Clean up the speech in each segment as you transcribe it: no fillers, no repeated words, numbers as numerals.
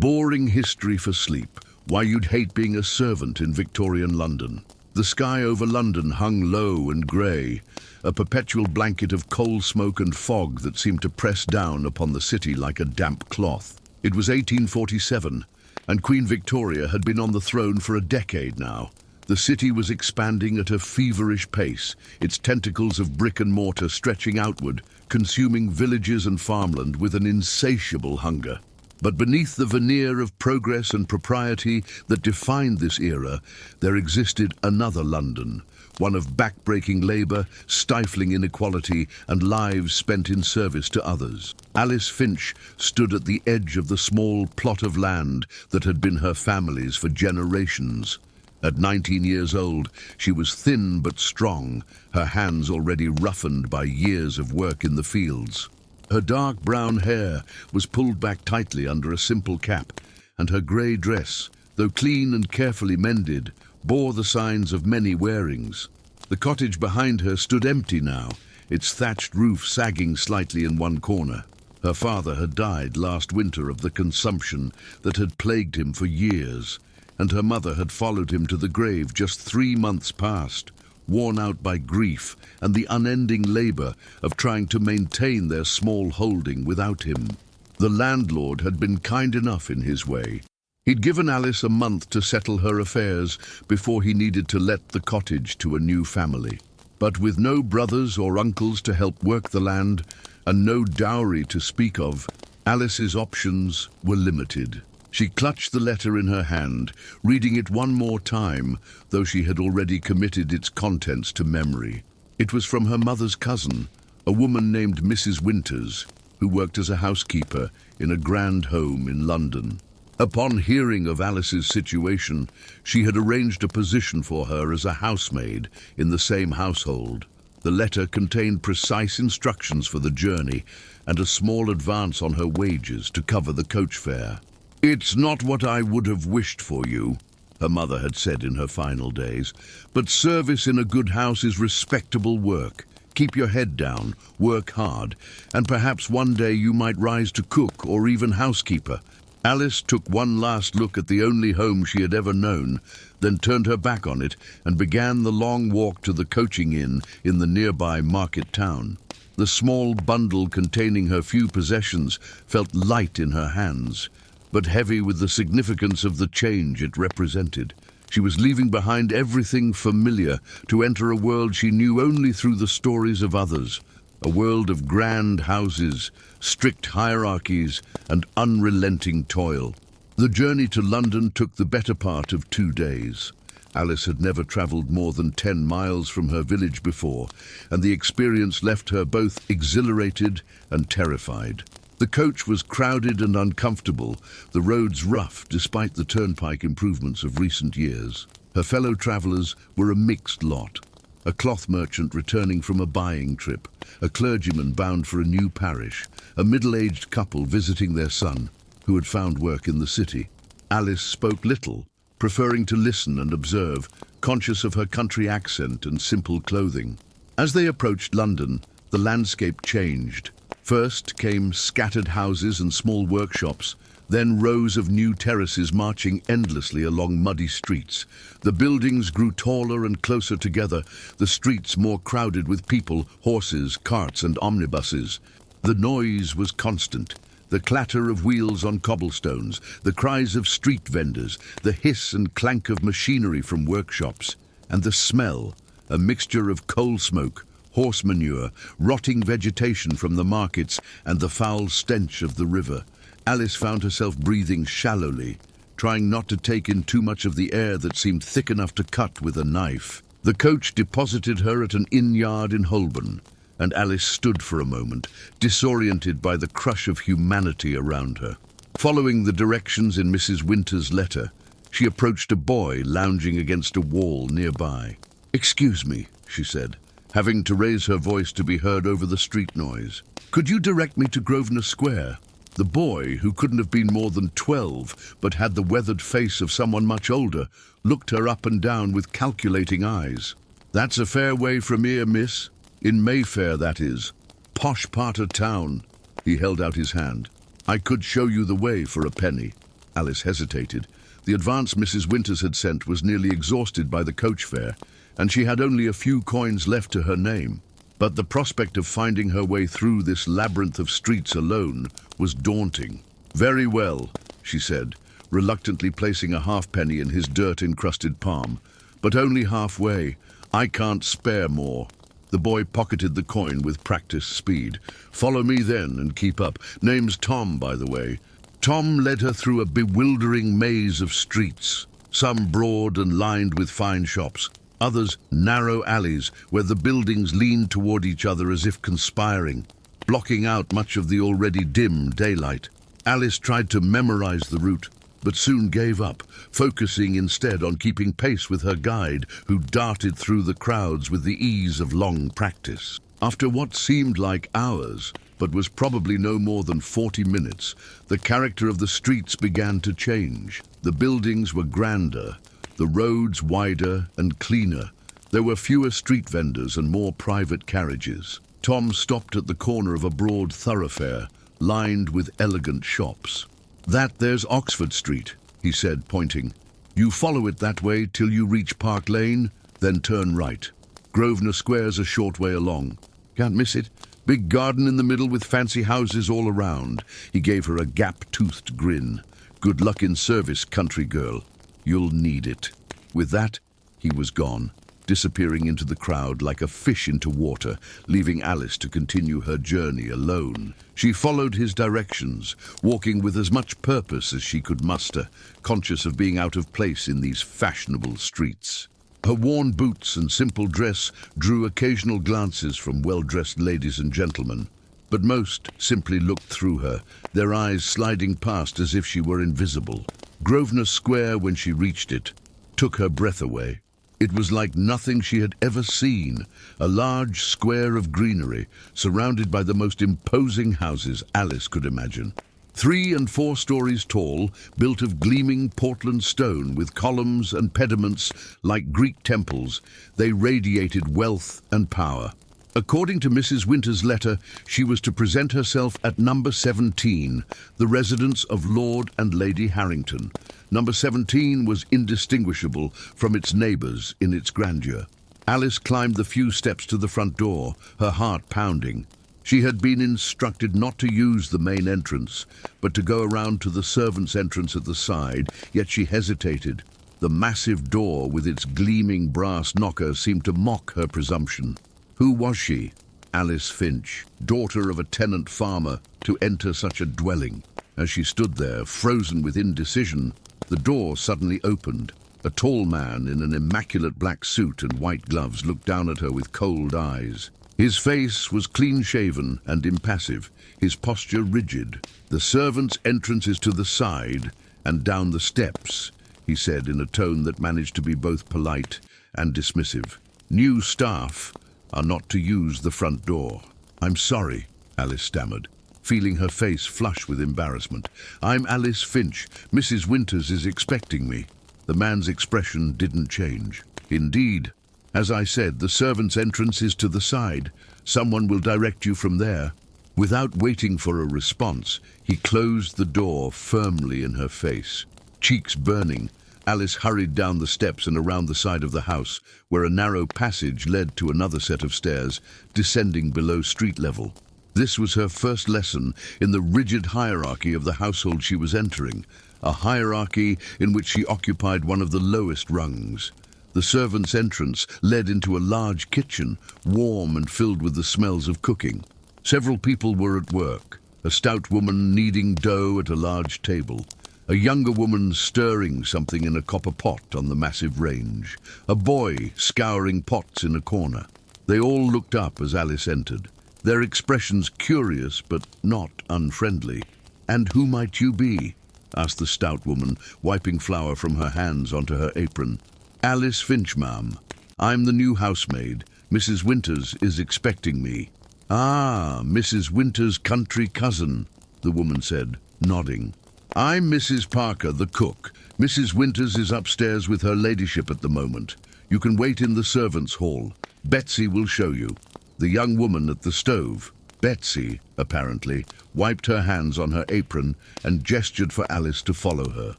boring history for sleep. Why you'd hate being a servant in Victorian London. The sky over London hung low and grey, a perpetual blanket of coal smoke and fog that seemed to press down upon the city like a damp cloth. It was 1847, and Queen Victoria had been on the throne for a decade now. The city was expanding at a feverish pace, its tentacles of brick and mortar stretching outward, consuming villages and farmland with an insatiable hunger. But beneath the veneer of progress and propriety that defined this era, there existed another London, one of back-breaking labour, stifling inequality, and lives spent in service to others. Alice Finch stood at the edge of the small plot of land that had been her family's for generations. At 19 years old, she was thin but strong, her hands already roughened by years of work in the fields. Her dark brown hair was pulled back tightly under a simple cap, and her grey dress, though clean and carefully mended, bore the signs of many wearings. The cottage behind her stood empty now, its thatched roof sagging slightly in one corner. Her father had died last winter of the consumption that had plagued him for years, and her mother had followed him to the grave just 3 months past, worn out by grief and the unending labour of trying to maintain their small holding without him. The landlord had been kind enough in his way. He'd given Alice a month to settle her affairs before he needed to let the cottage to a new family. But with no brothers or uncles to help work the land, and no dowry to speak of, Alice's options were limited. She clutched the letter in her hand, reading it one more time, though she had already committed its contents to memory. It was from her mother's cousin, a woman named Mrs. Winters, who worked as a housekeeper in a grand home in London. Upon hearing of Alice's situation, she had arranged a position for her as a housemaid in the same household. The letter contained precise instructions for the journey and a small advance on her wages to cover the coach fare. "It's not what I would have wished for you," her mother had said in her final days, "but service in a good house is respectable work. Keep your head down, work hard, and perhaps one day you might rise to cook or even housekeeper." Alice took one last look at the only home she had ever known, then turned her back on it and began the long walk to the coaching inn in the nearby market town. The small bundle containing her few possessions felt light in her hands, but heavy with the significance of the change it represented. She was leaving behind everything familiar to enter a world she knew only through the stories of others, a world of grand houses, strict hierarchies, and unrelenting toil. The journey to London took the better part of 2 days. Alice had never travelled more than 10 miles from her village before, and the experience left her both exhilarated and terrified. The coach was crowded and uncomfortable, the roads rough despite the turnpike improvements of recent years. Her fellow travellers were a mixed lot. A cloth merchant returning from a buying trip, a clergyman bound for a new parish, a middle-aged couple visiting their son, who had found work in the city. Alice spoke little, preferring to listen and observe, conscious of her country accent and simple clothing. As they approached London, the landscape changed. First came scattered houses and small workshops, then rows of new terraces marching endlessly along muddy streets. The buildings grew taller and closer together, the streets more crowded with people, horses, carts and omnibuses. The noise was constant. The clatter of wheels on cobblestones, the cries of street vendors, the hiss and clank of machinery from workshops, and the smell, a mixture of coal smoke, horse manure, rotting vegetation from the markets, and the foul stench of the river. Alice found herself breathing shallowly, trying not to take in too much of the air that seemed thick enough to cut with a knife. The coach deposited her at an inn yard in Holborn, and Alice stood for a moment, disoriented by the crush of humanity around her. Following the directions in Mrs. Winter's letter, she approached a boy lounging against a wall nearby. "Excuse me," she said, having to raise her voice to be heard over the street noise. "Could you direct me to Grosvenor Square?" The boy, who couldn't have been more than 12, but had the weathered face of someone much older, looked her up and down with calculating eyes. "That's a fair way from here, miss. In Mayfair, that is. Posh part of town." He held out his hand. "I could show you the way for a penny." Alice hesitated. The advance Mrs. Winters had sent was nearly exhausted by the coach fare, and she had only a few coins left to her name. But the prospect of finding her way through this labyrinth of streets alone was daunting. "Very well," she said, reluctantly placing a halfpenny in his dirt-encrusted palm. "But only halfway. I can't spare more." The boy pocketed the coin with practiced speed. "Follow me then and keep up. Name's Tom, by the way." Tom led her through a bewildering maze of streets, some broad and lined with fine shops, others narrow alleys where the buildings leaned toward each other as if conspiring, blocking out much of the already dim daylight. Alice tried to memorize the route, but soon gave up, focusing instead on keeping pace with her guide, who darted through the crowds with the ease of long practice. After what seemed like hours, but was probably no more than 40 minutes, the character of the streets began to change. The buildings were grander, the roads wider and cleaner. There were fewer street vendors and more private carriages. Tom stopped at the corner of a broad thoroughfare, lined with elegant shops. "There's Oxford Street," he said, pointing. "You follow it that way till you reach Park Lane, then turn right. Grosvenor Square's a short way along. Can't miss it. Big garden in the middle with fancy houses all around." He gave her a gap-toothed grin. "Good luck in service, country girl. You'll need it." With that, he was gone, disappearing into the crowd like a fish into water, leaving Alice to continue her journey alone. She followed his directions, walking with as much purpose as she could muster, conscious of being out of place in these fashionable streets. Her worn boots and simple dress drew occasional glances from well-dressed ladies and gentlemen, but most simply looked through her, their eyes sliding past as if she were invisible. Grosvenor Square, when she reached it, took her breath away. It was like nothing she had ever seen, a large square of greenery, surrounded by the most imposing houses Alice could imagine. 3 and 4 stories tall, built of gleaming Portland stone with columns and pediments like Greek temples, they radiated wealth and power. According to Mrs. Winters' letter, she was to present herself at number 17, the residence of Lord and Lady Harrington. Number 17 was indistinguishable from its neighbours in its grandeur. Alice climbed the few steps to the front door, her heart pounding. She had been instructed not to use the main entrance, but to go around to the servants' entrance at the side, yet she hesitated. The massive door with its gleaming brass knocker seemed to mock her presumption. Who was she, Alice Finch, daughter of a tenant farmer, to enter such a dwelling? As she stood there, frozen with indecision, the door suddenly opened. A tall man in an immaculate black suit and white gloves looked down at her with cold eyes. His face was clean-shaven and impassive, his posture rigid. "The servants' entrance is to the side and down the steps," he said in a tone that managed to be both polite and dismissive. "New staff are not to use the front door." "I'm sorry," Alice stammered, feeling her face flush with embarrassment. "I'm Alice Finch. Mrs. Winters is expecting me." The man's expression didn't change. "Indeed. As I said, the servants' entrance is to the side. Someone will direct you from there." Without waiting for a response, he closed the door firmly in her face. Cheeks burning, Alice hurried down the steps and around the side of the house, where a narrow passage led to another set of stairs, descending below street level. This was her first lesson in the rigid hierarchy of the household she was entering, a hierarchy in which she occupied one of the lowest rungs. The servants' entrance led into a large kitchen, warm and filled with the smells of cooking. Several people were at work, a stout woman kneading dough at a large table, a younger woman stirring something in a copper pot on the massive range, a boy scouring pots in a corner. They all looked up as Alice entered, their expressions curious but not unfriendly. "And who might you be?" asked the stout woman, wiping flour from her hands onto her apron. "Alice Finch, ma'am. I'm the new housemaid. Mrs. Winters is expecting me." "Ah, Mrs. Winters' country cousin," the woman said, nodding. "I'm Mrs. Parker, the cook. Mrs. Winters is upstairs with her ladyship at the moment. You can wait in the servants' hall. Betsy will show you." The young woman at the stove, Betsy, apparently, wiped her hands on her apron and gestured for Alice to follow her.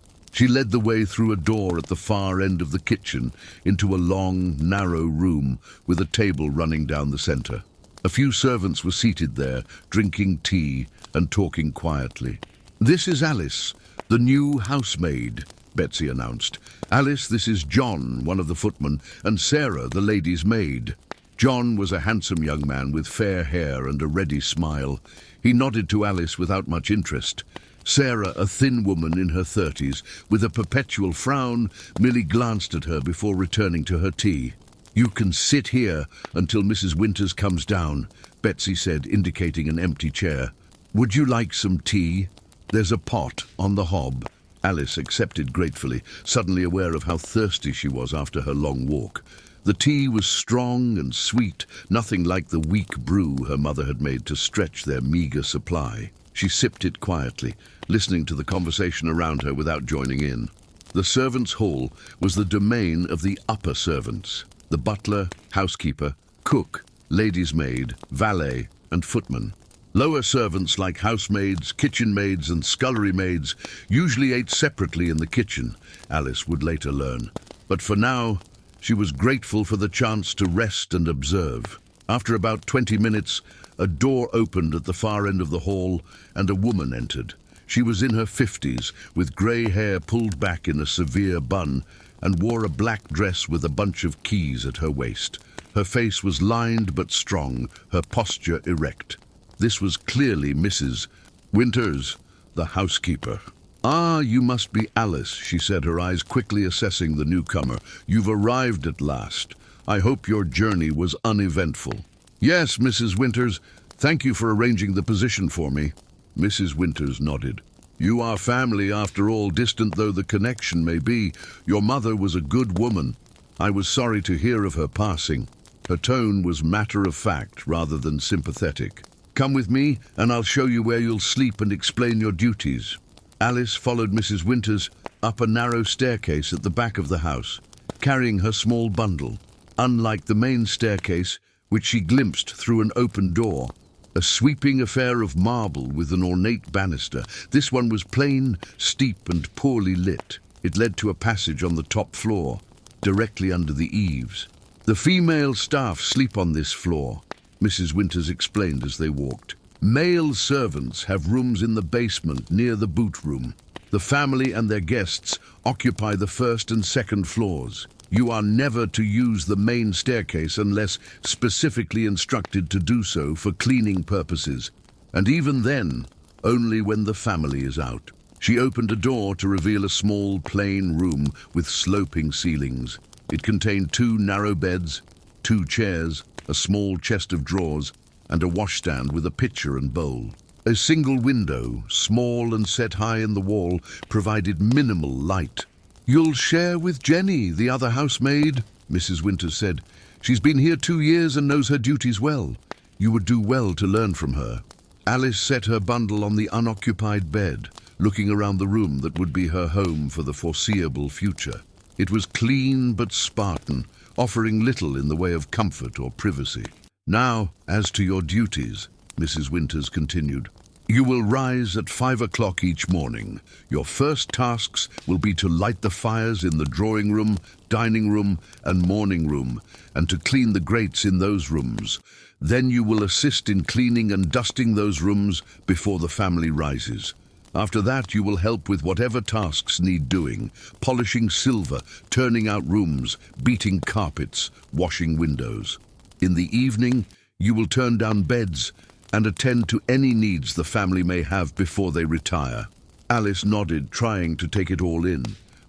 She led the way through a door at the far end of the kitchen into a long, narrow room with a table running down the center. A few servants were seated there, drinking tea and talking quietly. "This is Alice, the new housemaid," Betsy announced. "Alice, this is John, one of the footmen, and Sarah, the lady's maid." John was a handsome young man with fair hair and a ready smile. He nodded to Alice without much interest. Sarah, a thin woman in her 30s, with a perpetual frown, merely glanced at her before returning to her tea. "You can sit here until Mrs. Winters comes down," Betsy said, indicating an empty chair. "Would you like some tea? There's a pot on the hob." Alice accepted gratefully, suddenly aware of how thirsty she was after her long walk. The tea was strong and sweet, nothing like the weak brew her mother had made to stretch their meager supply. She sipped it quietly, listening to the conversation around her without joining in. The servants' hall was the domain of the upper servants: the butler, housekeeper, cook, lady's maid, valet, and footman. Lower servants like housemaids, kitchen maids, and scullery maids usually ate separately in the kitchen, Alice would later learn. But for now, she was grateful for the chance to rest and observe. After about 20 minutes, a door opened at the far end of the hall, and a woman entered. She was in her 50s, with grey hair pulled back in a severe bun, and wore a black dress with a bunch of keys at her waist. Her face was lined but strong, her posture erect. This was clearly Mrs. Winters, the housekeeper. "Ah, you must be Alice," she said, her eyes quickly assessing the newcomer. "You've arrived at last. I hope your journey was uneventful." "Yes, Mrs. Winters. Thank you for arranging the position for me." Mrs. Winters nodded. "You are family after all, distant though the connection may be. Your mother was a good woman. I was sorry to hear of her passing." Her tone was matter-of-fact rather than sympathetic. "Come with me, and I'll show you where you'll sleep and explain your duties." Alice followed Mrs. Winters up a narrow staircase at the back of the house, carrying her small bundle. Unlike the main staircase, which she glimpsed through an open door, a sweeping affair of marble with an ornate banister, this one was plain, steep, and poorly lit. It led to a passage on the top floor, directly under the eaves. "The female staff sleep on this floor," Mrs. Winters explained as they walked. "Male servants have rooms in the basement near the boot room. The family and their guests occupy the first and second floors. You are never to use the main staircase unless specifically instructed to do so for cleaning purposes, and even then, only when the family is out." She opened a door to reveal a small, plain room with sloping ceilings. It contained 2 narrow beds, 2 chairs, a small chest of drawers, and a washstand with a pitcher and bowl. A single window, small and set high in the wall, provided minimal light. "You'll share with Jenny, the other housemaid," Mrs. Winters said. "She's been here 2 years and knows her duties well. You would do well to learn from her." Alice set her bundle on the unoccupied bed, looking around the room that would be her home for the foreseeable future. It was clean but Spartan, offering little in the way of comfort or privacy. "Now, as to your duties," Mrs. Winters continued. "You will rise at 5 o'clock each morning. Your first tasks will be to light the fires in the drawing room, dining room, and morning room, and to clean the grates in those rooms. Then you will assist in cleaning and dusting those rooms before the family rises. After that, you will help with whatever tasks need doing: polishing silver, turning out rooms, beating carpets, washing windows. In the evening, you will turn down beds and attend to any needs the family may have before they retire." Alice nodded, trying to take it all in.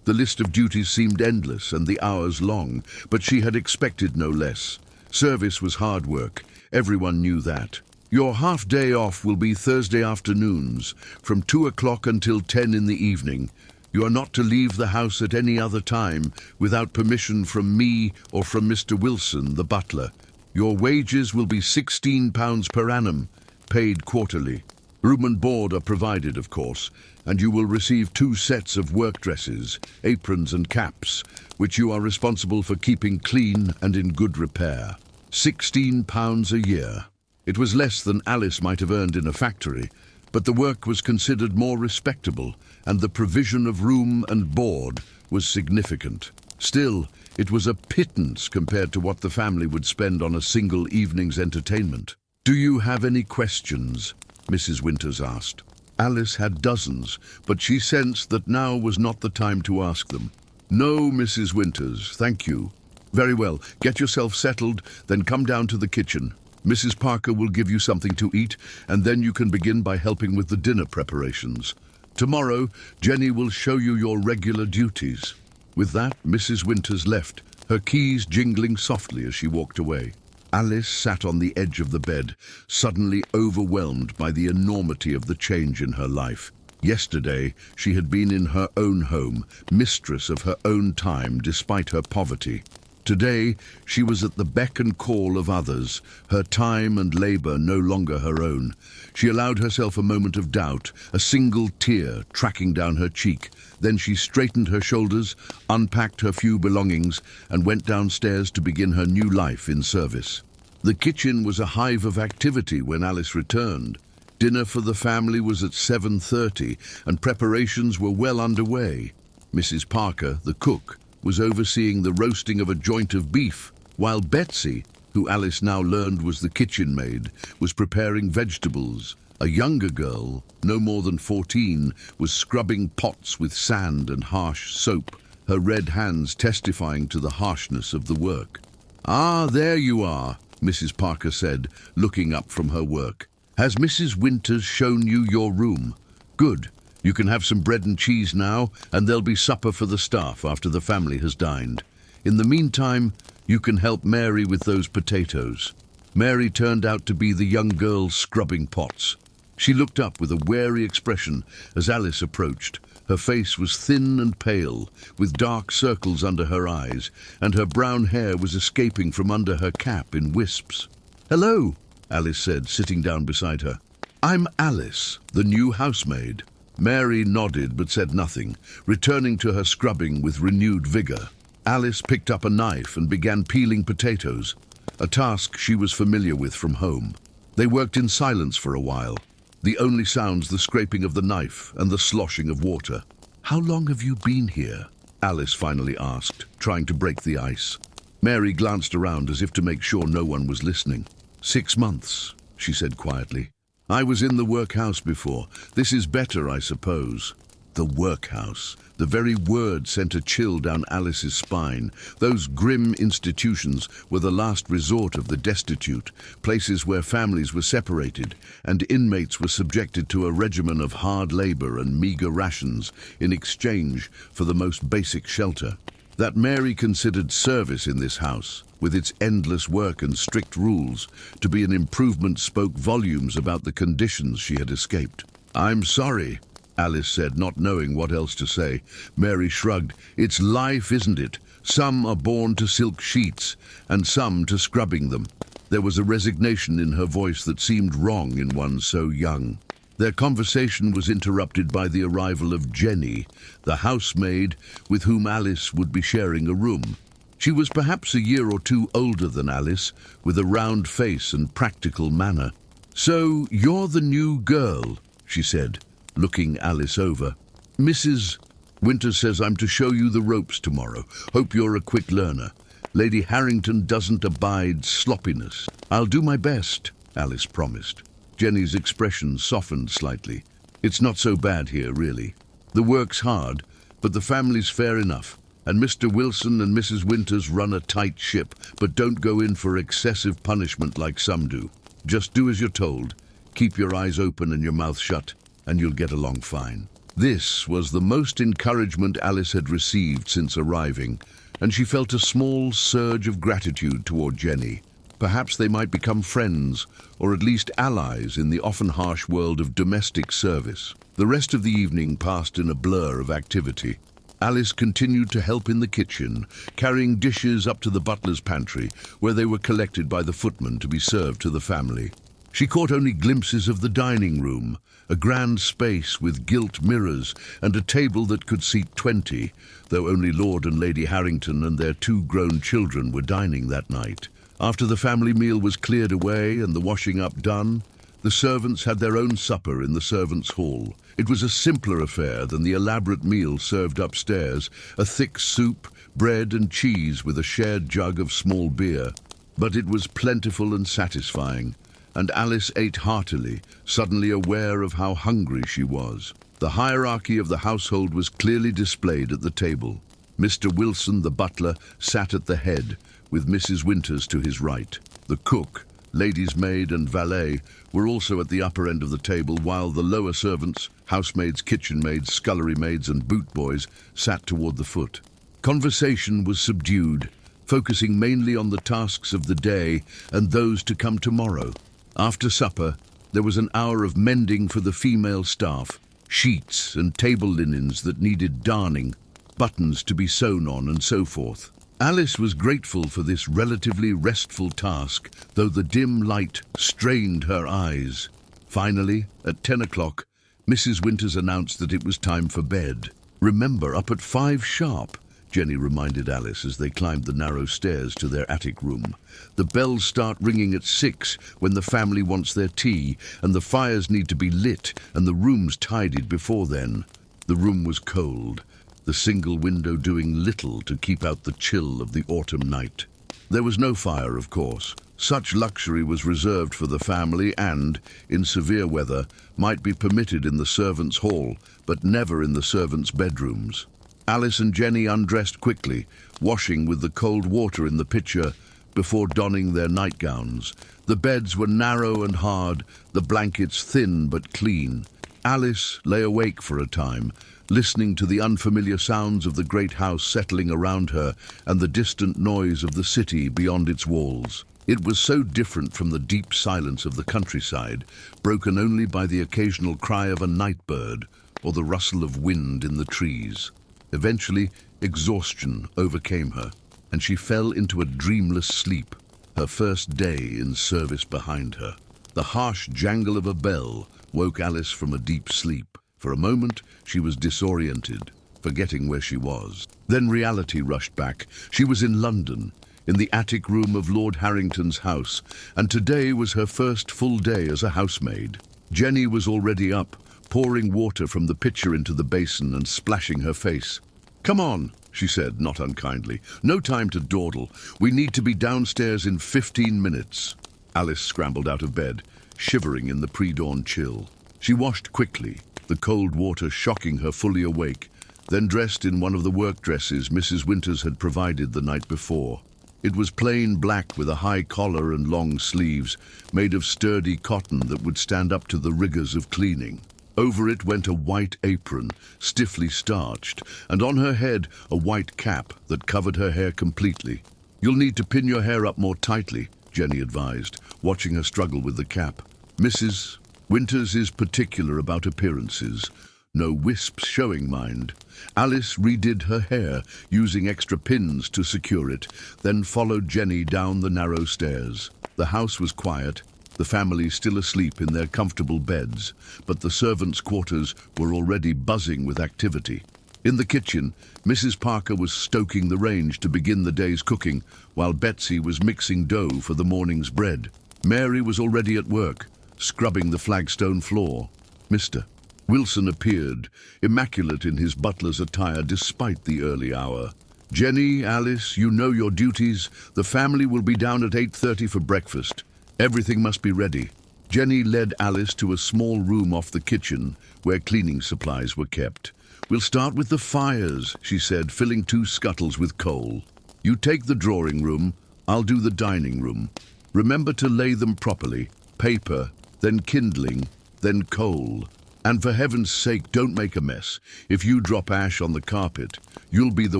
The list of duties seemed endless and the hours long, but she had expected no less. Service was hard work. Everyone knew that. "Your half-day off will be Thursday afternoons, from 2 o'clock until 10 in the evening. You are not to leave the house at any other time without permission from me or from Mr. Wilson, the butler. Your wages will be £16 per annum, paid quarterly. Room and board are provided, of course, and you will receive 2 sets of work dresses, aprons and caps, which you are responsible for keeping clean and in good repair. £16 a year." It was less than Alice might have earned in a factory, but the work was considered more respectable, and the provision of room and board was significant. Still, it was a pittance compared to what the family would spend on a single evening's entertainment. "Do you have any questions?" Mrs. Winters asked. Alice had dozens, but she sensed that now was not the time to ask them. "No, Mrs. Winters, thank you." "Very well, get yourself settled, then come down to the kitchen. Mrs. Parker will give you something to eat, and then you can begin by helping with the dinner preparations. Tomorrow, Jenny will show you your regular duties." With that, Mrs. Winters left, her keys jingling softly as she walked away. Alice sat on the edge of the bed, suddenly overwhelmed by the enormity of the change in her life. Yesterday, she had been in her own home, mistress of her own time despite her poverty. Today, she was at the beck and call of others, her time and labor no longer her own. She allowed herself a moment of doubt, a single tear tracking down her cheek. Then she straightened her shoulders, unpacked her few belongings, and went downstairs to begin her new life in service. The kitchen was a hive of activity when Alice returned. Dinner for the family was at 7:30, and preparations were well underway. Mrs. Parker, the cook, was overseeing the roasting of a joint of beef, while Betsy, who Alice now learned was the kitchen maid, was preparing vegetables. A younger girl, no more than 14, was scrubbing pots with sand and harsh soap, her red hands testifying to the harshness of the work. "Ah, there you are," Mrs. Parker said, looking up from her work. "Has Mrs. Winters shown you your room? Good. You can have some bread and cheese now, and there'll be supper for the staff after the family has dined. In the meantime, you can help Mary with those potatoes." Mary turned out to be the young girl scrubbing pots. She looked up with a wary expression as Alice approached. Her face was thin and pale, with dark circles under her eyes, and her brown hair was escaping from under her cap in wisps. "Hello," Alice said, sitting down beside her. "I'm Alice, the new housemaid." Mary nodded but said nothing, returning to her scrubbing with renewed vigor. Alice picked up a knife and began peeling potatoes, a task she was familiar with from home. They worked in silence for a while, the only sounds the scraping of the knife and the sloshing of water. "How long have you been here?" Alice finally asked, trying to break the ice. Mary glanced around as if to make sure no one was listening. 6 months, she said quietly. "I was in the workhouse before. This is better, I suppose." The workhouse. The very word sent a chill down Alice's spine. Those grim institutions were the last resort of the destitute, places where families were separated, and inmates were subjected to a regimen of hard labor and meager rations in exchange for the most basic shelter. That Mary considered service in this house, with its endless work and strict rules, to be an improvement spoke volumes about the conditions she had escaped. "I'm sorry," Alice said, not knowing what else to say. Mary shrugged. "It's life, isn't it? Some are born to silk sheets, and some to scrubbing them." There was a resignation in her voice that seemed wrong in one so young. Their conversation was interrupted by the arrival of Jenny, the housemaid with whom Alice would be sharing a room. She was perhaps a year or two older than Alice, with a round face and practical manner. "So you're the new girl," she said, looking Alice over. "Mrs. Winters says I'm to show you the ropes tomorrow. Hope you're a quick learner. Lady Harrington doesn't abide sloppiness." "I'll do my best," Alice promised. Jenny's expression softened slightly. "It's not so bad here, really. The work's hard, but the family's fair enough. And Mr. Wilson and Mrs. Winters run a tight ship, but don't go in for excessive punishment like some do. Just do as you're told. Keep your eyes open and your mouth shut, and you'll get along fine." This was the most encouragement Alice had received since arriving, and she felt a small surge of gratitude toward Jenny. Perhaps they might become friends, or at least allies in the often harsh world of domestic service. The rest of the evening passed in a blur of activity. Alice continued to help in the kitchen, carrying dishes up to the butler's pantry, where they were collected by the footman to be served to the family. She caught only glimpses of the dining room, a grand space with gilt mirrors and a table that could seat 20, though only Lord and Lady Harrington and their 2 grown children were dining that night. After the family meal was cleared away and the washing up done, the servants had their own supper in the servants' hall. It was a simpler affair than the elaborate meal served upstairs, a thick soup, bread and cheese with a shared jug of small beer. But it was plentiful and satisfying, and Alice ate heartily, suddenly aware of how hungry she was. The hierarchy of the household was clearly displayed at the table. Mr. Wilson, the butler, sat at the head, with Mrs. Winters to his right. The cook, lady's maid and valet were also at the upper end of the table, while the lower servants, housemaids, kitchen maids, scullery maids and boot boys sat toward the foot. Conversation was subdued, focusing mainly on the tasks of the day and those to come tomorrow. After supper, there was an hour of mending for the female staff, sheets and table linens that needed darning, buttons to be sewn on and so forth. Alice was grateful for this relatively restful task, though the dim light strained her eyes. Finally, at 10 o'clock, Mrs. Winters announced that it was time for bed. "Remember, up at 5 sharp," Jenny reminded Alice as they climbed the narrow stairs to their attic room. "The bells start ringing at 6 when the family wants their tea, and the fires need to be lit and the rooms tidied before then." The room was cold, the single window doing little to keep out the chill of the autumn night. There was no fire, of course. Such luxury was reserved for the family and, in severe weather, might be permitted in the servants' hall, but never in the servants' bedrooms. Alice and Jenny undressed quickly, washing with the cold water in the pitcher before donning their nightgowns. The beds were narrow and hard, the blankets thin but clean. Alice lay awake for a time, listening to the unfamiliar sounds of the great house settling around her and the distant noise of the city beyond its walls. It was so different from the deep silence of the countryside, broken only by the occasional cry of a night bird or the rustle of wind in the trees. Eventually, exhaustion overcame her, and she fell into a dreamless sleep, her first day in service behind her. The harsh jangle of a bell woke Alice from a deep sleep. For a moment, she was disoriented, forgetting where she was. Then reality rushed back. She was in London, in the attic room of Lord Harrington's house, and today was her first full day as a housemaid. Jenny was already up, pouring water from the pitcher into the basin and splashing her face. "Come on," she said, not unkindly. "No time to dawdle. We need to be downstairs in 15 minutes. Alice scrambled out of bed, shivering in the pre-dawn chill. She washed quickly, the cold water shocking her fully awake, then dressed in one of the work dresses Mrs. Winters had provided the night before. It was plain black with a high collar and long sleeves, made of sturdy cotton that would stand up to the rigors of cleaning. Over it went a white apron, stiffly starched, and on her head a white cap that covered her hair completely. "You'll need to pin your hair up more tightly," Jenny advised, watching her struggle with the cap. "Mrs. Winters is particular about appearances. No wisps showing, mind." Alice redid her hair, using extra pins to secure it, then followed Jenny down the narrow stairs. The house was quiet, the family still asleep in their comfortable beds, but the servants' quarters were already buzzing with activity. In the kitchen, Mrs. Parker was stoking the range to begin the day's cooking, while Betsy was mixing dough for the morning's bread. Mary was already at work, scrubbing the flagstone floor. Mr. Wilson appeared, immaculate in his butler's attire despite the early hour. "Jenny, Alice, you know your duties. The family will be down at 8:30 for breakfast. Everything must be ready." Jenny led Alice to a small room off the kitchen where cleaning supplies were kept. "We'll start with the fires," she said, filling 2 scuttles with coal. "You take the drawing room, I'll do the dining room. Remember to lay them properly. Paper, then kindling, then coal. And for heaven's sake, don't make a mess. If you drop ash on the carpet, you'll be the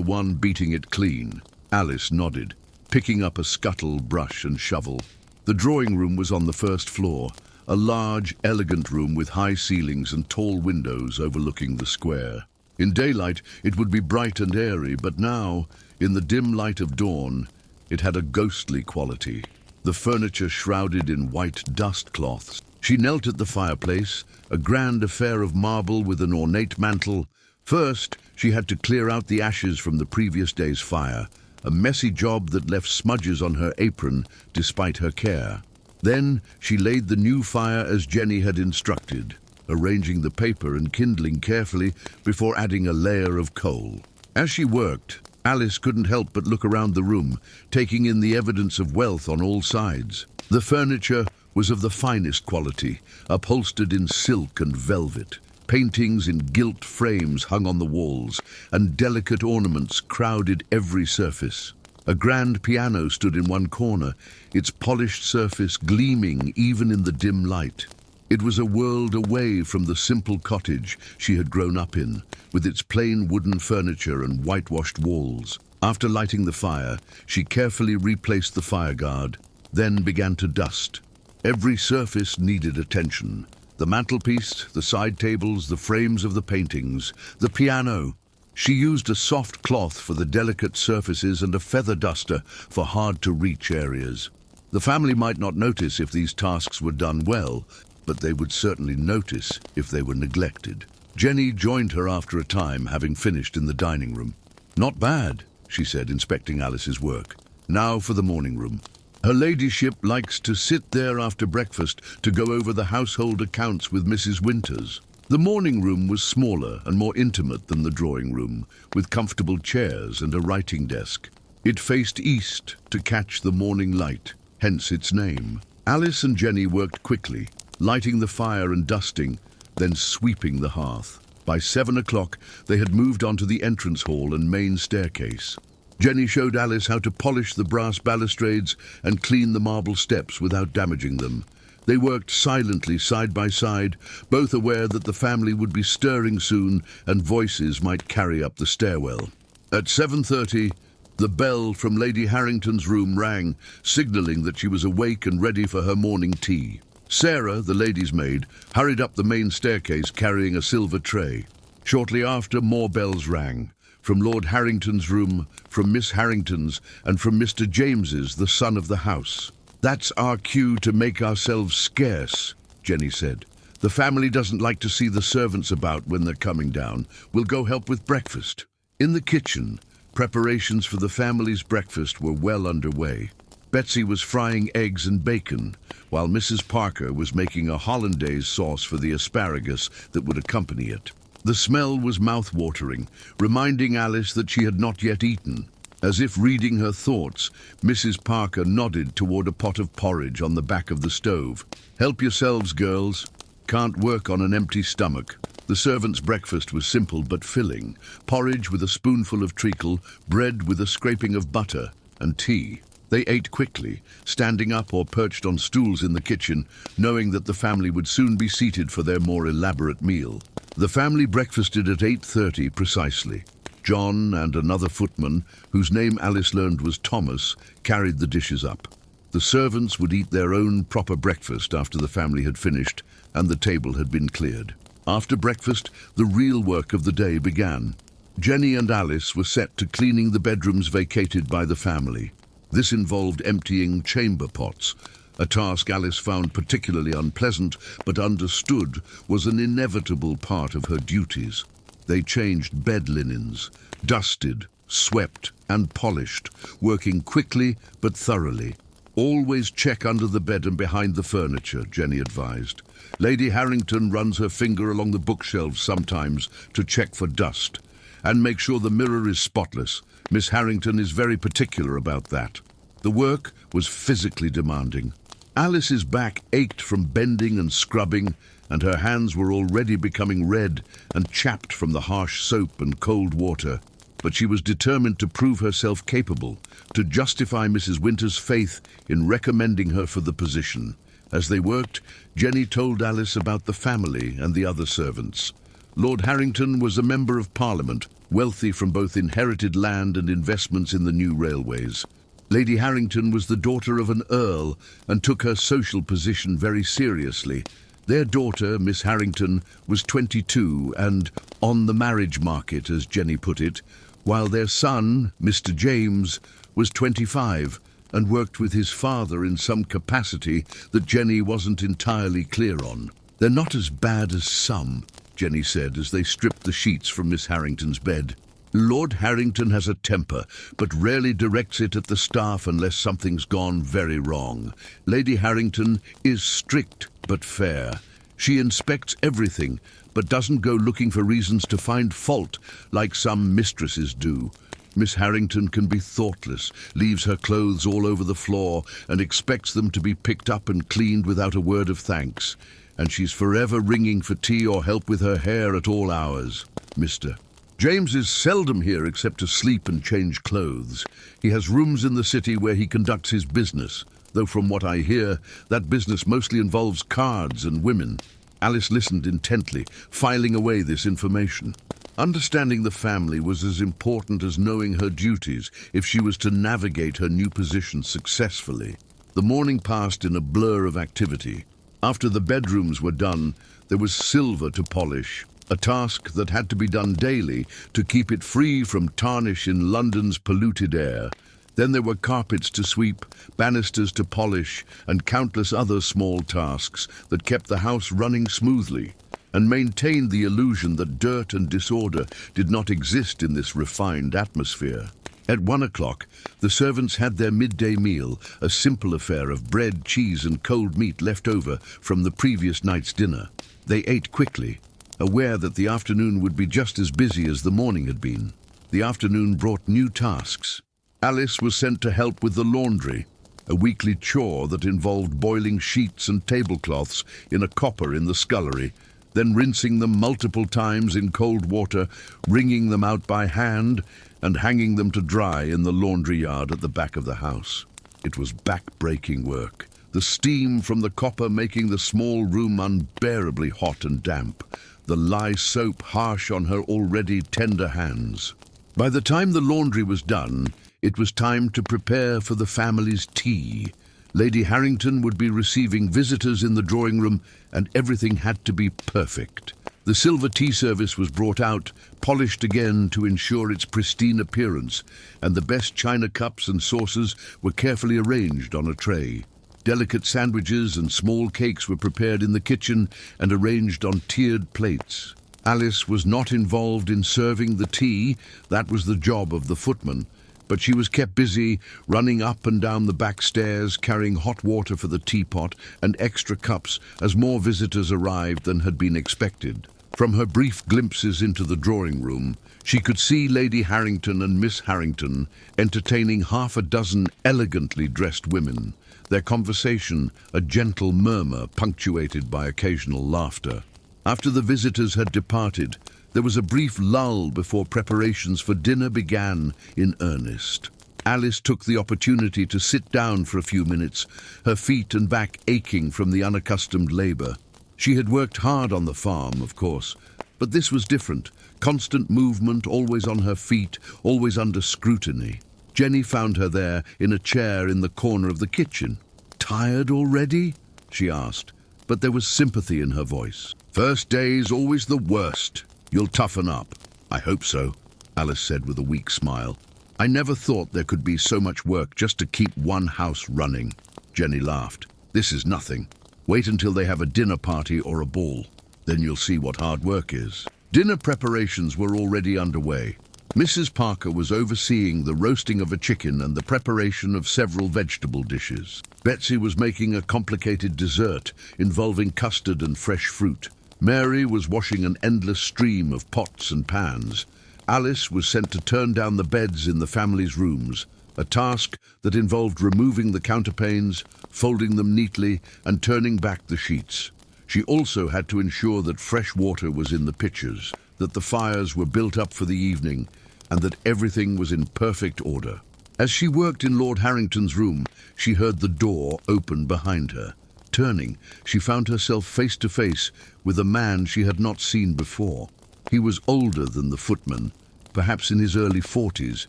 one beating it clean." Alice nodded, picking up a scuttle, brush and shovel. The drawing room was on the first floor, a large, elegant room with high ceilings and tall windows overlooking the square. In daylight, it would be bright and airy, but now, in the dim light of dawn, it had a ghostly quality. The furniture shrouded in white dust cloths. She knelt at the fireplace, a grand affair of marble with an ornate mantel. First, she had to clear out the ashes from the previous day's fire, a messy job that left smudges on her apron despite her care. Then she laid the new fire as Jenny had instructed, arranging the paper and kindling carefully before adding a layer of coal. As she worked, Alice couldn't help but look around the room, taking in the evidence of wealth on all sides. The furniture was of the finest quality, upholstered in silk and velvet. Paintings in gilt frames hung on the walls, and delicate ornaments crowded every surface. A grand piano stood in one corner, its polished surface gleaming even in the dim light. It was a world away from the simple cottage she had grown up in, with its plain wooden furniture and whitewashed walls. After lighting the fire, she carefully replaced the fireguard, then began to dust. Every surface needed attention. The mantelpiece, the side tables, the frames of the paintings, the piano. She used a soft cloth for the delicate surfaces and a feather duster for hard-to-reach areas. The family might not notice if these tasks were done well, but they would certainly notice if they were neglected. Jenny joined her after a time, having finished in the dining room. "Not bad," she said, inspecting Alice's work. "Now for the morning room." Her ladyship likes to sit there after breakfast to go over the household accounts with Mrs. Winters. The morning room was smaller and more intimate than the drawing room, with comfortable chairs and a writing desk. It faced east to catch the morning light, hence its name. Alice and Jenny worked quickly, lighting the fire and dusting, then sweeping the hearth. By 7 o'clock, they had moved on to the entrance hall and main staircase. Jenny showed Alice how to polish the brass balustrades and clean the marble steps without damaging them. They worked silently side by side, both aware that the family would be stirring soon and voices might carry up the stairwell. At 7:30, the bell from Lady Harrington's room rang, signalling that she was awake and ready for her morning tea. Sarah, the lady's maid, hurried up the main staircase carrying a silver tray. Shortly after, more bells rang. From Lord Harrington's room, from Miss Harrington's, and from Mr. James's, the son of the house. "That's our cue to make ourselves scarce," Jenny said. "The family doesn't like to see the servants about when they're coming down. We'll go help with breakfast." In the kitchen, preparations for the family's breakfast were well underway. Betsy was frying eggs and bacon, while Mrs. Parker was making a hollandaise sauce for the asparagus that would accompany it. The smell was mouth-watering, reminding Alice that she had not yet eaten. As if reading her thoughts, Mrs. Parker nodded toward a pot of porridge on the back of the stove. "Help yourselves, girls. Can't work on an empty stomach." The servants' breakfast was simple but filling. Porridge with a spoonful of treacle, bread with a scraping of butter, and tea. They ate quickly, standing up or perched on stools in the kitchen, knowing that the family would soon be seated for their more elaborate meal. The family breakfasted at 8:30 precisely. John and another footman, whose name Alice learned was Thomas, carried the dishes up. The servants would eat their own proper breakfast after the family had finished and the table had been cleared. After breakfast, the real work of the day began. Jenny and Alice were set to cleaning the bedrooms vacated by the family. This involved emptying chamber pots, a task Alice found particularly unpleasant but understood was an inevitable part of her duties. They changed bed linens, dusted, swept and polished, working quickly but thoroughly. "Always check under the bed and behind the furniture," Jenny advised. "Lady Harrington runs her finger along the bookshelves sometimes to check for dust. And make sure the mirror is spotless. Miss Harrington is very particular about that." The work was physically demanding. Alice's back ached from bending and scrubbing, and her hands were already becoming red and chapped from the harsh soap and cold water. But she was determined to prove herself capable, to justify Mrs. Winters' faith in recommending her for the position. As they worked, Jenny told Alice about the family and the other servants. Lord Harrington was a member of Parliament, wealthy from both inherited land and investments in the new railways. Lady Harrington was the daughter of an earl and took her social position very seriously. Their daughter, Miss Harrington, was 22 and on the marriage market, as Jenny put it, while their son, Mr. James, was 25 and worked with his father in some capacity that Jenny wasn't entirely clear on. "They're not as bad as some," Jenny said as they stripped the sheets from Miss Harrington's bed. Lord Harrington has a temper, but rarely directs it at the staff unless something's gone very wrong. Lady Harrington is strict but fair. She inspects everything, but doesn't go looking for reasons to find fault like some mistresses do. Miss Harrington can be thoughtless, leaves her clothes all over the floor and expects them to be picked up and cleaned without a word of thanks. And she's forever ringing for tea or help with her hair at all hours. Mr. James is seldom here except to sleep and change clothes. He has rooms in the city where he conducts his business, though from what I hear, that business mostly involves cards and women. Alice listened intently, filing away this information. Understanding the family was as important as knowing her duties if she was to navigate her new position successfully. The morning passed in a blur of activity. After the bedrooms were done, there was silver to polish, a task that had to be done daily to keep it free from tarnish in London's polluted air. Then there were carpets to sweep, banisters to polish, and countless other small tasks that kept the house running smoothly and maintained the illusion that dirt and disorder did not exist in this refined atmosphere. At 1 o'clock, the servants had their midday meal, a simple affair of bread, cheese, and cold meat left over from the previous night's dinner. They ate quickly, aware that the afternoon would be just as busy as the morning had been. The afternoon brought new tasks. Alice was sent to help with the laundry, a weekly chore that involved boiling sheets and tablecloths in a copper in the scullery, then rinsing them multiple times in cold water, wringing them out by hand, and hanging them to dry in the laundry yard at the back of the house. It was back-breaking work, the steam from the copper making the small room unbearably hot and damp, the lye soap harsh on her already tender hands. By the time the laundry was done, it was time to prepare for the family's tea. Lady Harrington would be receiving visitors in the drawing room, and everything had to be perfect. The silver tea service was brought out, polished again to ensure its pristine appearance, and the best china cups and saucers were carefully arranged on a tray. Delicate sandwiches and small cakes were prepared in the kitchen and arranged on tiered plates. Alice was not involved in serving the tea, that was the job of the footman, but she was kept busy running up and down the back stairs, carrying hot water for the teapot and extra cups as more visitors arrived than had been expected. From her brief glimpses into the drawing room, she could see Lady Harrington and Miss Harrington entertaining half a dozen elegantly dressed women, their conversation a gentle murmur punctuated by occasional laughter. After the visitors had departed, there was a brief lull before preparations for dinner began in earnest. Alice took the opportunity to sit down for a few minutes, her feet and back aching from the unaccustomed labor. She had worked hard on the farm, of course, but this was different. Constant movement, always on her feet, always under scrutiny. Jenny found her there in a chair in the corner of the kitchen. "Tired already?" she asked, but there was sympathy in her voice. "First day's always the worst. You'll toughen up." "I hope so," Alice said with a weak smile. "I never thought there could be so much work just to keep one house running." Jenny laughed. "This is nothing. Wait until they have a dinner party or a ball. Then you'll see what hard work is." Dinner preparations were already underway. Mrs. Parker was overseeing the roasting of a chicken and the preparation of several vegetable dishes. Betsy was making a complicated dessert involving custard and fresh fruit. Mary was washing an endless stream of pots and pans. Alice was sent to turn down the beds in the family's rooms, a task that involved removing the counterpanes, folding them neatly, and turning back the sheets. She also had to ensure that fresh water was in the pitchers, that the fires were built up for the evening, and that everything was in perfect order. As she worked in Lord Harrington's room, she heard the door open behind her. Turning, she found herself face to face with a man she had not seen before. He was older than the footman, perhaps in his early 40s,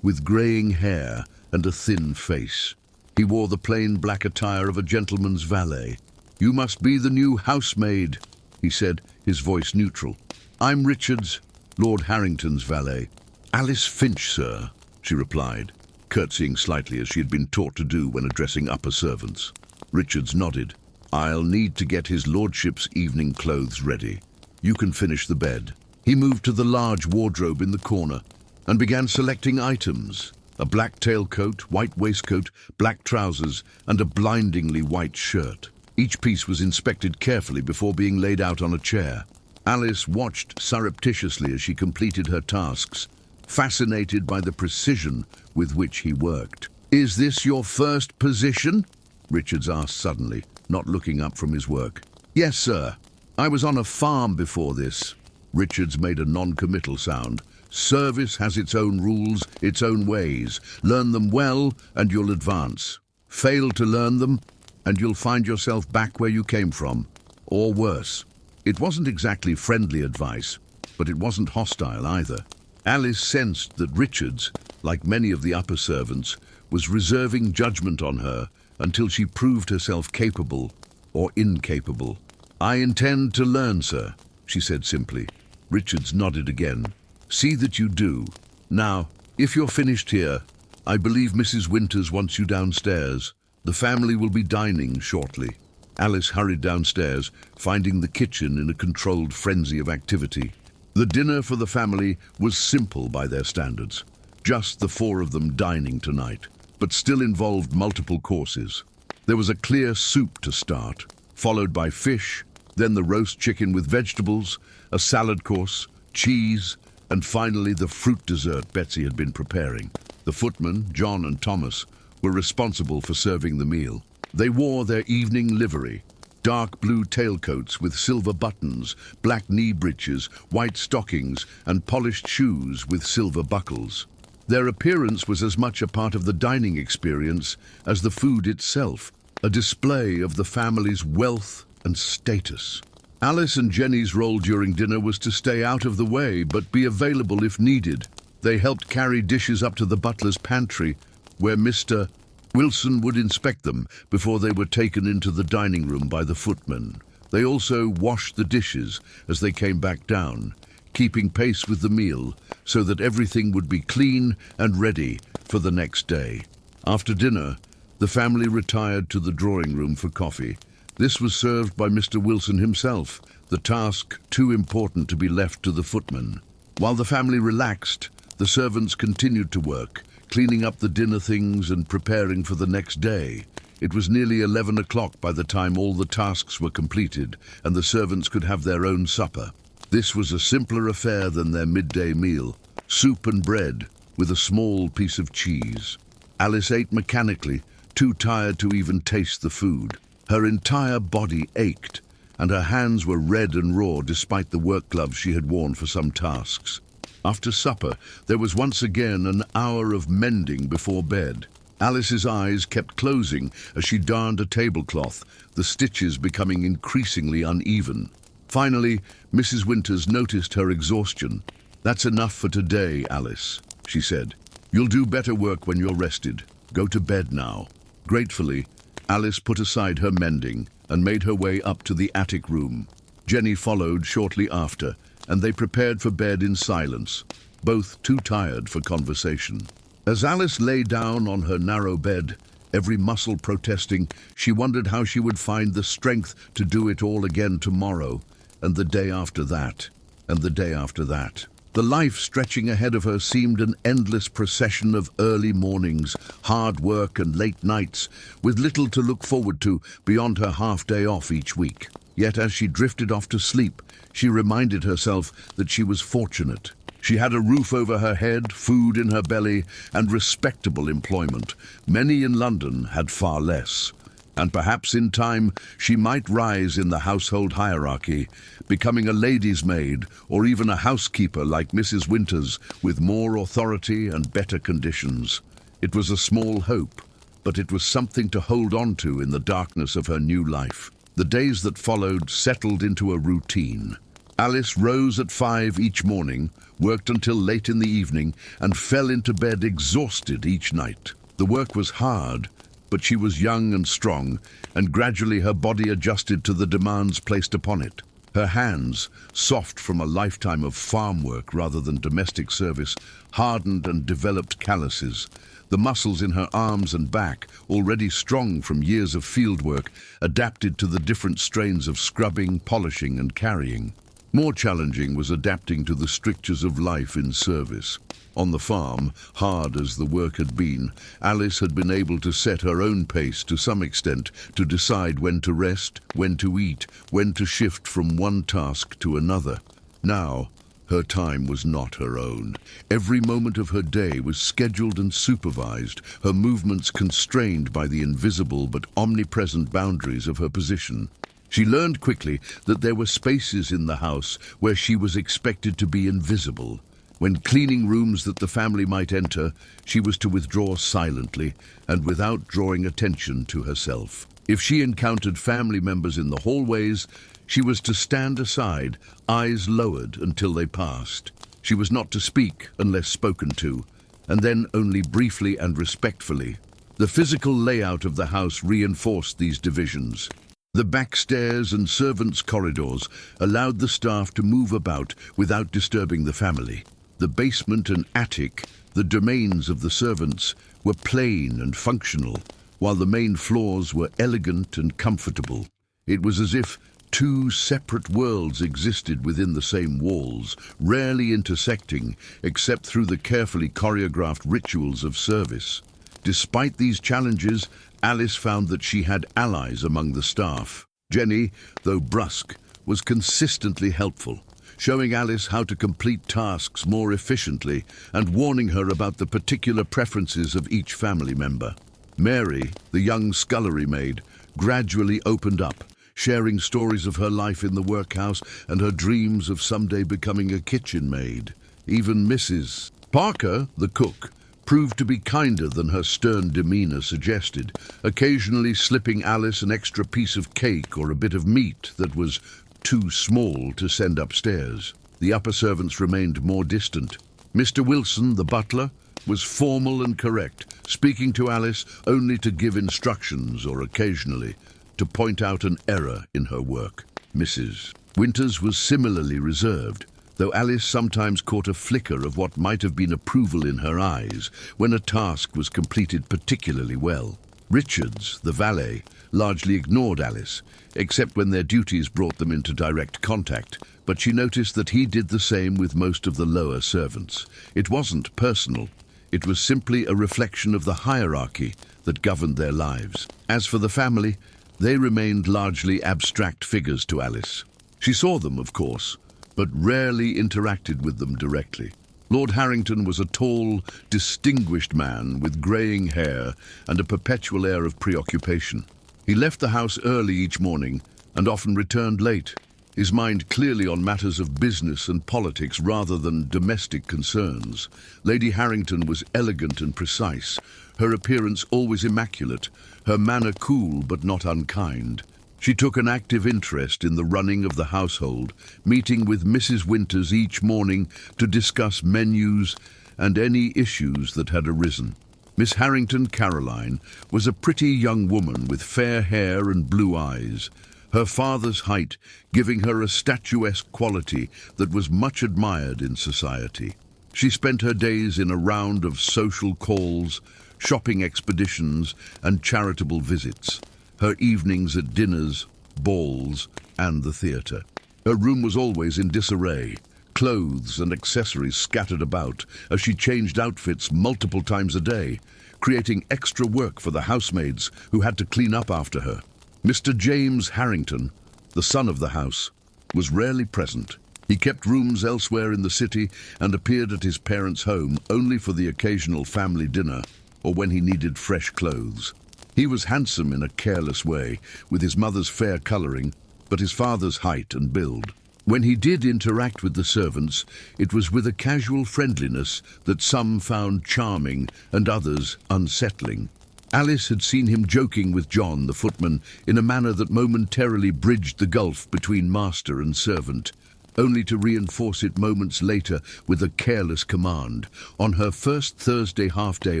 with greying hair and a thin face. He wore the plain black attire of a gentleman's valet. "You must be the new housemaid," he said, his voice neutral. "I'm Richards, Lord Harrington's valet." "Alice Finch, sir," she replied, curtsying slightly as she had been taught to do when addressing upper servants. Richards nodded. "I'll need to get his lordship's evening clothes ready. You can finish the bed." He moved to the large wardrobe in the corner. and began selecting items: a black tailcoat, white waistcoat, black trousers, and a blindingly white shirt. Each piece was inspected carefully before being laid out on a chair. Alice watched surreptitiously as she completed her tasks, fascinated by the precision with which he worked. "Is this your first position?" Richards asked suddenly, not looking up from his work. "Yes, sir. I was on a farm before this." Richards made a non-committal sound. "Service has its own rules, its own ways. Learn them well, and you'll advance. Fail to learn them, and you'll find yourself back where you came from, or worse." It wasn't exactly friendly advice, but it wasn't hostile either. Alice sensed that Richards, like many of the upper servants, was reserving judgment on her until she proved herself capable or incapable. "I intend to learn, sir," she said simply. Richards nodded again. "See that you do. Now, if you're finished here, I believe Mrs. Winters wants you downstairs. The family will be dining shortly." Alice hurried downstairs, finding the kitchen in a controlled frenzy of activity. The dinner for the family was simple by their standards. Just the four of them dining tonight, but still involved multiple courses. There was a clear soup to start, followed by fish, then the roast chicken with vegetables, a salad course, cheese, and finally the fruit dessert Betsy had been preparing. The footmen, John and Thomas, were responsible for serving the meal. They wore their evening livery, dark blue tailcoats with silver buttons, black knee breeches, white stockings, and polished shoes with silver buckles. Their appearance was as much a part of the dining experience as the food itself, a display of the family's wealth and status. Alice and Jenny's role during dinner was to stay out of the way but be available if needed. They helped carry dishes up to the butler's pantry, where Mr. Wilson would inspect them before they were taken into the dining room by the footmen. They also washed the dishes as they came back down, keeping pace with the meal so that everything would be clean and ready for the next day. After dinner, the family retired to the drawing room for coffee. This was served by Mr. Wilson himself, the task too important to be left to the footmen. While the family relaxed, the servants continued to work, cleaning up the dinner things and preparing for the next day. It was nearly 11 o'clock by the time all the tasks were completed and the servants could have their own supper. This was a simpler affair than their midday meal: soup and bread with a small piece of cheese. Alice ate mechanically, too tired to even taste the food. Her entire body ached, and her hands were red and raw despite the work gloves she had worn for some tasks. After supper, there was once again an hour of mending before bed. Alice's eyes kept closing as she darned a tablecloth, the stitches becoming increasingly uneven. Finally, Mrs. Winters noticed her exhaustion. "That's enough for today, Alice," she said. "You'll do better work when you're rested. Go to bed now." Gratefully, Alice put aside her mending and made her way up to the attic room. Jenny followed shortly after, and they prepared for bed in silence, both too tired for conversation. As Alice lay down on her narrow bed, every muscle protesting, she wondered how she would find the strength to do it all again tomorrow, and the day after that, and the day after that. The life stretching ahead of her seemed an endless procession of early mornings, hard work and late nights, with little to look forward to beyond her half-day off each week. Yet as she drifted off to sleep, she reminded herself that she was fortunate. She had a roof over her head, food in her belly, and respectable employment. Many in London had far less. And perhaps in time she might rise in the household hierarchy, becoming a lady's maid or even a housekeeper like Mrs. Winters, with more authority and better conditions. It was a small hope, but it was something to hold on to in the darkness of her new life. The days that followed settled into a routine. Alice rose at 5 each morning, worked until late in the evening, and fell into bed exhausted each night. The work was hard, but she was young and strong, and gradually her body adjusted to the demands placed upon it. Her hands, soft from a lifetime of farm work rather than domestic service, hardened and developed calluses. The muscles in her arms and back, already strong from years of field work, adapted to the different strains of scrubbing, polishing, and carrying. More challenging was adapting to the strictures of life in service. On the farm, hard as the work had been, Alice had been able to set her own pace to some extent, to decide when to rest, when to eat, when to shift from one task to another. Now, her time was not her own. Every moment of her day was scheduled and supervised, her movements constrained by the invisible but omnipresent boundaries of her position. She learned quickly that there were spaces in the house where she was expected to be invisible. When cleaning rooms that the family might enter, she was to withdraw silently and without drawing attention to herself. If she encountered family members in the hallways, she was to stand aside, eyes lowered until they passed. She was not to speak unless spoken to, and then only briefly and respectfully. The physical layout of the house reinforced these divisions. The back stairs and servants' corridors allowed the staff to move about without disturbing the family. The basement and attic, the domains of the servants, were plain and functional, while the main floors were elegant and comfortable. It was as if two separate worlds existed within the same walls, rarely intersecting except through the carefully choreographed rituals of service. Despite these challenges, Alice found that she had allies among the staff. Jenny, though brusque, was consistently helpful, showing Alice how to complete tasks more efficiently and warning her about the particular preferences of each family member. Mary, the young scullery maid, gradually opened up, sharing stories of her life in the workhouse and her dreams of someday becoming a kitchen maid. Even Mrs. Parker, the cook, proved to be kinder than her stern demeanor suggested, occasionally slipping Alice an extra piece of cake or a bit of meat that was too small to send upstairs. The upper servants remained more distant. Mr. Wilson, the butler, was formal and correct, speaking to Alice only to give instructions or occasionally to point out an error in her work. Mrs. Winters was similarly reserved, though Alice sometimes caught a flicker of what might have been approval in her eyes when a task was completed particularly well. Richards, the valet, largely ignored Alice, except when their duties brought them into direct contact, but she noticed that he did the same with most of the lower servants. It wasn't personal. It was simply a reflection of the hierarchy that governed their lives. As for the family, they remained largely abstract figures to Alice. She saw them, of course, but rarely interacted with them directly. Lord Harrington was a tall, distinguished man with greying hair and a perpetual air of preoccupation. He left the house early each morning and often returned late, his mind clearly on matters of business and politics rather than domestic concerns. Lady Harrington was elegant and precise, her appearance always immaculate, her manner cool but not unkind. She took an active interest in the running of the household, meeting with Mrs. Winters each morning to discuss menus and any issues that had arisen. Miss Harrington Caroline was a pretty young woman with fair hair and blue eyes, her father's height giving her a statuesque quality that was much admired in society. She spent her days in a round of social calls, shopping expeditions, and charitable visits, her evenings at dinners, balls, and the theatre. Her room was always in disarray, clothes and accessories scattered about as she changed outfits multiple times a day, creating extra work for the housemaids who had to clean up after her. Mr. James Harrington, the son of the house, was rarely present. He kept rooms elsewhere in the city and appeared at his parents' home only for the occasional family dinner or when he needed fresh clothes. He was handsome in a careless way, with his mother's fair colouring, but his father's height and build. When he did interact with the servants, it was with a casual friendliness that some found charming and others unsettling. Alice had seen him joking with John, the footman, in a manner that momentarily bridged the gulf between master and servant, only to reinforce it moments later with a careless command. On her first Thursday half-day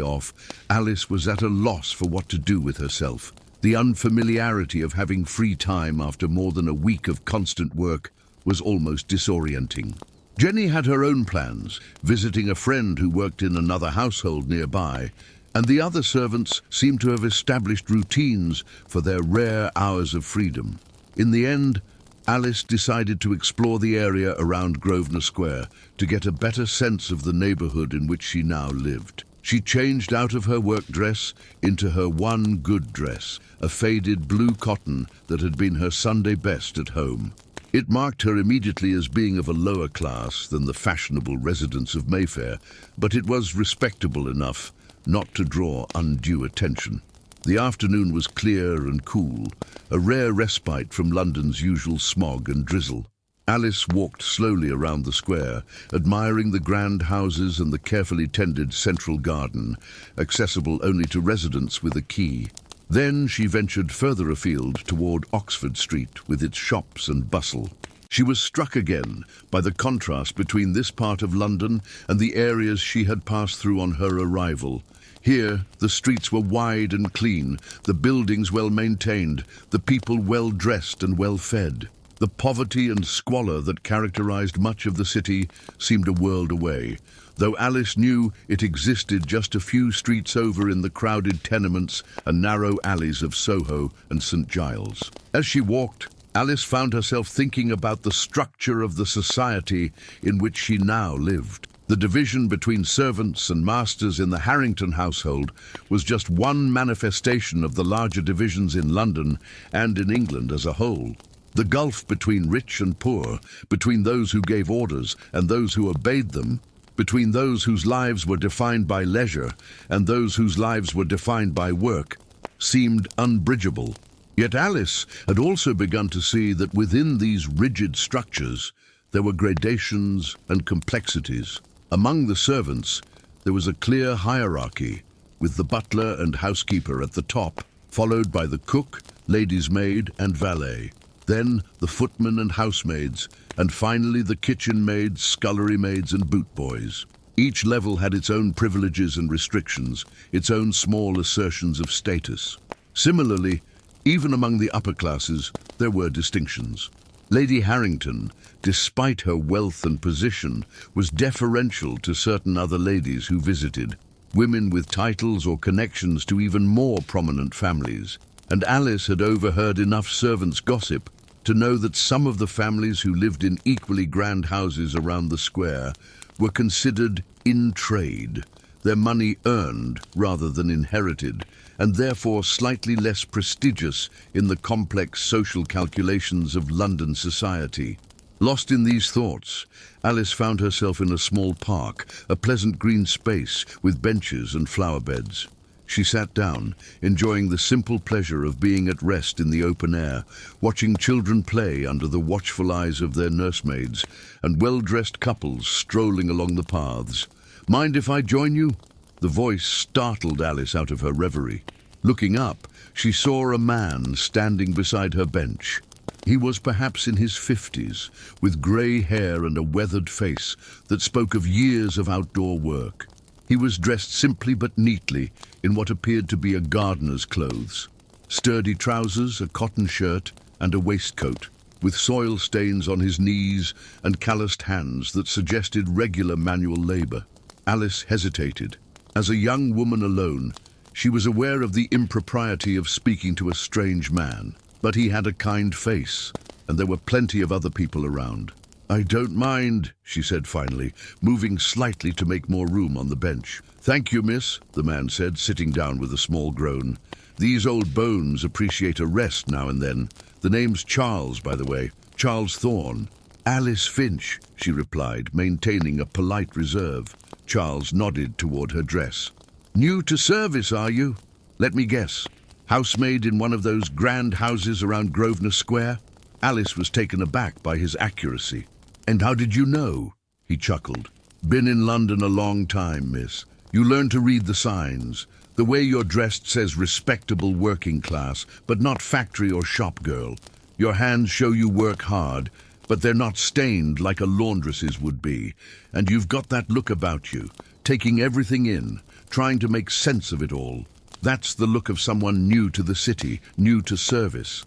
off, Alice was at a loss for what to do with herself. The unfamiliarity of having free time after more than a week of constant work was almost disorienting. Jenny had her own plans, visiting a friend who worked in another household nearby, and the other servants seemed to have established routines for their rare hours of freedom. In the end, Alice decided to explore the area around Grosvenor Square to get a better sense of the neighborhood in which she now lived. She changed out of her work dress into her one good dress, a faded blue cotton that had been her Sunday best at home. It marked her immediately as being of a lower class than the fashionable residents of Mayfair, but it was respectable enough not to draw undue attention. The afternoon was clear and cool, a rare respite from London's usual smog and drizzle. Alice walked slowly around the square, admiring the grand houses and the carefully tended central garden, accessible only to residents with a key. Then she ventured further afield toward Oxford Street with its shops and bustle. She was struck again by the contrast between this part of London and the areas she had passed through on her arrival. Here, the streets were wide and clean, the buildings well maintained, the people well dressed and well fed. The poverty and squalor that characterized much of the city seemed a world away, though Alice knew it existed just a few streets over in the crowded tenements and narrow alleys of Soho and St. Giles. As she walked, Alice found herself thinking about the structure of the society in which she now lived. The division between servants and masters in the Harrington household was just one manifestation of the larger divisions in London and in England as a whole. The gulf between rich and poor, between those who gave orders and those who obeyed them, between those whose lives were defined by leisure and those whose lives were defined by work, seemed unbridgeable. Yet Alice had also begun to see that within these rigid structures there were gradations and complexities. Among the servants, there was a clear hierarchy, with the butler and housekeeper at the top, followed by the cook, lady's maid, and valet. Then the footmen and housemaids, and finally the kitchen maids, scullery maids, and boot boys. Each level had its own privileges and restrictions, its own small assertions of status. Similarly, even among the upper classes, there were distinctions. Lady Harrington, despite her wealth and position, was deferential to certain other ladies who visited, women with titles or connections to even more prominent families. And Alice had overheard enough servants' gossip to know that some of the families who lived in equally grand houses around the square were considered in trade, their money earned rather than inherited, and therefore slightly less prestigious in the complex social calculations of London society. Lost in these thoughts, Alice found herself in a small park, a pleasant green space with benches and flower beds. She sat down, enjoying the simple pleasure of being at rest in the open air, watching children play under the watchful eyes of their nursemaids, and well-dressed couples strolling along the paths. "Mind if I join you?" The voice startled Alice out of her reverie. Looking up, she saw a man standing beside her bench. He was perhaps in his 50s, with grey hair and a weathered face that spoke of years of outdoor work. He was dressed simply but neatly in what appeared to be a gardener's clothes. Sturdy trousers, a cotton shirt, and a waistcoat, with soil stains on his knees and calloused hands that suggested regular manual labor. Alice hesitated. As a young woman alone, she was aware of the impropriety of speaking to a strange man, but he had a kind face, and there were plenty of other people around. "I don't mind," she said finally, moving slightly to make more room on the bench. "Thank you, miss," the man said, sitting down with a small groan. "These old bones appreciate a rest now and then. The name's Charles, by the way, Charles Thorne." "Alice Finch," she replied, maintaining a polite reserve. Charles nodded toward her dress. "New to service, are you? Let me guess. Housemaid in one of those grand houses around Grosvenor Square?" Alice was taken aback by his accuracy. "And how did you know?" he chuckled. "Been in London a long time, miss. You learn to read the signs. The way you're dressed says respectable working class, but not factory or shop girl. Your hands show you work hard, but they're not stained like a laundress's would be. And you've got that look about you, taking everything in, trying to make sense of it all. That's the look of someone new to the city, new to service."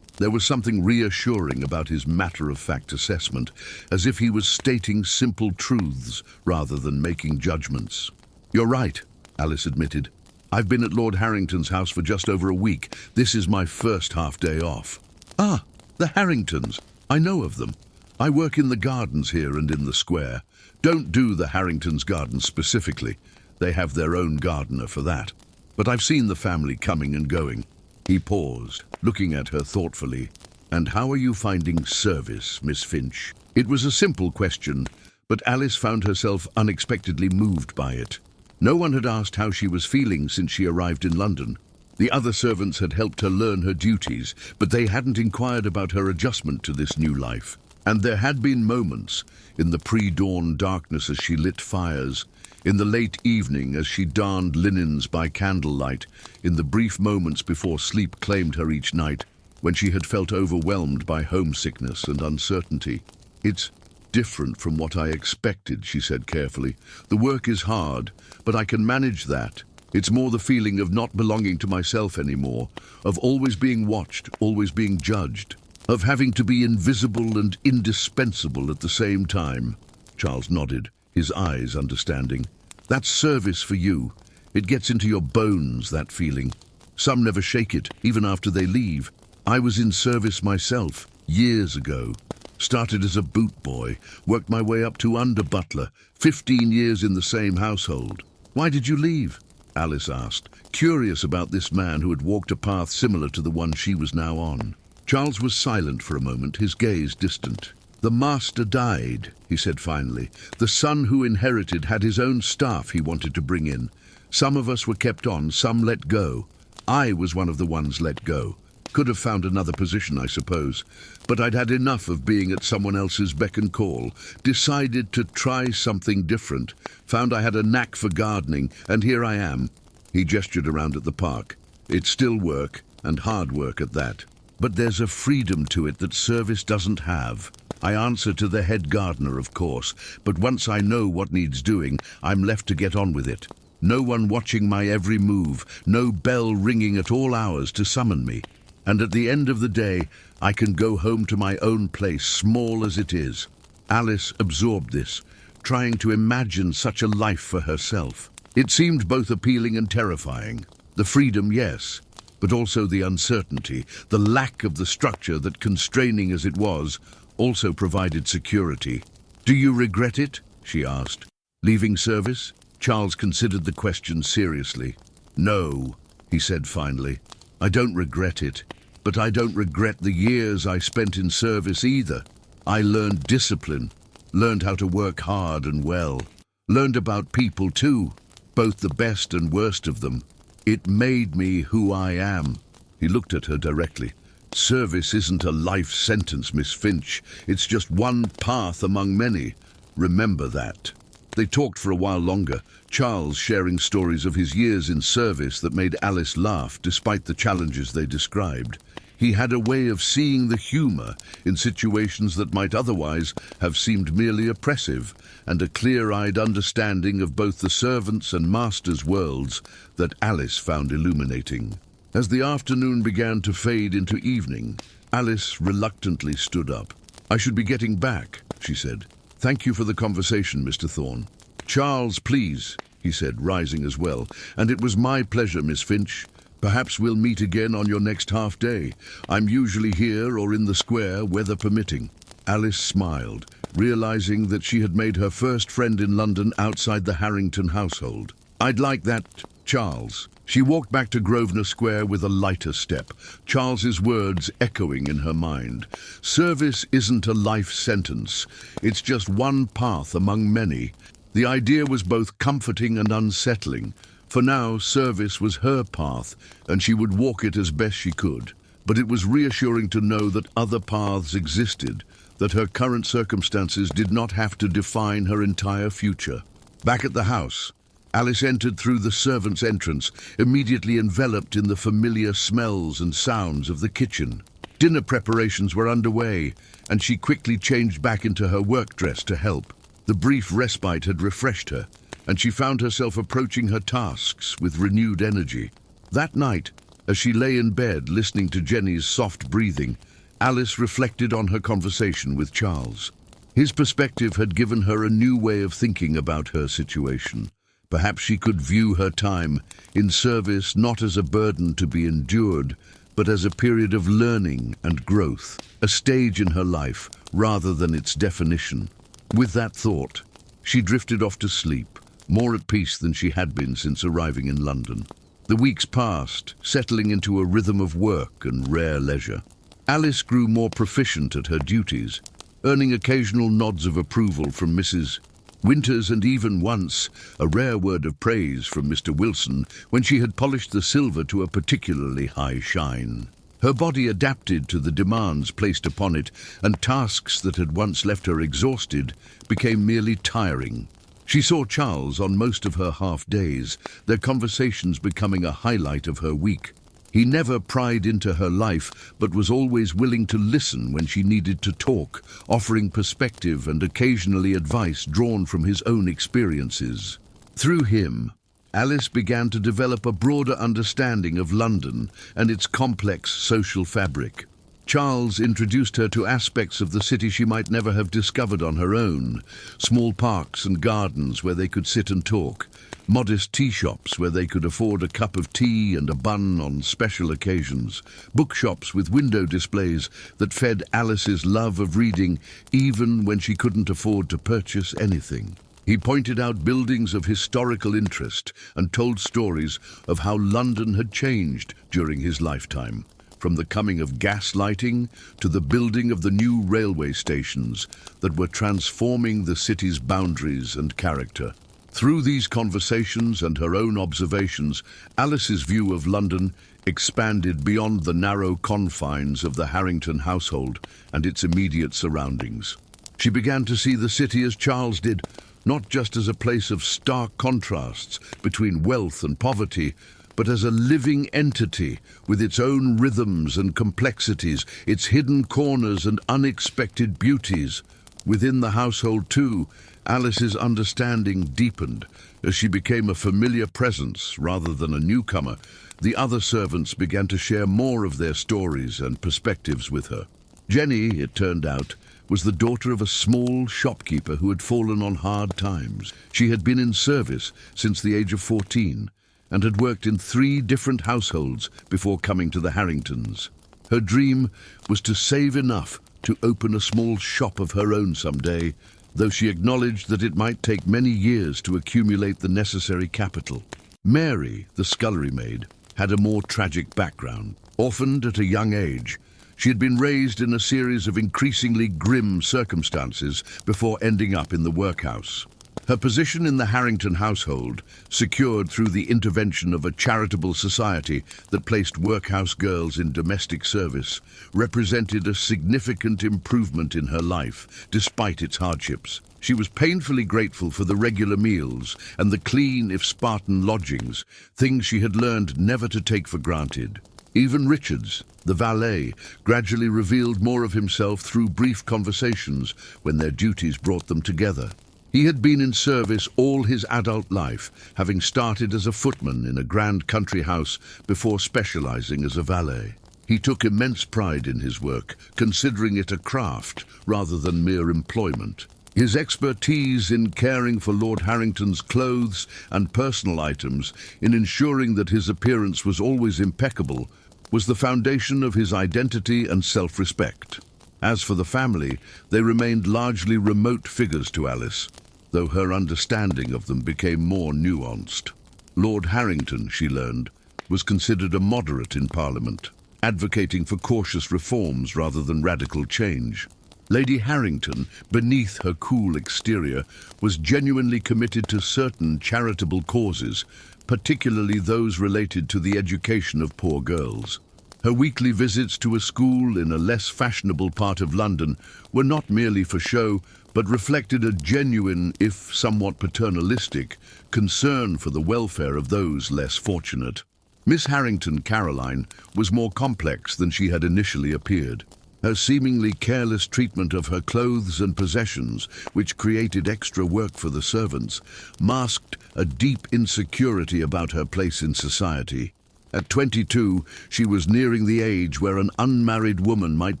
There was something reassuring about his matter-of-fact assessment, as if he was stating simple truths rather than making judgments. "You're right," Alice admitted. "I've been at Lord Harrington's house for just over a week. This is my first half-day off." "Ah, The Harringtons. I know of them. I work in the gardens here and in the square. Don't do the Harringtons' gardens specifically. They have their own gardener for that. But I've seen the family coming and going. He paused, looking at her thoughtfully. And how are you finding service, Miss Finch? It was a simple question, but Alice found herself unexpectedly moved by it. No one had asked how she was feeling since she arrived in London. The other servants had helped her learn her duties, but they hadn't inquired about her adjustment to this new life. And there had been moments, in the pre-dawn darkness as she lit fires, in the late evening as she darned linens by candlelight, in the brief moments before sleep claimed her each night, when she had felt overwhelmed by homesickness and uncertainty. It's different from what I expected, she said carefully. The work is hard, but I can manage that. It's more the feeling of not belonging to myself anymore, of always being watched, always being judged, of having to be invisible and indispensable at the same time. Charles nodded, his eyes understanding. That's service for you. It gets into your bones, that feeling. Some never shake it, even after they leave. I was in service myself, years ago. Started as a boot boy, worked my way up to under-butler, 15 years in the same household. Why did you leave? Alice asked, curious about this man who had walked a path similar to the one she was now on. Charles was silent for a moment, his gaze distant. The master died, he said finally. The son who inherited had his own staff he wanted to bring in. Some of us were kept on, some let go. I was one of the ones let go. Could have found another position, I suppose. But I'd had enough of being at someone else's beck and call. Decided to try something different. Found I had a knack for gardening, and here I am. He gestured around at the park. It's still work, and hard work at that. But there's a freedom to it that service doesn't have. I answer to the head gardener, of course, but once I know what needs doing, I'm left to get on with it. No one watching my every move, no bell ringing at all hours to summon me. And at the end of the day, I can go home to my own place, small as it is. Alice absorbed this, trying to imagine such a life for herself. It seemed both appealing and terrifying. The freedom, yes, but also the uncertainty, the lack of the structure that, constraining as it was, also provided security. Do you regret it? She asked. Leaving service? Charles considered the question seriously. No, he said finally. I don't regret it, but I don't regret the years I spent in service either. I learned discipline, learned how to work hard and well, learned about people too, both the best and worst of them. It made me who I am. He looked at her directly. Service isn't a life sentence, Miss Finch. It's just one path among many. Remember that. They talked for a while longer, Charles sharing stories of his years in service that made Alice laugh despite the challenges they described. He had a way of seeing the humor in situations that might otherwise have seemed merely oppressive, and a clear-eyed understanding of both the servants' and masters' worlds that Alice found illuminating. As the afternoon began to fade into evening, Alice reluctantly stood up. I should be getting back, she said. Thank you for the conversation, Mr. Thorne. Charles, please, he said, rising as well. And it was my pleasure, Miss Finch. Perhaps we'll meet again on your next half-day. I'm usually here or in the square, weather permitting. Alice smiled, realizing that she had made her first friend in London outside the Harrington household. I'd like that, Charles. She walked back to Grosvenor Square with a lighter step, Charles's words echoing in her mind. Service isn't a life sentence. It's just one path among many. The idea was both comforting and unsettling. For now, service was her path, and she would walk it as best she could. But it was reassuring to know that other paths existed, that her current circumstances did not have to define her entire future. Back at the house, Alice entered through the servants' entrance, immediately enveloped in the familiar smells and sounds of the kitchen. Dinner preparations were underway, and she quickly changed back into her work dress to help. The brief respite had refreshed her, and she found herself approaching her tasks with renewed energy. That night, as she lay in bed listening to Jenny's soft breathing, Alice reflected on her conversation with Charles. His perspective had given her a new way of thinking about her situation. Perhaps she could view her time in service not as a burden to be endured, but as a period of learning and growth, a stage in her life rather than its definition. With that thought, she drifted off to sleep, more at peace than she had been since arriving in London. The weeks passed, settling into a rhythm of work and rare leisure. Alice grew more proficient at her duties, earning occasional nods of approval from Mrs. Winters and even once a rare word of praise from Mr. Wilson when she had polished the silver to a particularly high shine. Her body adapted to the demands placed upon it, and tasks that had once left her exhausted became merely tiring. She saw Charles on most of her half-days, their conversations becoming a highlight of her week. He never pried into her life, but was always willing to listen when she needed to talk, offering perspective and occasionally advice drawn from his own experiences. Through him, Alice began to develop a broader understanding of London and its complex social fabric. Charles introduced her to aspects of the city she might never have discovered on her own: small parks and gardens where they could sit and talk, modest tea shops where they could afford a cup of tea and a bun on special occasions, bookshops with window displays that fed Alice's love of reading even when she couldn't afford to purchase anything. He pointed out buildings of historical interest and told stories of how London had changed during his lifetime, from the coming of gas lighting to the building of the new railway stations that were transforming the city's boundaries and character. Through these conversations and her own observations, Alice's view of London expanded beyond the narrow confines of the Harrington household and its immediate surroundings. She began to see the city as Charles did, not just as a place of stark contrasts between wealth and poverty, but as a living entity with its own rhythms and complexities, its hidden corners and unexpected beauties. Within the household, too, Alice's understanding deepened. As she became a familiar presence rather than a newcomer, the other servants began to share more of their stories and perspectives with her. Jenny, it turned out, was the daughter of a small shopkeeper who had fallen on hard times. She had been in service since the age of 14 and had worked in 3 different households before coming to the Harringtons. Her dream was to save enough to open a small shop of her own someday, though she acknowledged that it might take many years to accumulate the necessary capital. Mary, the scullery maid, had a more tragic background. Orphaned at a young age, she had been raised in a series of increasingly grim circumstances before ending up in the workhouse. Her position in the Harrington household, secured through the intervention of a charitable society that placed workhouse girls in domestic service, represented a significant improvement in her life, despite its hardships. She was painfully grateful for the regular meals and the clean, if Spartan, lodgings, things she had learned never to take for granted. Even Richards, the valet, gradually revealed more of himself through brief conversations when their duties brought them together. He had been in service all his adult life, having started as a footman in a grand country house before specializing as a valet. He took immense pride in his work, considering it a craft rather than mere employment. His expertise in caring for Lord Harrington's clothes and personal items, in ensuring that his appearance was always impeccable, was the foundation of his identity and self-respect. As for the family, they remained largely remote figures to Alice, though her understanding of them became more nuanced. Lord Harrington, she learned, was considered a moderate in Parliament, advocating for cautious reforms rather than radical change. Lady Harrington, beneath her cool exterior, was genuinely committed to certain charitable causes, particularly those related to the education of poor girls. Her weekly visits to a school in a less fashionable part of London were not merely for show, but reflected a genuine, if somewhat paternalistic, concern for the welfare of those less fortunate. Miss Harrington Caroline was more complex than she had initially appeared. Her seemingly careless treatment of her clothes and possessions, which created extra work for the servants, masked a deep insecurity about her place in society. At 22, she was nearing the age where an unmarried woman might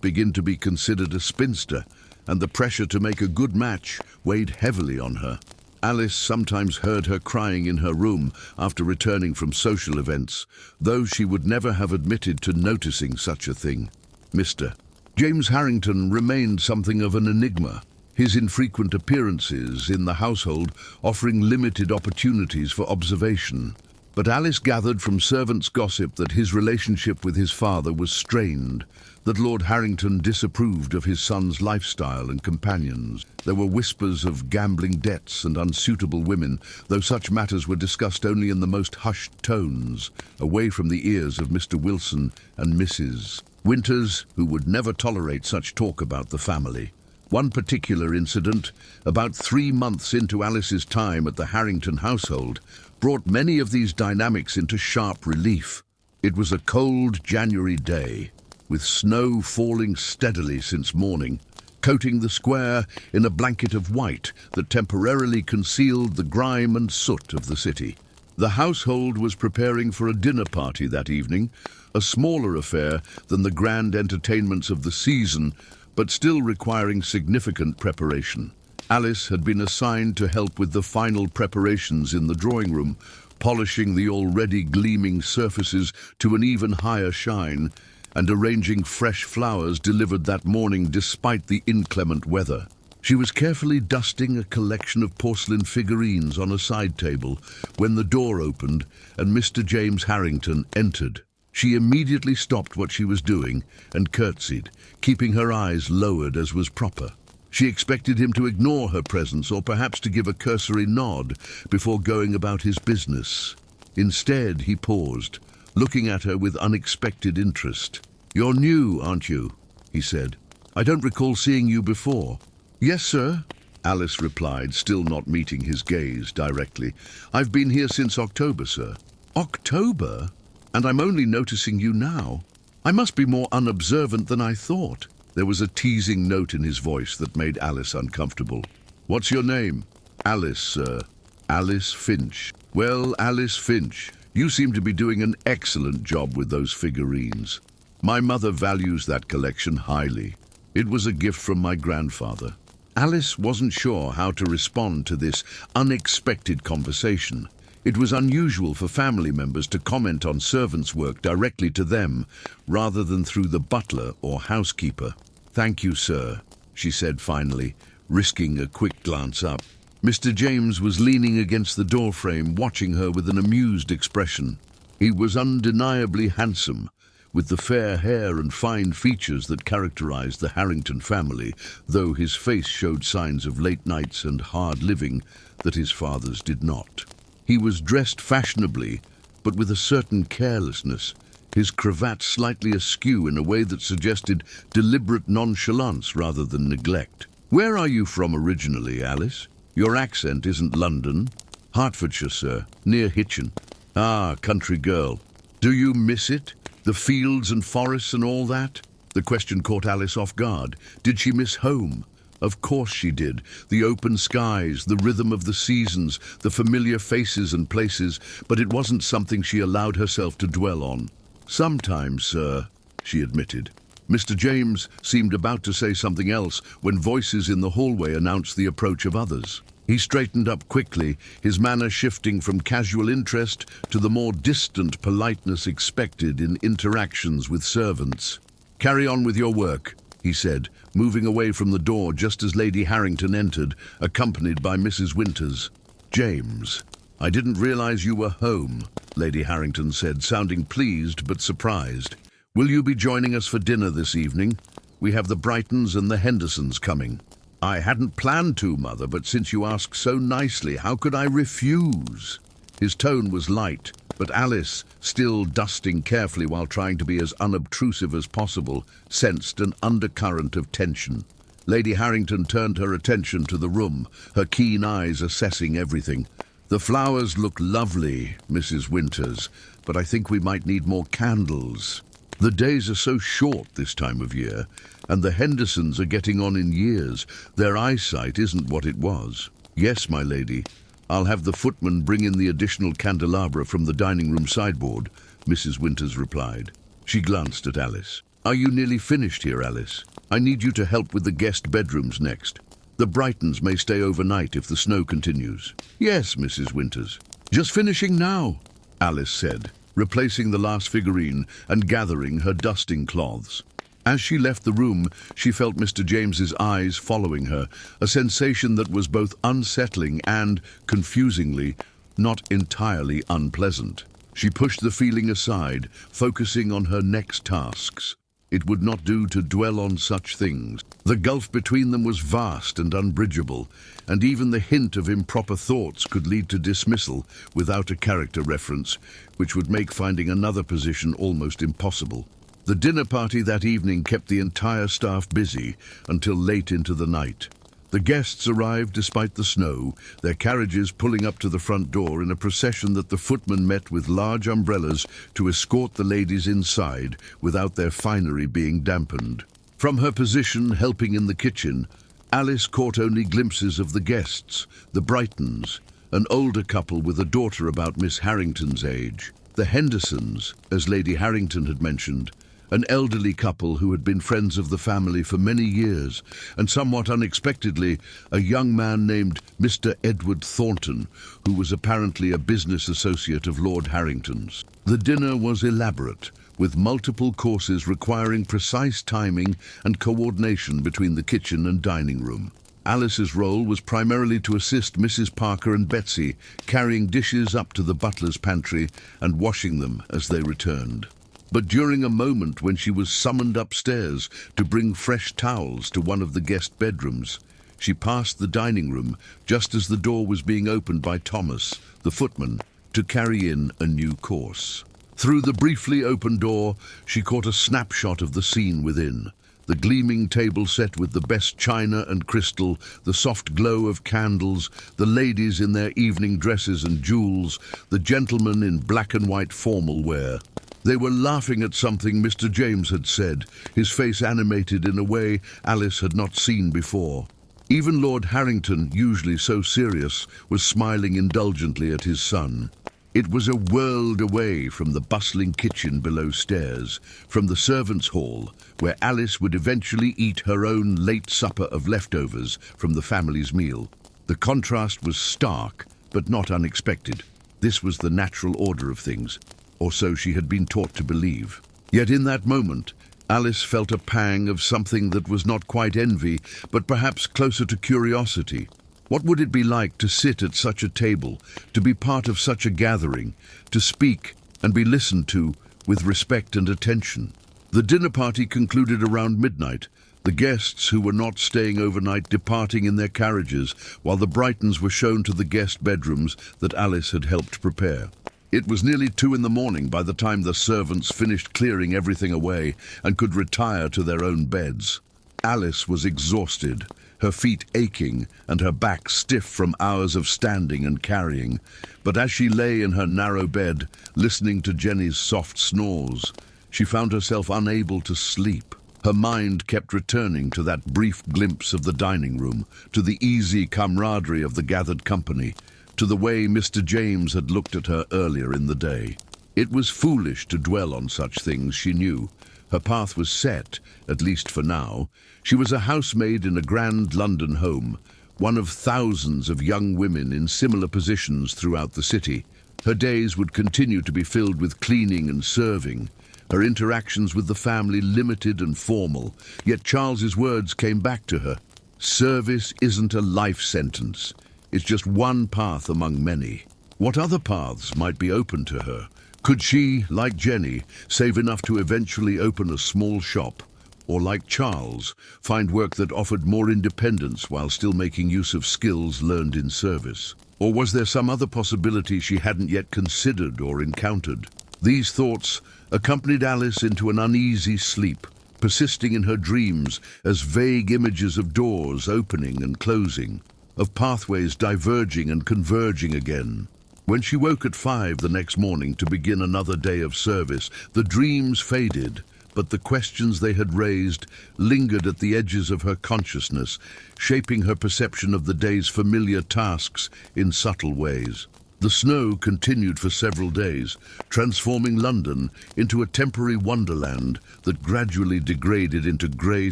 begin to be considered a spinster, and the pressure to make a good match weighed heavily on her. Alice sometimes heard her crying in her room after returning from social events, though she would never have admitted to noticing such a thing. Mr. James Harrington remained something of an enigma, his infrequent appearances in the household offering limited opportunities for observation. But Alice gathered from servants' gossip that his relationship with his father was strained, that Lord Harrington disapproved of his son's lifestyle and companions. There were whispers of gambling debts and unsuitable women, though such matters were discussed only in the most hushed tones, away from the ears of Mr. Wilson and Mrs. Winters, who would never tolerate such talk about the family. One particular incident, about 3 months into Alice's time at the Harrington household, brought many of these dynamics into sharp relief. It was a cold January day, with snow falling steadily since morning, coating the square in a blanket of white that temporarily concealed the grime and soot of the city. The household was preparing for a dinner party that evening, a smaller affair than the grand entertainments of the season, but still requiring significant preparation. Alice had been assigned to help with the final preparations in the drawing room, polishing the already gleaming surfaces to an even higher shine, and arranging fresh flowers delivered that morning despite the inclement weather. She was carefully dusting a collection of porcelain figurines on a side table when the door opened and Mr. James Harrington entered. She immediately stopped what she was doing and curtsied, keeping her eyes lowered as was proper. She expected him to ignore her presence or perhaps to give a cursory nod before going about his business. Instead, he paused, looking at her with unexpected interest. "You're new, aren't you?" he said. "I don't recall seeing you before." "Yes, sir," Alice replied, still not meeting his gaze directly. "I've been here since October, sir." "October? And I'm only noticing you now. I must be more unobservant than I thought." There was a teasing note in his voice that made Alice uncomfortable. "What's your name?" "Alice, sir. Alice Finch." "Well, Alice Finch, you seem to be doing an excellent job with those figurines. My mother values that collection highly. It was a gift from my grandfather." Alice wasn't sure how to respond to this unexpected conversation. It was unusual for family members to comment on servants' work directly to them, rather than through the butler or housekeeper. "Thank you, sir," she said finally, risking a quick glance up. Mr. James was leaning against the doorframe, watching her with an amused expression. He was undeniably handsome, with the fair hair and fine features that characterized the Harrington family, though his face showed signs of late nights and hard living that his father's did not. He was dressed fashionably, but with a certain carelessness, his cravat slightly askew in a way that suggested deliberate nonchalance rather than neglect. "Where are you from originally, Alice? Your accent isn't London." "Hertfordshire, sir, near Hitchin." "Ah, country girl. Do you miss it? The fields and forests and all that?" The question caught Alice off guard. Did she miss home? Of course she did. The open skies, the rhythm of the seasons, the familiar faces and places, but it wasn't something she allowed herself to dwell on. "Sometimes, sir," she admitted. Mr. James seemed about to say something else when voices in the hallway announced the approach of others. He straightened up quickly, his manner shifting from casual interest to the more distant politeness expected in interactions with servants. "Carry on with your work," he said, moving away from the door just as Lady Harrington entered, accompanied by Mrs. Winters. "James, I didn't realize you were home," Lady Harrington said, sounding pleased but surprised. "Will you be joining us for dinner this evening? We have the Brightons and the Hendersons coming." "I hadn't planned to, Mother, but since you ask so nicely, how could I refuse?" His tone was light, but Alice, still dusting carefully while trying to be as unobtrusive as possible, sensed an undercurrent of tension. Lady Harrington turned her attention to the room, her keen eyes assessing everything. "The flowers look lovely, Mrs. Winters, but I think we might need more candles. The days are so short this time of year, and the Hendersons are getting on in years. Their eyesight isn't what it was." "Yes, my lady. I'll have the footman bring in the additional candelabra from the dining room sideboard," Mrs. Winters replied. She glanced at Alice. "Are you nearly finished here, Alice? I need you to help with the guest bedrooms next." The Brightons may stay overnight if the snow continues. Yes, Mrs. Winters. Just finishing now, Alice said, replacing the last figurine and gathering her dusting cloths. As she left the room, she felt Mr. James's eyes following her, a sensation that was both unsettling and, confusingly, not entirely unpleasant. She pushed the feeling aside, focusing on her next tasks. It would not do to dwell on such things. The gulf between them was vast and unbridgeable, and even the hint of improper thoughts could lead to dismissal without a character reference, which would make finding another position almost impossible. The dinner party that evening kept the entire staff busy until late into the night. The guests arrived despite the snow, their carriages pulling up to the front door in a procession that the footmen met with large umbrellas to escort the ladies inside without their finery being dampened. From her position helping in the kitchen, Alice caught only glimpses of the guests, the Brightons, an older couple with a daughter about Miss Harrington's age, the Hendersons, as Lady Harrington had mentioned, an elderly couple who had been friends of the family for many years, and somewhat unexpectedly, a young man named Mr. Edward Thornton, who was apparently a business associate of Lord Harrington's. The dinner was elaborate, with multiple courses requiring precise timing and coordination between the kitchen and dining room. Alice's role was primarily to assist Mrs. Parker and Betsy, carrying dishes up to the butler's pantry and washing them as they returned. But during a moment when she was summoned upstairs to bring fresh towels to one of the guest bedrooms, she passed the dining room just as the door was being opened by Thomas, the footman, to carry in a new course. Through the briefly open door, she caught a snapshot of the scene within. The gleaming table set with the best china and crystal, the soft glow of candles, the ladies in their evening dresses and jewels, the gentlemen in black and white formal wear. They were laughing at something Mr. James had said, his face animated in a way Alice had not seen before. Even Lord Harrington, usually so serious, was smiling indulgently at his son. It was a world away from the bustling kitchen below stairs, from the servants' hall, where Alice would eventually eat her own late supper of leftovers from the family's meal. The contrast was stark, but not unexpected. This was the natural order of things, or so she had been taught to believe. Yet in that moment, Alice felt a pang of something that was not quite envy, but perhaps closer to curiosity. What would it be like to sit at such a table, to be part of such a gathering, to speak and be listened to with respect and attention? The dinner party concluded around midnight, the guests who were not staying overnight departing in their carriages, while the Brightons were shown to the guest bedrooms that Alice had helped prepare. It was nearly 2 in the morning by the time the servants finished clearing everything away and could retire to their own beds. Alice was exhausted, her feet aching and her back stiff from hours of standing and carrying. But as she lay in her narrow bed, listening to Jenny's soft snores, she found herself unable to sleep. Her mind kept returning to that brief glimpse of the dining room, to the easy camaraderie of the gathered company, to the way Mr. James had looked at her earlier in the day. It was foolish to dwell on such things, she knew. Her path was set, at least for now. She was a housemaid in a grand London home, one of thousands of young women in similar positions throughout the city. Her days would continue to be filled with cleaning and serving, her interactions with the family limited and formal, yet Charles's words came back to her. Service isn't a life sentence. It's just one path among many. What other paths might be open to her? Could she, like Jenny, save enough to eventually open a small shop? Or like Charles, find work that offered more independence while still making use of skills learned in service? Or was there some other possibility she hadn't yet considered or encountered? These thoughts accompanied Alice into an uneasy sleep, persisting in her dreams as vague images of doors opening and closing, of pathways diverging and converging again. When she woke at 5 the next morning to begin another day of service, the dreams faded, but the questions they had raised lingered at the edges of her consciousness, shaping her perception of the day's familiar tasks in subtle ways. The snow continued for several days, transforming London into a temporary wonderland that gradually degraded into grey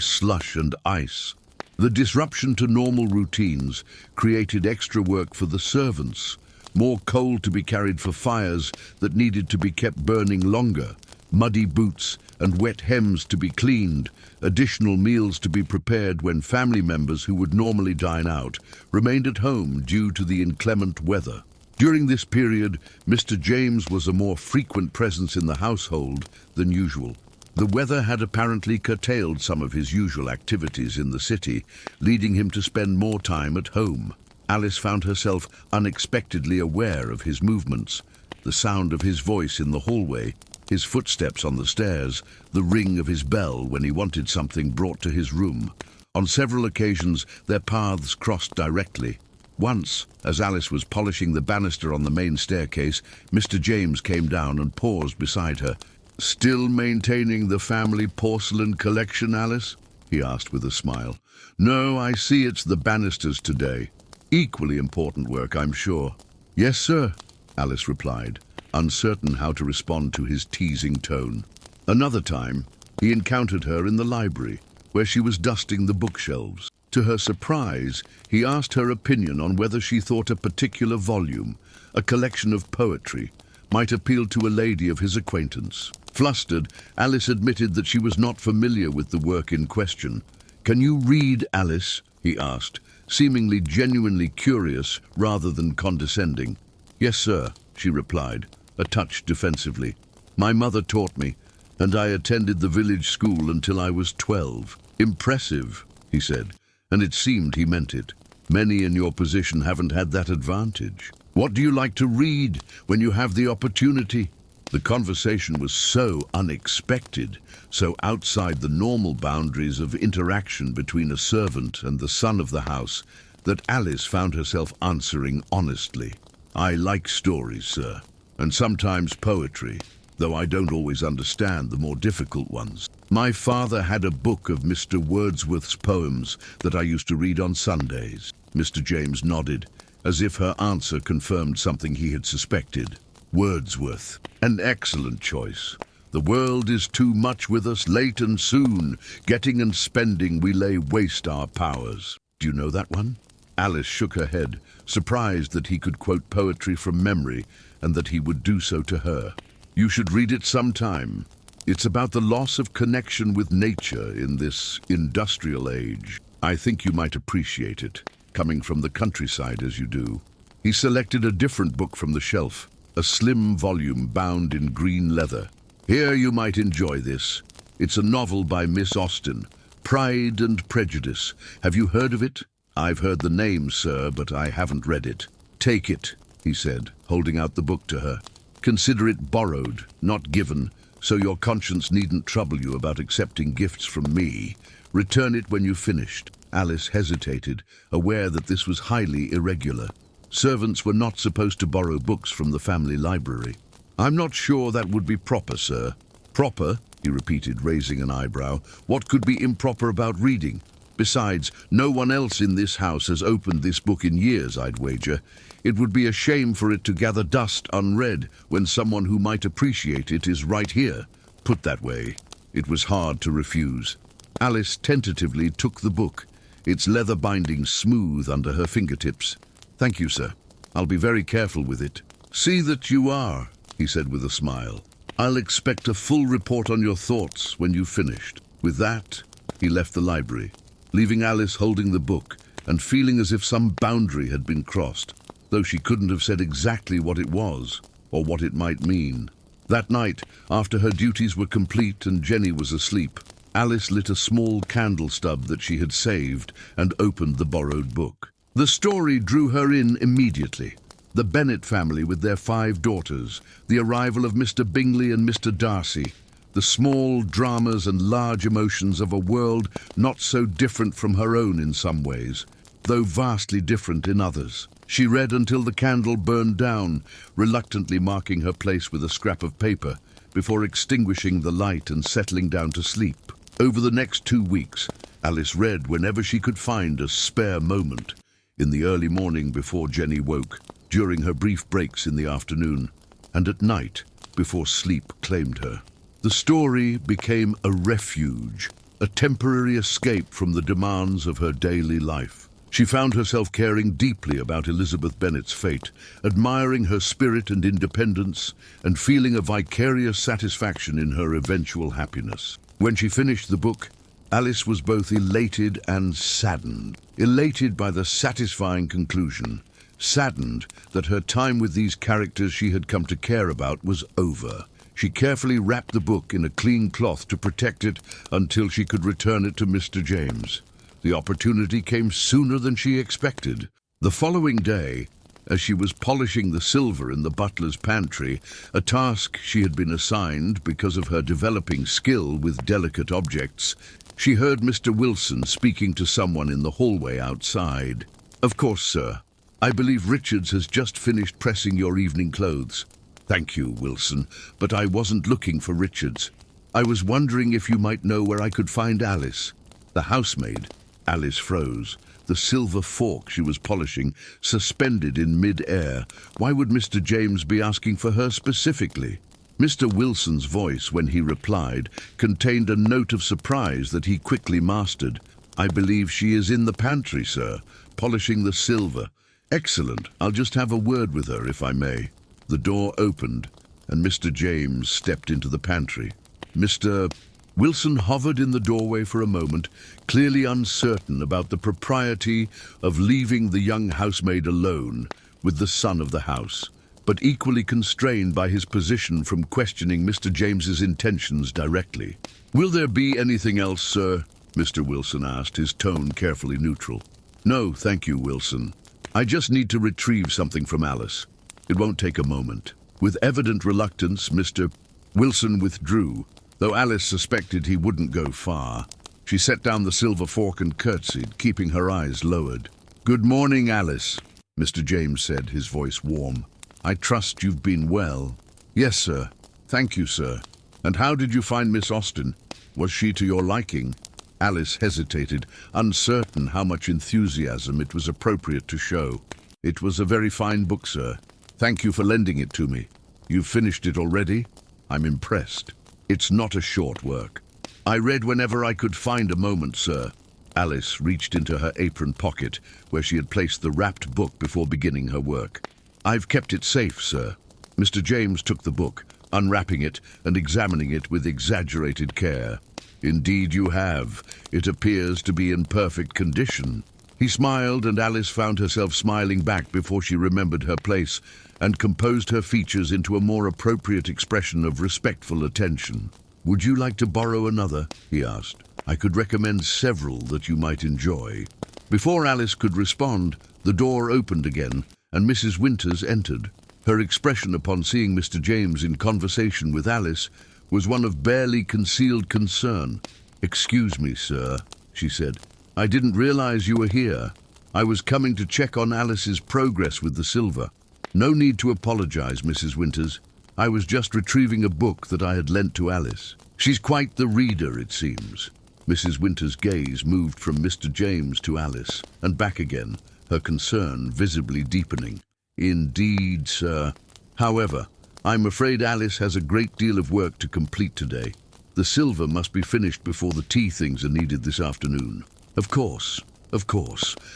slush and ice. The disruption to normal routines created extra work for the servants, more coal to be carried for fires that needed to be kept burning longer, muddy boots and wet hems to be cleaned, additional meals to be prepared when family members who would normally dine out remained at home due to the inclement weather. During this period, Mr. James was a more frequent presence in the household than usual. The weather had apparently curtailed some of his usual activities in the city, leading him to spend more time at home. Alice found herself unexpectedly aware of his movements, the sound of his voice in the hallway, his footsteps on the stairs, the ring of his bell when he wanted something brought to his room. On several occasions, their paths crossed directly. Once, as Alice was polishing the banister on the main staircase, Mr. James came down and paused beside her. "Still maintaining the family porcelain collection, Alice?" he asked with a smile. "No, I see it's the banisters today. Equally important work, I'm sure." "Yes, sir," Alice replied, uncertain how to respond to his teasing tone. Another time, he encountered her in the library, where she was dusting the bookshelves. To her surprise, he asked her opinion on whether she thought a particular volume, a collection of poetry, might appeal to a lady of his acquaintance. Flustered, Alice admitted that she was not familiar with the work in question. "Can you read, Alice?" he asked, seemingly genuinely curious rather than condescending. "Yes, sir," she replied, a touch defensively. "My mother taught me, and I attended the village school until I was 12. "Impressive," he said, and it seemed he meant it. "Many in your position haven't had that advantage. What do you like to read when you have the opportunity?" The conversation was so unexpected, so outside the normal boundaries of interaction between a servant and the son of the house, that Alice found herself answering honestly. "I like stories, sir, and sometimes poetry, though I don't always understand the more difficult ones. My father had a book of Mr. Wordsworth's poems that I used to read on Sundays." Mr. James nodded, as if her answer confirmed something he had suspected. "Wordsworth, an excellent choice. The world is too much with us late and soon. Getting and spending we lay waste our powers." "Do you know that one?" Alice shook her head, surprised that he could quote poetry from memory and that he would do so to her. "You should read it sometime. It's about the loss of connection with nature in this industrial age. I think you might appreciate it, coming from the countryside as you do." He selected a different book from the shelf, a slim volume bound in green leather. "Here you might enjoy this. It's a novel by Miss Austen, Pride and Prejudice. Have you heard of it?" "I've heard the name, sir, but I haven't read it." "Take it," he said, holding out the book to her. "Consider it borrowed, not given, so your conscience needn't trouble you about accepting gifts from me. Return it when you've finished." Alice hesitated, aware that this was highly irregular. Servants were not supposed to borrow books from the family library. "I'm not sure that would be proper, sir." "Proper?" he repeated, raising an eyebrow. "What could be improper about reading? Besides, no one else in this house has opened this book in years, I'd wager. It would be a shame for it to gather dust unread when someone who might appreciate it is right here." Put that way, it was hard to refuse. Alice tentatively took the book, its leather binding smooth under her fingertips. "Thank you, sir. I'll be very careful with it." "See that you are," he said with a smile. "I'll expect a full report on your thoughts when you've finished." With that, he left the library, leaving Alice holding the book and feeling as if some boundary had been crossed, though she couldn't have said exactly what it was or what it might mean. That night, after her duties were complete and Jenny was asleep, Alice lit a small candle stub that she had saved and opened the borrowed book. The story drew her in immediately. The Bennet family with their 5 daughters, the arrival of Mr. Bingley and Mr. Darcy, the small dramas and large emotions of a world not so different from her own in some ways, though vastly different in others. She read until the candle burned down, reluctantly marking her place with a scrap of paper, before extinguishing the light and settling down to sleep. Over the next 2 weeks, Alice read whenever she could find a spare moment, in the early morning before Jenny woke, during her brief breaks in the afternoon, and at night before sleep claimed her. The story became a refuge, a temporary escape from the demands of her daily life. She found herself caring deeply about Elizabeth Bennet's fate, admiring her spirit and independence, and feeling a vicarious satisfaction in her eventual happiness. When she finished the book, Alice was both elated and saddened. Elated by the satisfying conclusion, saddened that her time with these characters she had come to care about was over. She carefully wrapped the book in a clean cloth to protect it until she could return it to Mr. James. The opportunity came sooner than she expected. The following day, as she was polishing the silver in the butler's pantry, a task she had been assigned because of her developing skill with delicate objects, she heard Mr. Wilson speaking to someone in the hallway outside. "Of course, sir. I believe Richards has just finished pressing your evening clothes." "Thank you, Wilson, but I wasn't looking for Richards. I was wondering if you might know where I could find Alice." The housemaid. Alice froze, the silver fork she was polishing suspended in mid-air. Why would Mr. James be asking for her specifically? Mr. Wilson's voice, when he replied, contained a note of surprise that he quickly mastered. "I believe she is in the pantry, sir, polishing the silver." "Excellent. I'll just have a word with her, if I may." The door opened, and Mr. James stepped into the pantry. Mr. Wilson hovered in the doorway for a moment, clearly uncertain about the propriety of leaving the young housemaid alone with the son of the house, but equally constrained by his position from questioning Mr. James's intentions directly. "Will there be anything else, sir?" Mr. Wilson asked, his tone carefully neutral. "No, thank you, Wilson. I just need to retrieve something from Alice. It won't take a moment." With evident reluctance, Mr. Wilson withdrew, though Alice suspected he wouldn't go far. She set down the silver fork and curtsied, keeping her eyes lowered. "Good morning, Alice," Mr. James said, his voice warm. "I trust you've been well." "Yes, sir. Thank you, sir. And how did you find Miss Austen? Was she to your liking?" Alice hesitated, uncertain how much enthusiasm it was appropriate to show. "It was a very fine book, sir. Thank you for lending it to me. You've finished it already? I'm impressed. It's not a short work." "I read whenever I could find a moment, sir." Alice reached into her apron pocket, where she had placed the wrapped book before beginning her work. "I've kept it safe, sir." Mr. James took the book, unwrapping it and examining it with exaggerated care. "Indeed you have. It appears to be in perfect condition." He smiled, and Alice found herself smiling back before she remembered her place and composed her features into a more appropriate expression of respectful attention. "Would you like to borrow another?" he asked. "I could recommend several that you might enjoy." Before Alice could respond, the door opened again, and Mrs. Winters entered. Her expression upon seeing Mr. James in conversation with Alice was one of barely concealed concern. "Excuse me, sir," she said. "I didn't realize you were here. I was coming to check on Alice's progress with the silver." "No need to apologize, Mrs. Winters. I was just retrieving a book that I had lent to Alice. She's quite the reader, it seems." Mrs. Winters' gaze moved from Mr. James to Alice, and back again, her concern visibly deepening. "Indeed, sir. However, I'm afraid Alice has a great deal of work to complete today. The silver must be finished before the tea things are needed this afternoon." Of course.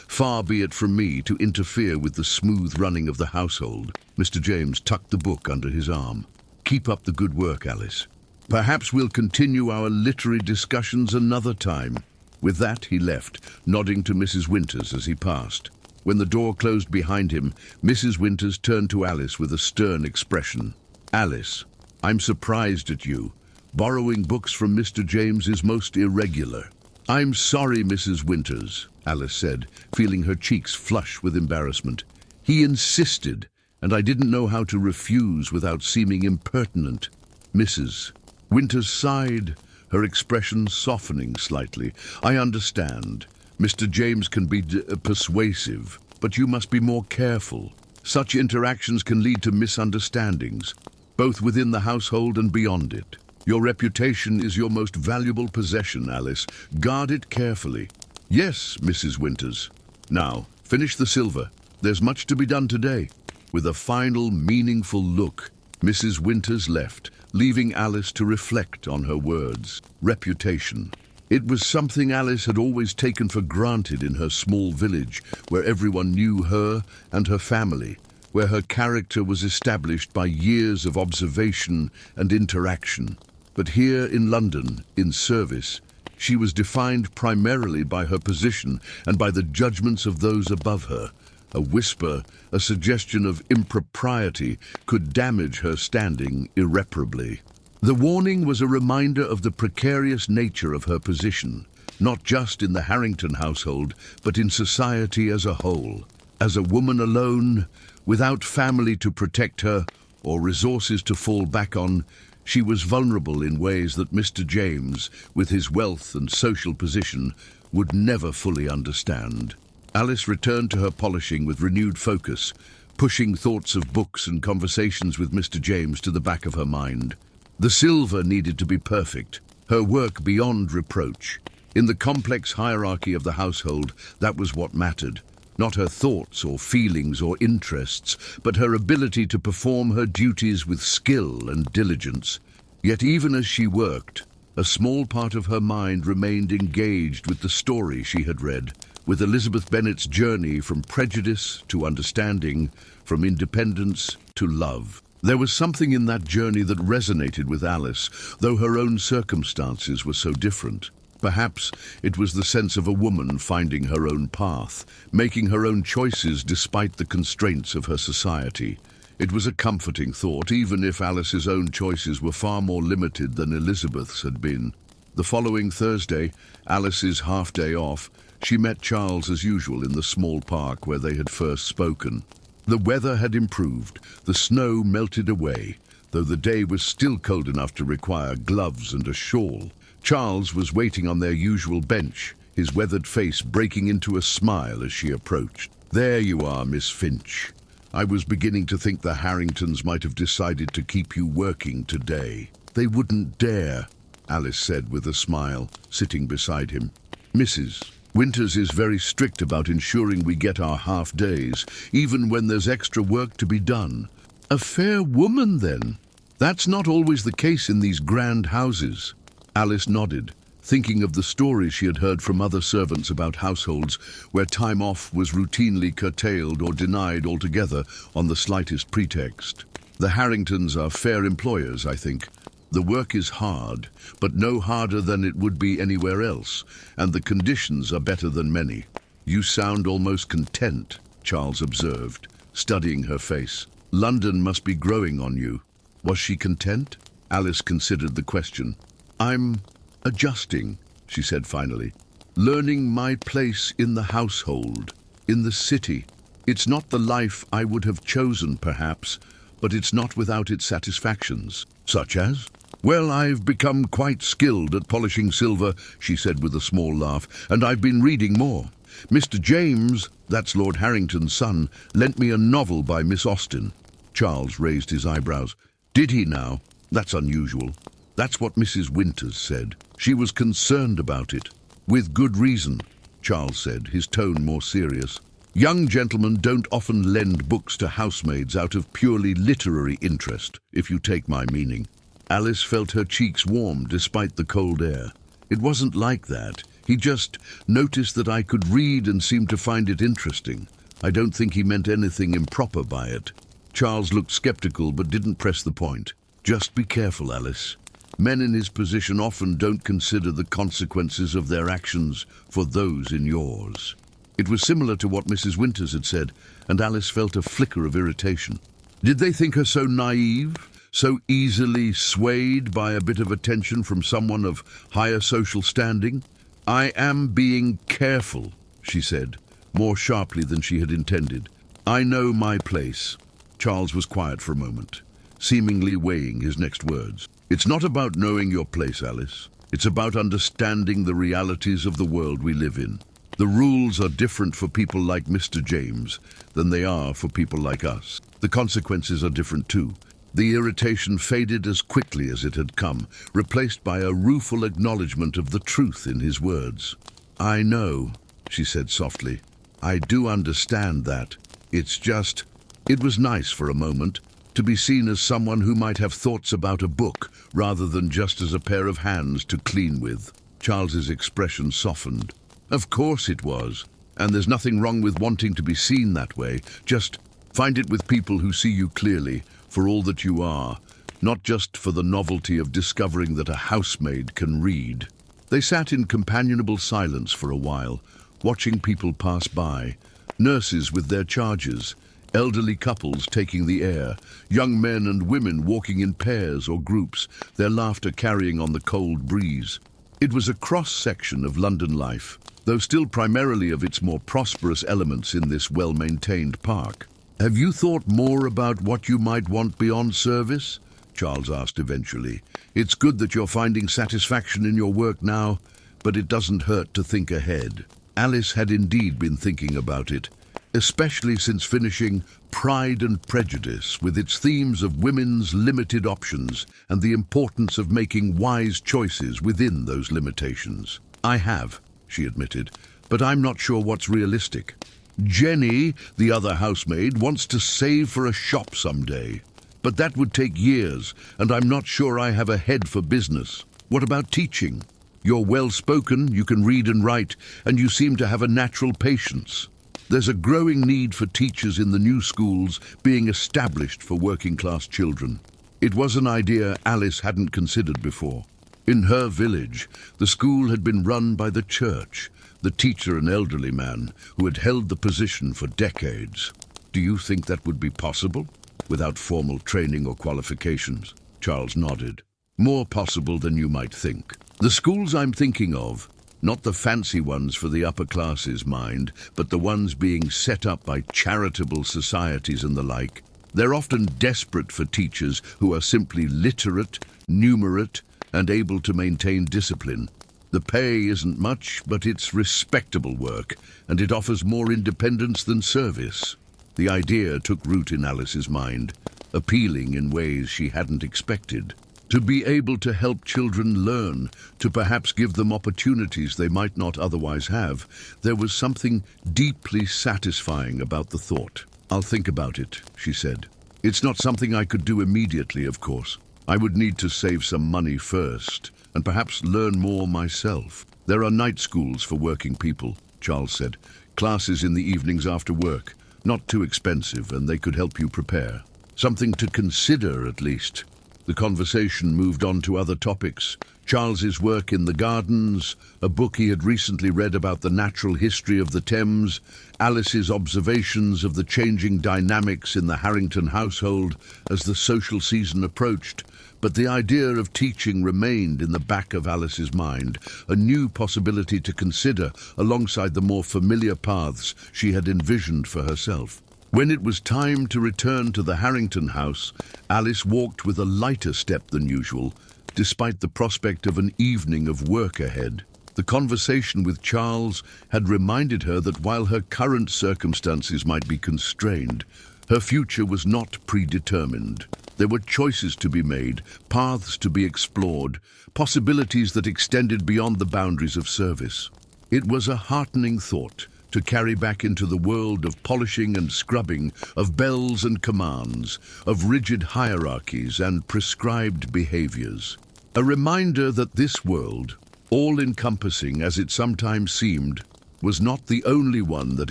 Far be it from me to interfere with the smooth running of the household." Mr. James tucked the book under his arm. "Keep up the good work, Alice. Perhaps we'll continue our literary discussions another time." With that, he left, nodding to Mrs. Winters as he passed. When the door closed behind him, Mrs. Winters turned to Alice with a stern expression. "Alice, I'm surprised at you. Borrowing books from Mr. James is most irregular." "I'm sorry, Mrs. Winters," Alice said, feeling her cheeks flush with embarrassment. "He insisted, and I didn't know how to refuse without seeming impertinent." Mrs. Winters sighed, her expression softening slightly. "I understand. Mr. James can be persuasive, but you must be more careful. Such interactions can lead to misunderstandings, both within the household and beyond it. Your reputation is your most valuable possession, Alice. Guard it carefully." "Yes, Mrs. Winters. Now, finish the silver. There's much to be done today." With a final, meaningful look, Mrs. Winters left, leaving Alice to reflect on her words. Reputation. It was something Alice had always taken for granted in her small village, where everyone knew her and her family, where her character was established by years of observation and interaction. But here in London, in service, she was defined primarily by her position and by the judgments of those above her. A whisper, a suggestion of impropriety, could damage her standing irreparably. The warning was a reminder of the precarious nature of her position, not just in the Harrington household, but in society as a whole. As a woman alone, without family to protect her or resources to fall back on, she was vulnerable in ways that Mr. James, with his wealth and social position, would never fully understand. Alice returned to her polishing with renewed focus, pushing thoughts of books and conversations with Mr. James to the back of her mind. The silver needed to be perfect, her work beyond reproach. In the complex hierarchy of the household, that was what mattered. Not her thoughts or feelings or interests, but her ability to perform her duties with skill and diligence. Yet even as she worked, a small part of her mind remained engaged with the story she had read, with Elizabeth Bennet's journey from prejudice to understanding, from independence to love. There was something in that journey that resonated with Alice, though her own circumstances were so different. Perhaps it was the sense of a woman finding her own path, making her own choices despite the constraints of her society. It was a comforting thought, even if Alice's own choices were far more limited than Elizabeth's had been. The following Thursday, Alice's half-day off, she met Charles as usual in the small park where they had first spoken. The weather had improved, the snow melted away, though the day was still cold enough to require gloves and a shawl. Charles was waiting on their usual bench, his weathered face breaking into a smile as she approached. "There you are, Miss Finch. I was beginning to think the Harringtons might have decided to keep you working today." "They wouldn't dare," Alice said with a smile, sitting beside him. "Mrs. Winters is very strict about ensuring we get our half-days, even when there's extra work to be done." "A fair woman, then." "That's not always the case in these grand houses." Alice nodded, thinking of the stories she had heard from other servants about households where time off was routinely curtailed or denied altogether on the slightest pretext. The Harringtons are fair employers, I think. The work is hard, but no harder than it would be anywhere else, and the conditions are better than many. "You sound almost content," Charles observed, studying her face. "London must be growing on you." Was she content? Alice considered the question. "I'm adjusting," she said finally. "Learning my place in the household, in the city. It's not the life I would have chosen, perhaps, but it's not without its satisfactions." "Such as?" "Well, I've become quite skilled at polishing silver," she said with a small laugh, "and I've been reading more. Mr. James, that's Lord Harrington's son, lent me a novel by Miss Austen." Charles raised his eyebrows. "Did he now? That's unusual." "That's what Mrs. Winters said. She was concerned about it." "With good reason," Charles said, his tone more serious. "Young gentlemen don't often lend books to housemaids out of purely literary interest, if you take my meaning." Alice felt her cheeks warm despite the cold air. "It wasn't like that. He just noticed that I could read and seemed to find it interesting. I don't think he meant anything improper by it." Charles looked skeptical but didn't press the point. "Just be careful, Alice. Men in his position often don't consider the consequences of their actions for those in yours." It was similar to what Mrs. Winters had said, and Alice felt a flicker of irritation. Did they think her so naive? So easily swayed by a bit of attention from someone of higher social standing? "I am being careful," she said, more sharply than she had intended. "I know my place." Charles was quiet for a moment, seemingly weighing his next words. "It's not about knowing your place, Alice. It's about understanding the realities of the world we live in. The rules are different for people like Mr. James than they are for people like us. The consequences are different too." The irritation faded as quickly as it had come, replaced by a rueful acknowledgement of the truth in his words. "I know," she said softly. "I do understand that. It's just—" It was nice for a moment to be seen as someone who might have thoughts about a book rather than just as a pair of hands to clean with. Charles's expression softened. Of course it was. And there's nothing wrong with wanting to be seen that way. Just find it with people who see you clearly, for all that you are, not just for the novelty of discovering that a housemaid can read. They sat in companionable silence for a while, watching people pass by, nurses with their charges, elderly couples taking the air, young men and women walking in pairs or groups, their laughter carrying on the cold breeze. It was a cross-section of London life, though still primarily of its more prosperous elements in this well-maintained park. "Have you thought more about what you might want beyond service?" Charles asked eventually. "It's good that you're finding satisfaction in your work now, but it doesn't hurt to think ahead." Alice had indeed been thinking about it, especially since finishing Pride and Prejudice with its themes of women's limited options and the importance of making wise choices within those limitations. "I have," she admitted, "but I'm not sure what's realistic. Jenny, the other housemaid, wants to save for a shop someday. But that would take years, and I'm not sure I have a head for business. What about teaching? You're well-spoken, you can read and write, and you seem to have a natural patience. There's a growing need for teachers in the new schools being established for working-class children." It was an idea Alice hadn't considered before. In her village, the school had been run by the church, the teacher an elderly man who had held the position for decades. "Do you think that would be possible, without formal training or qualifications?" Charles nodded. "More possible than you might think. The schools I'm thinking of, not the fancy ones for the upper classes, mind, but the ones being set up by charitable societies and the like, they're often desperate for teachers who are simply literate, numerate, and able to maintain discipline. The pay isn't much, but it's respectable work, and it offers more independence than service." The idea took root in Alice's mind, appealing in ways she hadn't expected. To be able to help children learn, to perhaps give them opportunities they might not otherwise have, there was something deeply satisfying about the thought. "I'll think about it," she said. "It's not something I could do immediately, of course. I would need to save some money first, and perhaps learn more myself. There are night schools for working people," Charles said. "Classes in the evenings after work. Not too expensive, and they could help you prepare. Something to consider, at least." The conversation moved on to other topics. Charles's work in the gardens, a book he had recently read about the natural history of the Thames, Alice's observations of the changing dynamics in the Harrington household as the social season approached. But the idea of teaching remained in the back of Alice's mind, a new possibility to consider alongside the more familiar paths she had envisioned for herself. When it was time to return to the Harrington house, Alice walked with a lighter step than usual, despite the prospect of an evening of work ahead. The conversation with Charles had reminded her that while her current circumstances might be constrained, her future was not predetermined. There were choices to be made, paths to be explored, possibilities that extended beyond the boundaries of service. It was a heartening thought to carry back into the world of polishing and scrubbing, of bells and commands, of rigid hierarchies and prescribed behaviors. A reminder that this world, all-encompassing as it sometimes seemed, was not the only one that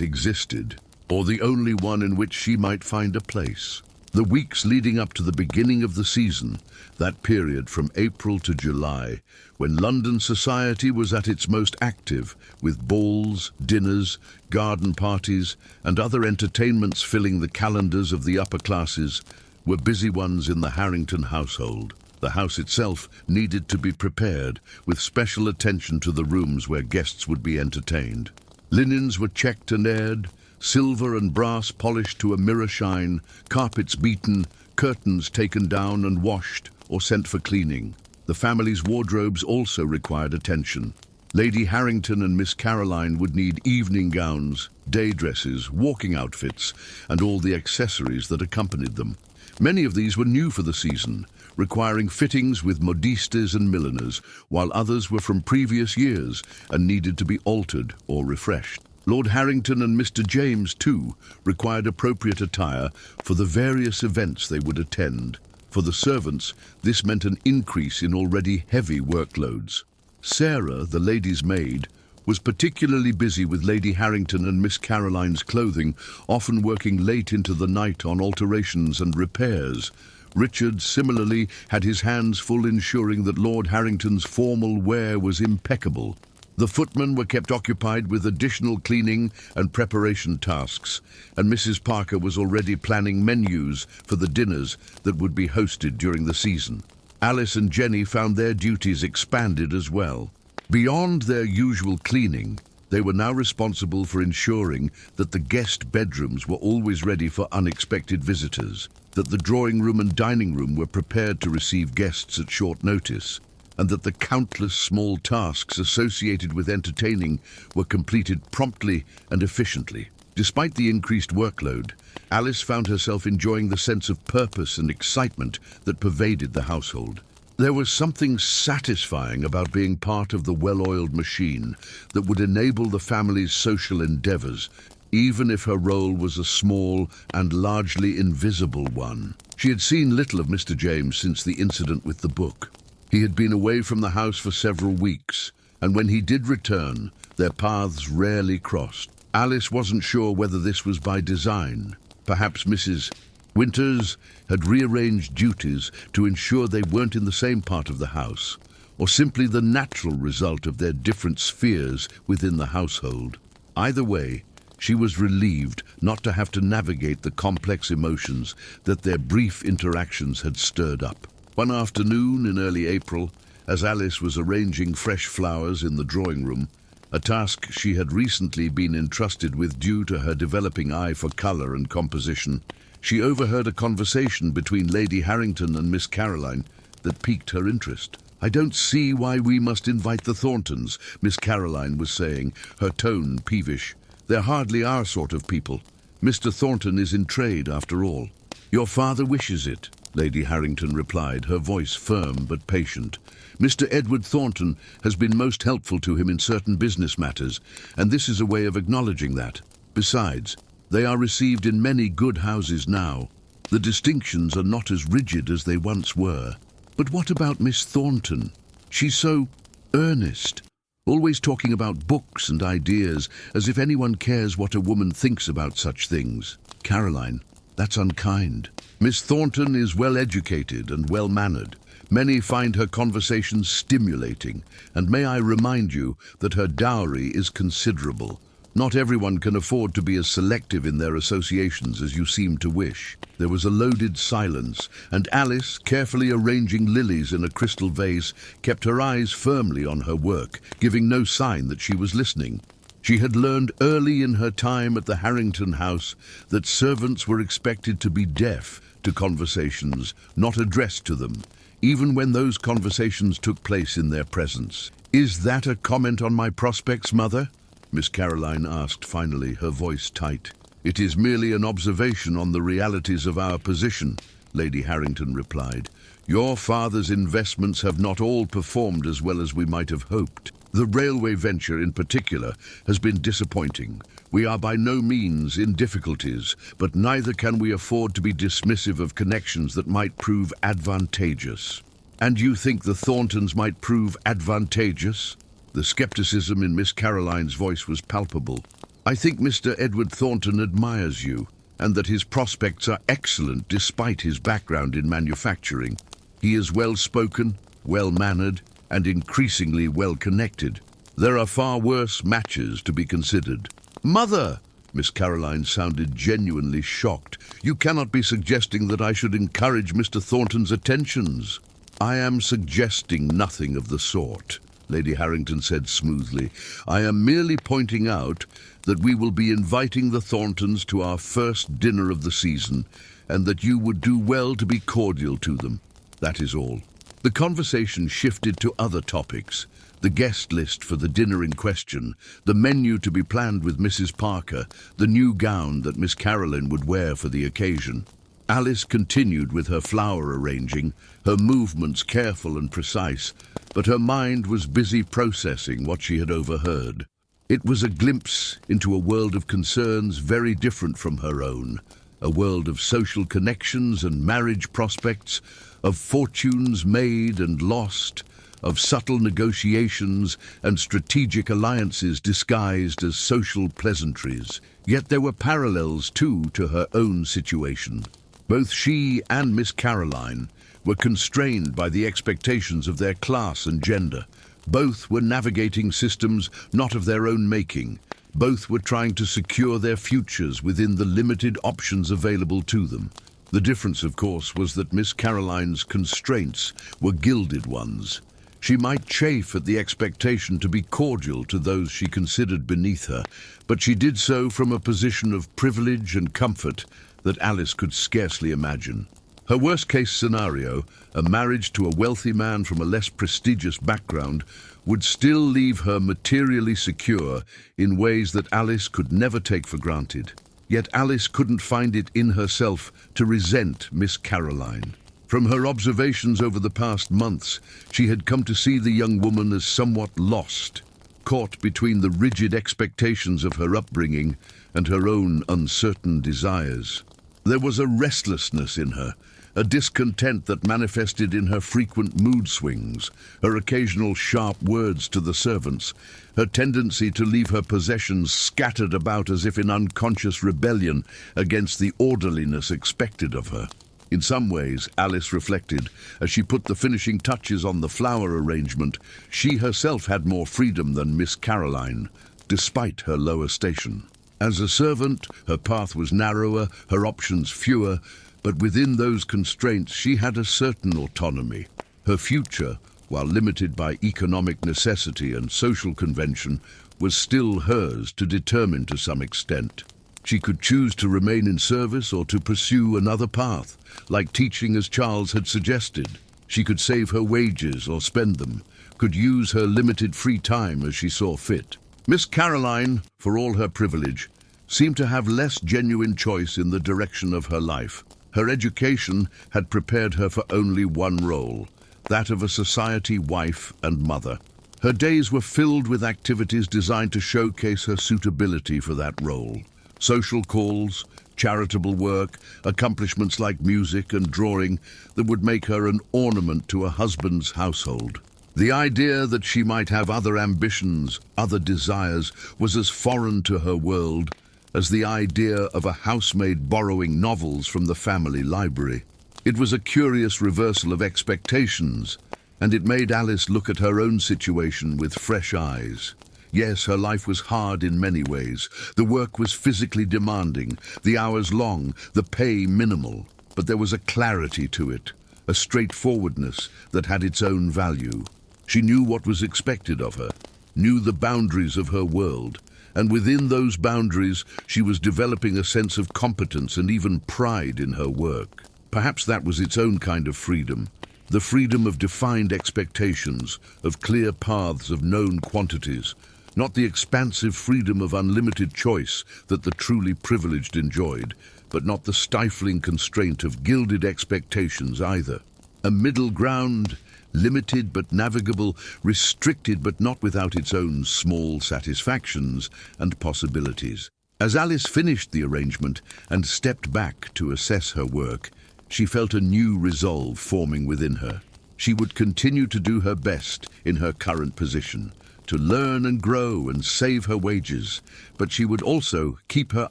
existed, or the only one in which she might find a place. The weeks leading up to the beginning of the season, that period from April to July, when London society was at its most active, with balls, dinners, garden parties, and other entertainments filling the calendars of the upper classes, were busy ones in the Harrington household. The house itself needed to be prepared, with special attention to the rooms where guests would be entertained. Linens were checked and aired, silver and brass polished to a mirror shine, carpets beaten, curtains taken down and washed or sent for cleaning. The family's wardrobes also required attention. Lady Harrington and Miss Caroline would need evening gowns, day dresses, walking outfits, and all the accessories that accompanied them. Many of these were new for the season, requiring fittings with modistes and milliners, while others were from previous years and needed to be altered or refreshed. Lord Harrington and Mr. James, too, required appropriate attire for the various events they would attend. For the servants, this meant an increase in already heavy workloads. Sarah, the lady's maid, was particularly busy with Lady Harrington and Miss Caroline's clothing, often working late into the night on alterations and repairs. Richard similarly had his hands full ensuring that Lord Harrington's formal wear was impeccable. The footmen were kept occupied with additional cleaning and preparation tasks, and Mrs. Parker was already planning menus for the dinners that would be hosted during the season. Alice and Jenny found their duties expanded as well. Beyond their usual cleaning, they were now responsible for ensuring that the guest bedrooms were always ready for unexpected visitors, that the drawing room and dining room were prepared to receive guests at short notice, and that the countless small tasks associated with entertaining were completed promptly and efficiently. Despite the increased workload, Alice found herself enjoying the sense of purpose and excitement that pervaded the household. There was something satisfying about being part of the well-oiled machine that would enable the family's social endeavors, even if her role was a small and largely invisible one. She had seen little of Mr. James since the incident with the book. He had been away from the house for several weeks, and when he did return, their paths rarely crossed. Alice wasn't sure whether this was by design. Perhaps Mrs. Winters had rearranged duties to ensure they weren't in the same part of the house, or simply the natural result of their different spheres within the household. Either way, she was relieved not to have to navigate the complex emotions that their brief interactions had stirred up. One afternoon in early April, as Alice was arranging fresh flowers in the drawing room, a task she had recently been entrusted with due to her developing eye for colour and composition, she overheard a conversation between Lady Harrington and Miss Caroline that piqued her interest. "I don't see why we must invite the Thorntons," Miss Caroline was saying, her tone peevish. "They're hardly our sort of people. Mr. Thornton is in trade, after all." "Your father wishes it," Lady Harrington replied, her voice firm but patient. "Mr. Edward Thornton has been most helpful to him in certain business matters, and this is a way of acknowledging that. Besides, they are received in many good houses now. The distinctions are not as rigid as they once were. But what about Miss Thornton? She's so earnest, always talking about books and ideas, as if anyone cares what a woman thinks about such things. Caroline, that's unkind. Miss Thornton is well-educated and well-mannered. Many find her conversations stimulating, and may I remind you that her dowry is considerable. Not everyone can afford to be as selective in their associations as you seem to wish." There was a loaded silence, and Alice, carefully arranging lilies in a crystal vase, kept her eyes firmly on her work, giving no sign that she was listening. She had learned early in her time at the Harrington house that servants were expected to be deaf to conversations not addressed to them, even when those conversations took place in their presence. "Is that a comment on my prospects, Mother?" Miss Caroline asked finally, her voice tight. "It is merely an observation on the realities of our position," Lady Harrington replied. "Your father's investments have not all performed as well as we might have hoped. The railway venture in particular has been disappointing. We are by no means in difficulties, but neither can we afford to be dismissive of connections that might prove advantageous." "And you think the Thorntons might prove advantageous?" The skepticism in Miss Caroline's voice was palpable. "I think Mr. Edward Thornton admires you, and that his prospects are excellent despite his background in manufacturing. He is well-spoken, well-mannered, and increasingly well-connected. There are far worse matches to be considered." "Mother!" Miss Caroline sounded genuinely shocked. "You cannot be suggesting that I should encourage Mr. Thornton's attentions." "I am suggesting nothing of the sort," Lady Harrington said smoothly. "I am merely pointing out that we will be inviting the Thorntons to our first dinner of the season, and that you would do well to be cordial to them. That is all." The conversation shifted to other topics: the guest list for the dinner in question, the menu to be planned with Mrs. Parker, the new gown that Miss Caroline would wear for the occasion. Alice continued with her flower arranging, her movements careful and precise, but her mind was busy processing what she had overheard. It was a glimpse into a world of concerns very different from her own, a world of social connections and marriage prospects, of fortunes made and lost, of subtle negotiations and strategic alliances disguised as social pleasantries. Yet there were parallels too to her own situation. Both she and Miss Caroline were constrained by the expectations of their class and gender. Both were navigating systems not of their own making. Both were trying to secure their futures within the limited options available to them. The difference, of course, was that Miss Caroline's constraints were gilded ones. She might chafe at the expectation to be cordial to those she considered beneath her, but she did so from a position of privilege and comfort that Alice could scarcely imagine. Her worst-case scenario, a marriage to a wealthy man from a less prestigious background, would still leave her materially secure in ways that Alice could never take for granted. Yet Alice couldn't find it in herself to resent Miss Caroline. From her observations over the past months, she had come to see the young woman as somewhat lost, caught between the rigid expectations of her upbringing and her own uncertain desires. There was a restlessness in her, a discontent that manifested in her frequent mood swings, her occasional sharp words to the servants, her tendency to leave her possessions scattered about as if in unconscious rebellion against the orderliness expected of her. In some ways, Alice reflected, as she put the finishing touches on the flower arrangement, she herself had more freedom than Miss Caroline, despite her lower station. As a servant, her path was narrower, her options fewer, but within those constraints she had a certain autonomy. Her future, while limited by economic necessity and social convention, was still hers to determine to some extent. She could choose to remain in service or to pursue another path, like teaching as Charles had suggested. She could save her wages or spend them, could use her limited free time as she saw fit. Miss Caroline, for all her privilege, seemed to have less genuine choice in the direction of her life. Her education had prepared her for only one role, that of a society wife and mother. Her days were filled with activities designed to showcase her suitability for that role. Social calls, charitable work, accomplishments like music and drawing that would make her an ornament to a husband's household. The idea that she might have other ambitions, other desires, was as foreign to her world as the idea of a housemaid borrowing novels from the family library. It was a curious reversal of expectations, and it made Alice look at her own situation with fresh eyes. Yes, her life was hard in many ways. The work was physically demanding, the hours long, the pay minimal. But there was a clarity to it, a straightforwardness that had its own value. She knew what was expected of her, knew the boundaries of her world, and within those boundaries she was developing a sense of competence and even pride in her work. Perhaps that was its own kind of freedom, the freedom of defined expectations, of clear paths of known quantities, not the expansive freedom of unlimited choice that the truly privileged enjoyed, but not the stifling constraint of gilded expectations either. A middle ground, limited but navigable, restricted but not without its own small satisfactions and possibilities. As Alice finished the arrangement and stepped back to assess her work, she felt a new resolve forming within her. She would continue to do her best in her current position, to learn and grow and save her wages, but she would also keep her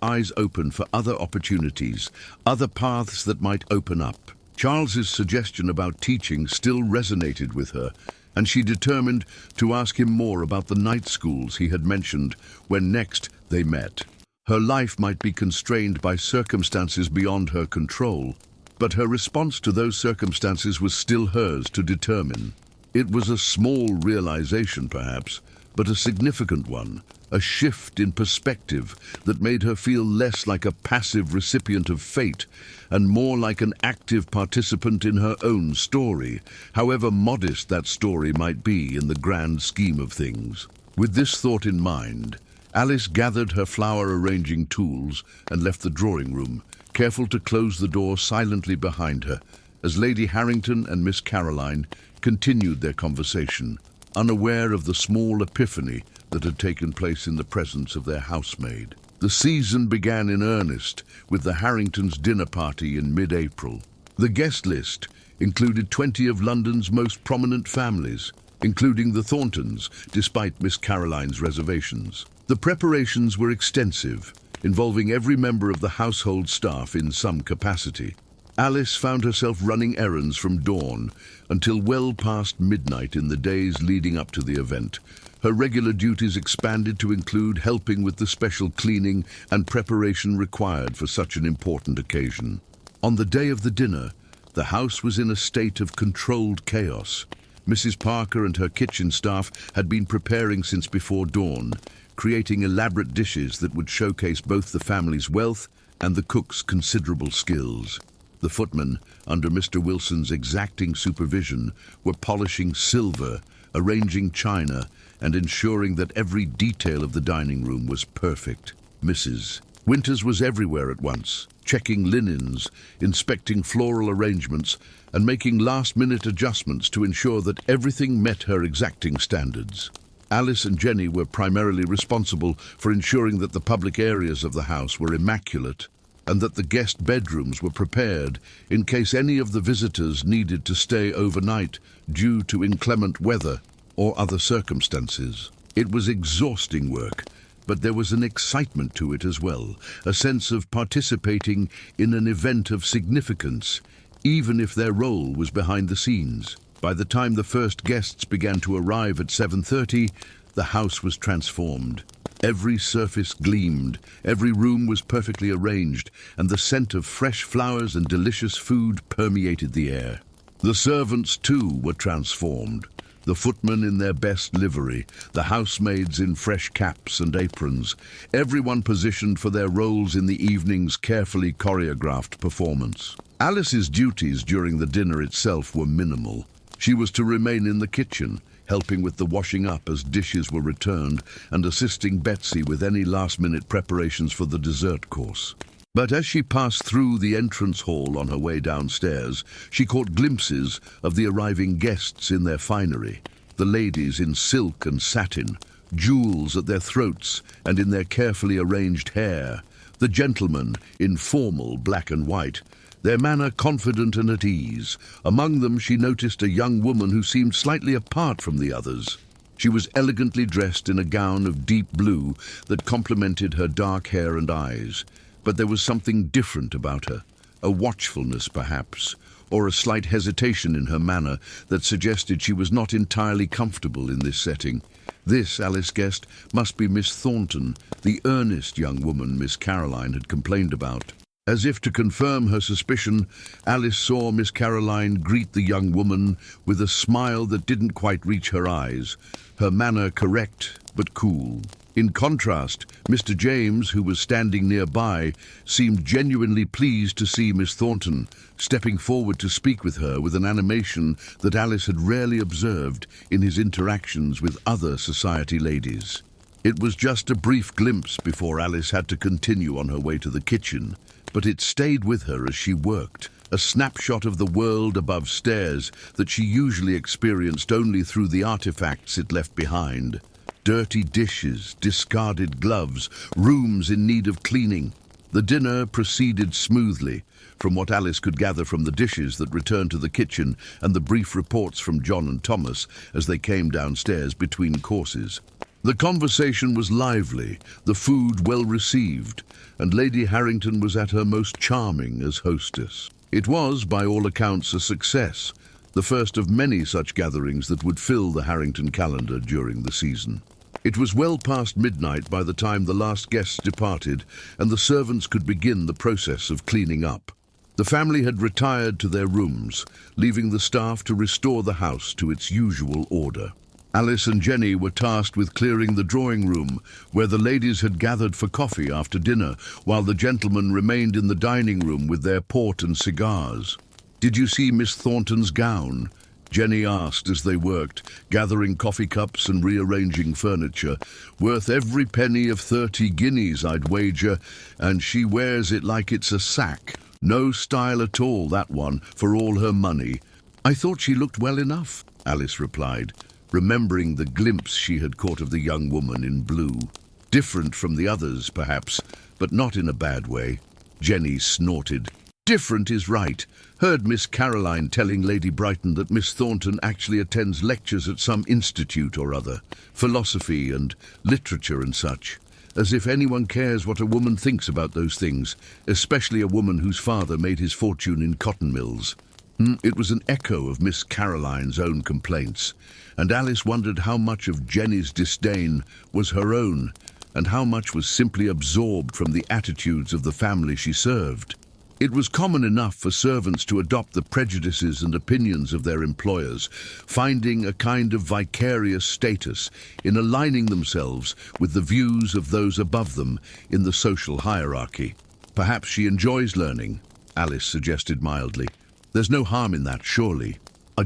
eyes open for other opportunities, other paths that might open up. Charles's suggestion about teaching still resonated with her, and she determined to ask him more about the night schools he had mentioned when next they met. Her life might be constrained by circumstances beyond her control, but her response to those circumstances was still hers to determine. It was a small realization, perhaps, but a significant one, a shift in perspective that made her feel less like a passive recipient of fate and more like an active participant in her own story, however modest that story might be in the grand scheme of things. With this thought in mind, Alice gathered her flower-arranging tools and left the drawing room, careful to close the door silently behind her, as Lady Harrington and Miss Caroline continued their conversation, unaware of the small epiphany that had taken place in the presence of their housemaid. The season began in earnest with the Harringtons' dinner party in mid-April. The guest list included 20 of London's most prominent families, including the Thorntons, despite Miss Caroline's reservations. The preparations were extensive, involving every member of the household staff in some capacity. Alice found herself running errands from dawn until well past midnight in the days leading up to the event. Her regular duties expanded to include helping with the special cleaning and preparation required for such an important occasion. On the day of the dinner, the house was in a state of controlled chaos. Mrs. Parker and her kitchen staff had been preparing since before dawn, creating elaborate dishes that would showcase both the family's wealth and the cook's considerable skills. The footmen, under Mr. Wilson's exacting supervision, were polishing silver, arranging china, and ensuring that every detail of the dining room was perfect. Mrs. Winters was everywhere at once, checking linens, inspecting floral arrangements, and making last-minute adjustments to ensure that everything met her exacting standards. Alice and Jenny were primarily responsible for ensuring that the public areas of the house were immaculate and that the guest bedrooms were prepared in case any of the visitors needed to stay overnight due to inclement weather or other circumstances. It was exhausting work, but there was an excitement to it as well, a sense of participating in an event of significance, even if their role was behind the scenes. By the time the first guests began to arrive at 7:30, the house was transformed. Every surface gleamed, every room was perfectly arranged, and the scent of fresh flowers and delicious food permeated the air. The servants, too, were transformed. The footmen in their best livery, the housemaids in fresh caps and aprons, everyone positioned for their roles in the evening's carefully choreographed performance. Alice's duties during the dinner itself were minimal. She was to remain in the kitchen, helping with the washing up as dishes were returned and assisting Betsy with any last-minute preparations for the dessert course. But as she passed through the entrance hall on her way downstairs, she caught glimpses of the arriving guests in their finery, the ladies in silk and satin, jewels at their throats and in their carefully arranged hair, the gentlemen in formal black and white, their manner confident and at ease. Among them she noticed a young woman who seemed slightly apart from the others. She was elegantly dressed in a gown of deep blue that complemented her dark hair and eyes. But there was something different about her, a watchfulness perhaps, or a slight hesitation in her manner that suggested she was not entirely comfortable in this setting. This, Alice guessed, must be Miss Thornton, the earnest young woman Miss Caroline had complained about. As if to confirm her suspicion, Alice saw Miss Caroline greet the young woman with a smile that didn't quite reach her eyes, her manner correct but cool. In contrast, Mr. James, who was standing nearby, seemed genuinely pleased to see Miss Thornton, stepping forward to speak with her with an animation that Alice had rarely observed in his interactions with other society ladies. It was just a brief glimpse before Alice had to continue on her way to the kitchen, but it stayed with her as she worked, a snapshot of the world above stairs that she usually experienced only through the artifacts it left behind. Dirty dishes, discarded gloves, rooms in need of cleaning. The dinner proceeded smoothly, from what Alice could gather from the dishes that returned to the kitchen and the brief reports from John and Thomas as they came downstairs between courses. The conversation was lively, the food well received, and Lady Harrington was at her most charming as hostess. It was, by all accounts, a success, the first of many such gatherings that would fill the Harrington calendar during the season. It was well past midnight by the time the last guests departed, and the servants could begin the process of cleaning up. The family had retired to their rooms, leaving the staff to restore the house to its usual order. Alice and Jenny were tasked with clearing the drawing room, where the ladies had gathered for coffee after dinner, while the gentlemen remained in the dining room with their port and cigars. "Did you see Miss Thornton's gown?" Jenny asked as they worked, gathering coffee cups and rearranging furniture. "Worth every penny of 30 guineas, I'd wager, and she wears it like it's a sack. No style at all, that one, for all her money." "I thought she looked well enough," Alice replied, remembering the glimpse she had caught of the young woman in blue. Different from the others, perhaps, but not in a bad way. Jenny snorted. Different is right. Heard Miss Caroline telling Lady Brighton that Miss Thornton actually attends lectures at some institute or other, philosophy and literature and such. As if anyone cares what a woman thinks about those things, especially a woman whose father made his fortune in cotton mills. It was an echo of Miss Caroline's own complaints, and Alice wondered how much of Jenny's disdain was her own, and how much was simply absorbed from the attitudes of the family she served. It was common enough for servants to adopt the prejudices and opinions of their employers, finding a kind of vicarious status in aligning themselves with the views of those above them in the social hierarchy. Perhaps she enjoys learning, Alice suggested mildly. There's no harm in that, surely.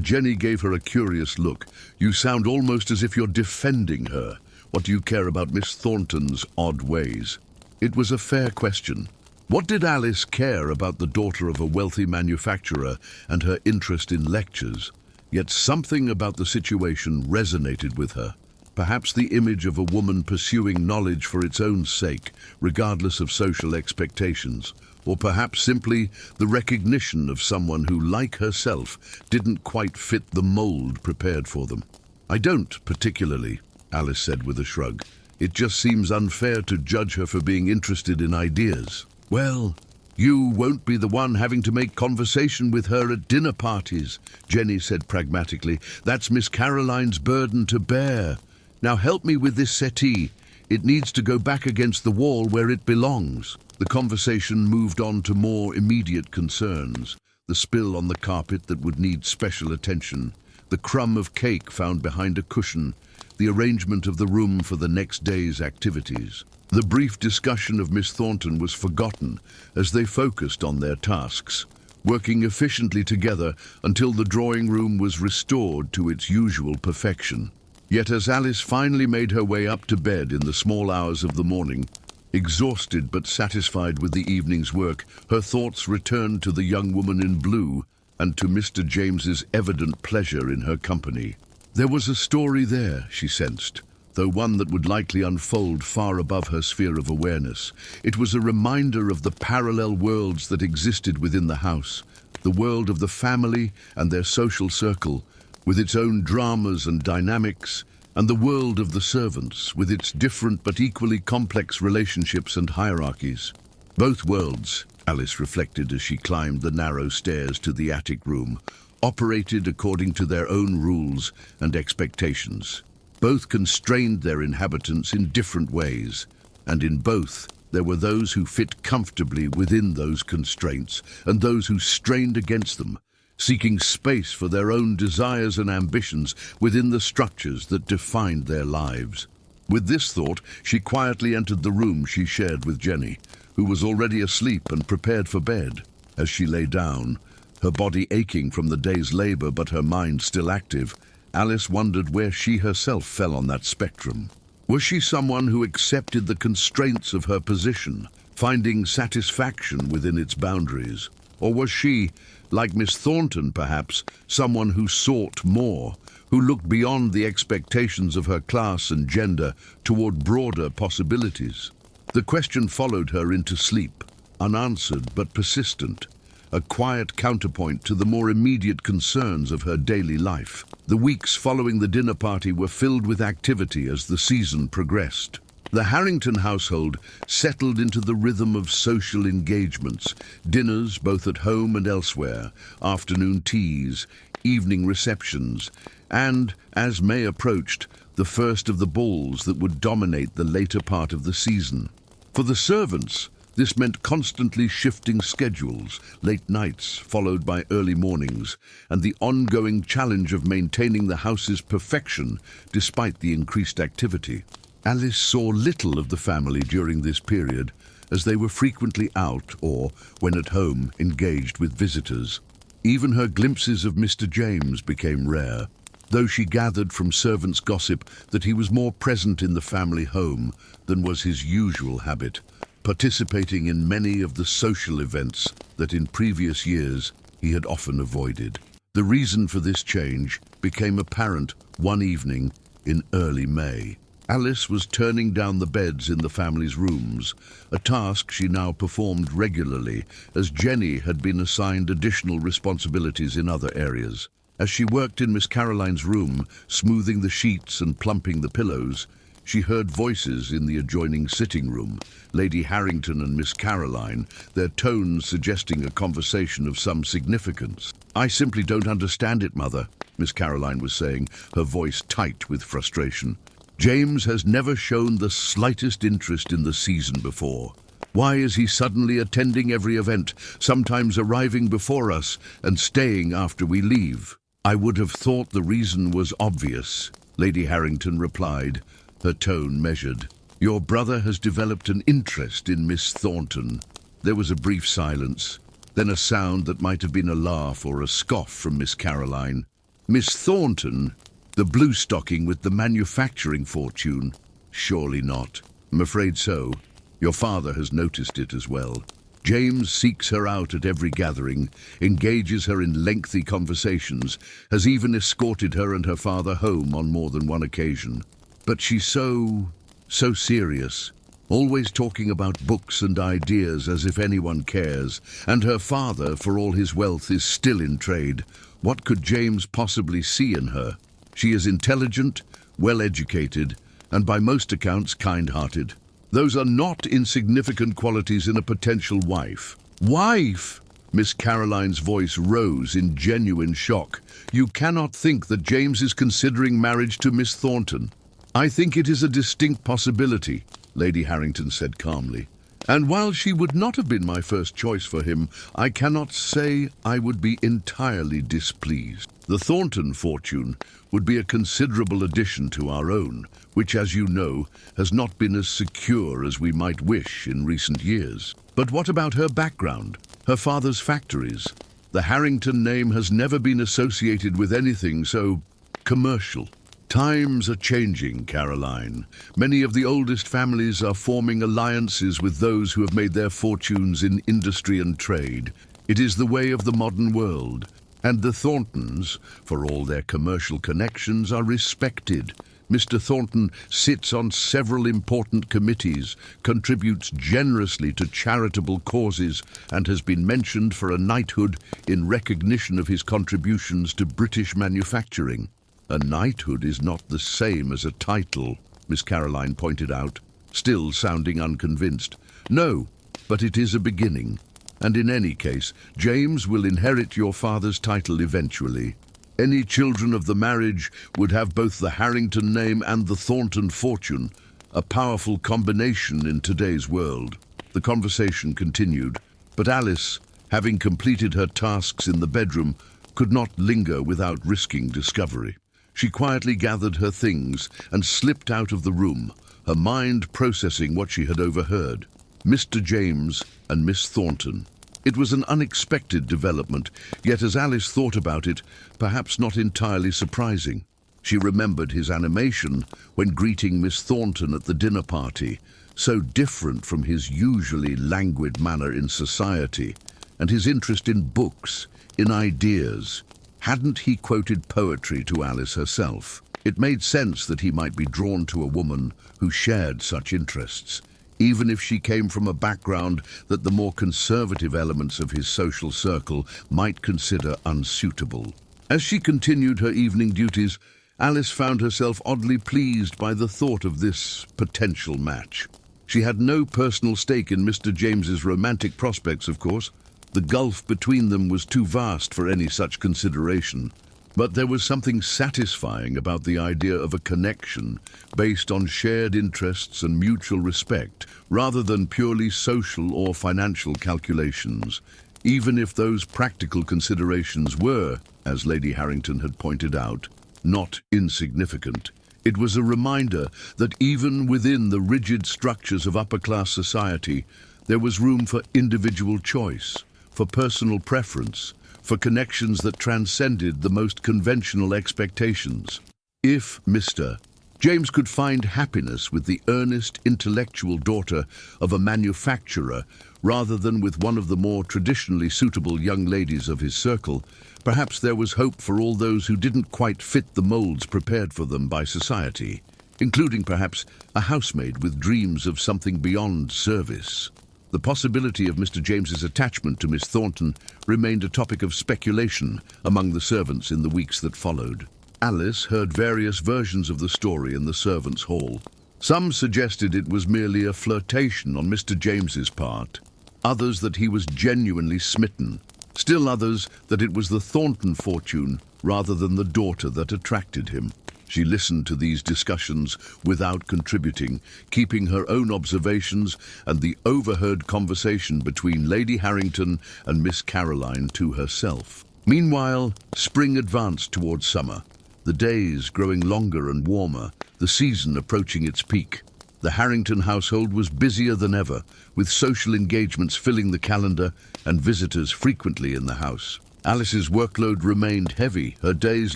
Jenny gave her a curious look. You sound almost as if you're defending her. What do you care about Miss Thornton's odd ways? It was a fair question. What did Alice care about the daughter of a wealthy manufacturer and her interest in lectures? Yet something about the situation resonated with her. Perhaps the image of a woman pursuing knowledge for its own sake, regardless of social expectations. Or perhaps simply the recognition of someone who, like herself, didn't quite fit the mold prepared for them. I don't, particularly, Alice said with a shrug. It just seems unfair to judge her for being interested in ideas. Well, you won't be the one having to make conversation with her at dinner parties, Jenny said pragmatically. That's Miss Caroline's burden to bear. Now help me with this settee. It needs to go back against the wall where it belongs. The conversation moved on to more immediate concerns. The spill on the carpet that would need special attention, the crumb of cake found behind a cushion, the arrangement of the room for the next day's activities. The brief discussion of Miss Thornton was forgotten as they focused on their tasks, working efficiently together until the drawing room was restored to its usual perfection. Yet as Alice finally made her way up to bed in the small hours of the morning, exhausted but satisfied with the evening's work, her thoughts returned to the young woman in blue and to Mr. James's evident pleasure in her company. There was a story there, she sensed, though one that would likely unfold far above her sphere of awareness. It was a reminder of the parallel worlds that existed within the house, the world of the family and their social circle, with its own dramas and dynamics, and the world of the servants, with its different but equally complex relationships and hierarchies. Both worlds, Alice reflected as she climbed the narrow stairs to the attic room, operated according to their own rules and expectations. Both constrained their inhabitants in different ways, and in both there were those who fit comfortably within those constraints and those who strained against them, seeking space for their own desires and ambitions within the structures that defined their lives. With this thought, she quietly entered the room she shared with Jenny, who was already asleep and prepared for bed. As she lay down, her body aching from the day's labor but her mind still active, Alice wondered where she herself fell on that spectrum. Was she someone who accepted the constraints of her position, finding satisfaction within its boundaries? Or was she, like Miss Thornton perhaps, someone who sought more, who looked beyond the expectations of her class and gender toward broader possibilities? The question followed her into sleep, unanswered but persistent, a quiet counterpoint to the more immediate concerns of her daily life. The weeks following the dinner party were filled with activity as the season progressed. The Harrington household settled into the rhythm of social engagements, dinners both at home and elsewhere, afternoon teas, evening receptions, and, as May approached, the first of the balls that would dominate the later part of the season. For the servants, this meant constantly shifting schedules, late nights followed by early mornings, and the ongoing challenge of maintaining the house's perfection despite the increased activity. Alice saw little of the family during this period, as they were frequently out or, when at home, engaged with visitors. Even her glimpses of Mr. James became rare, though she gathered from servants' gossip that he was more present in the family home than was his usual habit, participating in many of the social events that in previous years he had often avoided. The reason for this change became apparent one evening in early May. Alice was turning down the beds in the family's rooms, a task she now performed regularly, as Jenny had been assigned additional responsibilities in other areas. As she worked in Miss Caroline's room, smoothing the sheets and plumping the pillows, she heard voices in the adjoining sitting room, Lady Harrington and Miss Caroline, their tones suggesting a conversation of some significance. "I simply don't understand it, Mother," Miss Caroline was saying, her voice tight with frustration. "James has never shown the slightest interest in the season before. Why is he suddenly attending every event, sometimes arriving before us and staying after we leave?" "I would have thought the reason was obvious," Lady Harrington replied, her tone measured. "Your brother has developed an interest in Miss Thornton." There was a brief silence, then a sound that might have been a laugh or a scoff from Miss Caroline. "Miss Thornton? The blue stocking with the manufacturing fortune?" "Surely not." "I'm afraid so. Your father has noticed it as well. James seeks her out at every gathering, engages her in lengthy conversations, has even escorted her and her father home on more than one occasion. But she's so serious, always talking about books and ideas as if anyone cares, and her father, for all his wealth, is still in trade. What could James possibly see in her? She is intelligent, well-educated, and by most accounts kind-hearted. Those are not insignificant qualities in a potential wife." "Wife?" Miss Caroline's voice rose in genuine shock. "You cannot think that James is considering marriage to Miss Thornton." "I think it is a distinct possibility," Lady Harrington said calmly. "And while she would not have been my first choice for him, I cannot say I would be entirely displeased. The Thornton fortune would be a considerable addition to our own, which, as you know, has not been as secure as we might wish in recent years. But what about her background, her father's factories? The Harrington name has never been associated with anything so commercial." "Times are changing, Caroline. Many of the oldest families are forming alliances with those who have made their fortunes in industry and trade. It is the way of the modern world. And the Thorntons, for all their commercial connections, are respected. Mr. Thornton sits on several important committees, contributes generously to charitable causes, and has been mentioned for a knighthood in recognition of his contributions to British manufacturing." "A knighthood is not the same as a title," Miss Caroline pointed out, still sounding unconvinced. "No, but it is a beginning. And in any case, James will inherit your father's title eventually. Any children of the marriage would have both the Harrington name and the Thornton fortune, a powerful combination in today's world." The conversation continued, but Alice, having completed her tasks in the bedroom, could not linger without risking discovery. She quietly gathered her things and slipped out of the room, her mind processing what she had overheard. Mr. James and Miss Thornton. It was an unexpected development, yet as Alice thought about it, perhaps not entirely surprising. She remembered his animation when greeting Miss Thornton at the dinner party, so different from his usually languid manner in society, and his interest in books, in ideas. Hadn't he quoted poetry to Alice herself? It made sense that he might be drawn to a woman who shared such interests, even if she came from a background that the more conservative elements of his social circle might consider unsuitable. As she continued her evening duties, Alice found herself oddly pleased by the thought of this potential match. She had no personal stake in Mr. James's romantic prospects, of course. The gulf between them was too vast for any such consideration. But there was something satisfying about the idea of a connection based on shared interests and mutual respect, rather than purely social or financial calculations, even if those practical considerations were, as Lady Harrington had pointed out, not insignificant. It was a reminder that even within the rigid structures of upper-class society, there was room for individual choice, for personal preference, for connections that transcended the most conventional expectations. If Mr. James could find happiness with the earnest, intellectual daughter of a manufacturer rather than with one of the more traditionally suitable young ladies of his circle, perhaps there was hope for all those who didn't quite fit the molds prepared for them by society. including perhaps a housemaid with dreams of something beyond service. The possibility of Mr. James's attachment to Miss Thornton remained a topic of speculation among the servants in the weeks that followed. Alice heard various versions of the story in the servants' hall. Some suggested it was merely a flirtation on Mr. James's part, others that he was genuinely smitten, still others that it was the Thornton fortune rather than the daughter that attracted him. She listened to these discussions without contributing, keeping her own observations and the overheard conversation between Lady Harrington and Miss Caroline to herself. Meanwhile, spring advanced towards summer, the days growing longer and warmer, the season approaching its peak. The Harrington household was busier than ever, with social engagements filling the calendar and visitors frequently in the house. Alice's workload remained heavy, her days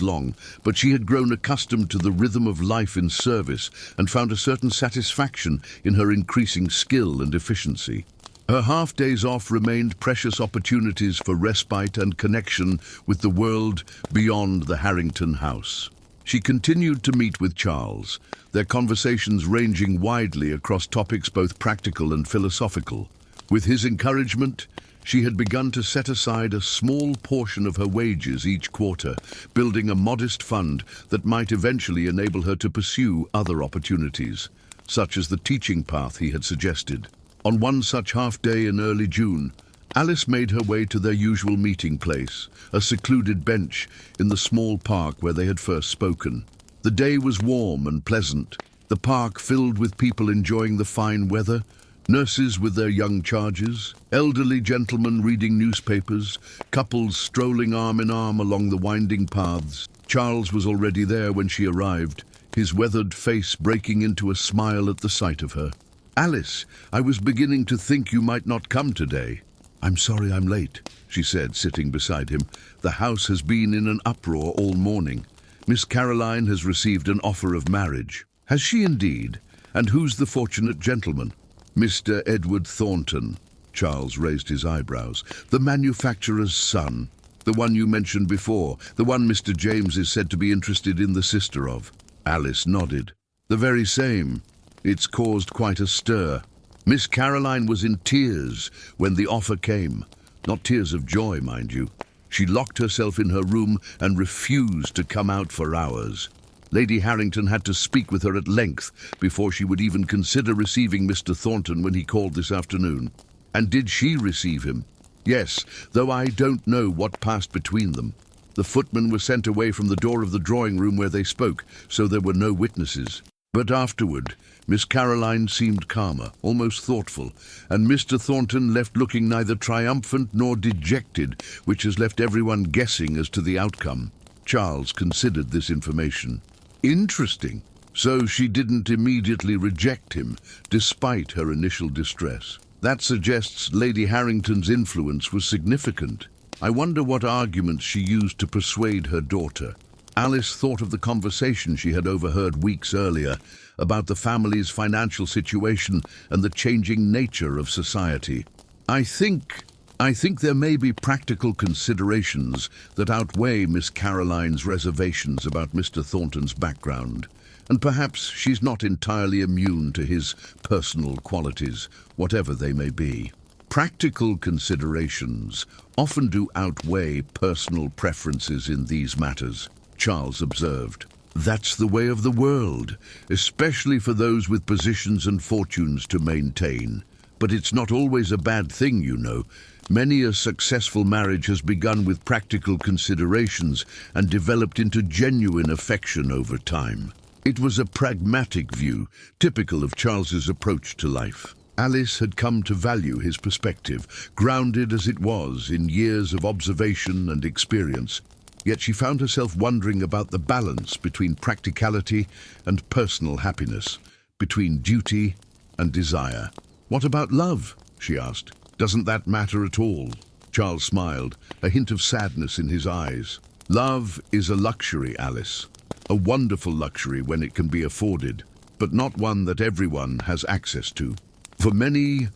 long, but she had grown accustomed to the rhythm of life in service and found a certain satisfaction in her increasing skill and efficiency. Her half-days off remained precious opportunities for respite and connection with the world beyond the Harrington house. She continued to meet with Charles, their conversations ranging widely across topics both practical and philosophical. With his encouragement, she had begun to set aside a small portion of her wages each quarter, building a modest fund that might eventually enable her to pursue other opportunities, such as the teaching path he had suggested. On one such half-day in early June, Alice made her way to their usual meeting place, a secluded bench in the small park where they had first spoken. The day was warm and pleasant, the park filled with people enjoying the fine weather, nurses with their young charges, elderly gentlemen reading newspapers, couples strolling arm in arm along the winding paths. Charles was already there when she arrived, his weathered face breaking into a smile at the sight of her. "Alice, I was beginning to think you might not come today." "I'm sorry I'm late," she said, sitting beside him. "The house has been in an uproar all morning. Miss Caroline has received an offer of marriage." "Has she indeed? And who's the fortunate gentleman?" "Mr. Edward Thornton." Charles raised his eyebrows. "The manufacturer's son. The one you mentioned before. The one Mr. James is said to be interested in the sister of." Alice nodded. "The very same. It's caused quite a stir. Miss Caroline was in tears when the offer came. Not tears of joy, mind you. She locked herself in her room and refused to come out for hours. Lady Harrington had to speak with her at length before she would even consider receiving Mr. Thornton when he called this afternoon. And did she receive him? Yes, though I don't know what passed between them. The footman was sent away from the door of the drawing room where they spoke, so there were no witnesses. But afterward, Miss Caroline seemed calmer, almost thoughtful, and Mr. Thornton left looking neither triumphant nor dejected, which has left everyone guessing as to the outcome. Charles considered this information. Interesting. So she didn't immediately reject him, despite her initial distress. That suggests Lady Harrington's influence was significant. I wonder what arguments she used to persuade her daughter. Alice thought of the conversation she had overheard weeks earlier about the family's financial situation and the changing nature of society. I think there may be practical considerations that outweigh Miss Caroline's reservations about Mr. Thornton's background, and perhaps she's not entirely immune to his personal qualities, whatever they may be. Practical considerations often do outweigh personal preferences in these matters, Charles observed. That's the way of the world, especially for those with positions and fortunes to maintain. But it's not always a bad thing, you know. Many a successful marriage has begun with practical considerations and developed into genuine affection over time. It was a pragmatic view, typical of Charles's approach to life. Alice had come to value his perspective, grounded as it was in years of observation and experience. Yet she found herself wondering about the balance between practicality and personal happiness, between duty and desire. "What about love?" she asked. "Doesn't that matter at all?" Charles smiled, a hint of sadness in his eyes. "Love is a luxury, Alice. A wonderful luxury when it can be afforded, but not one that everyone has access to. For many,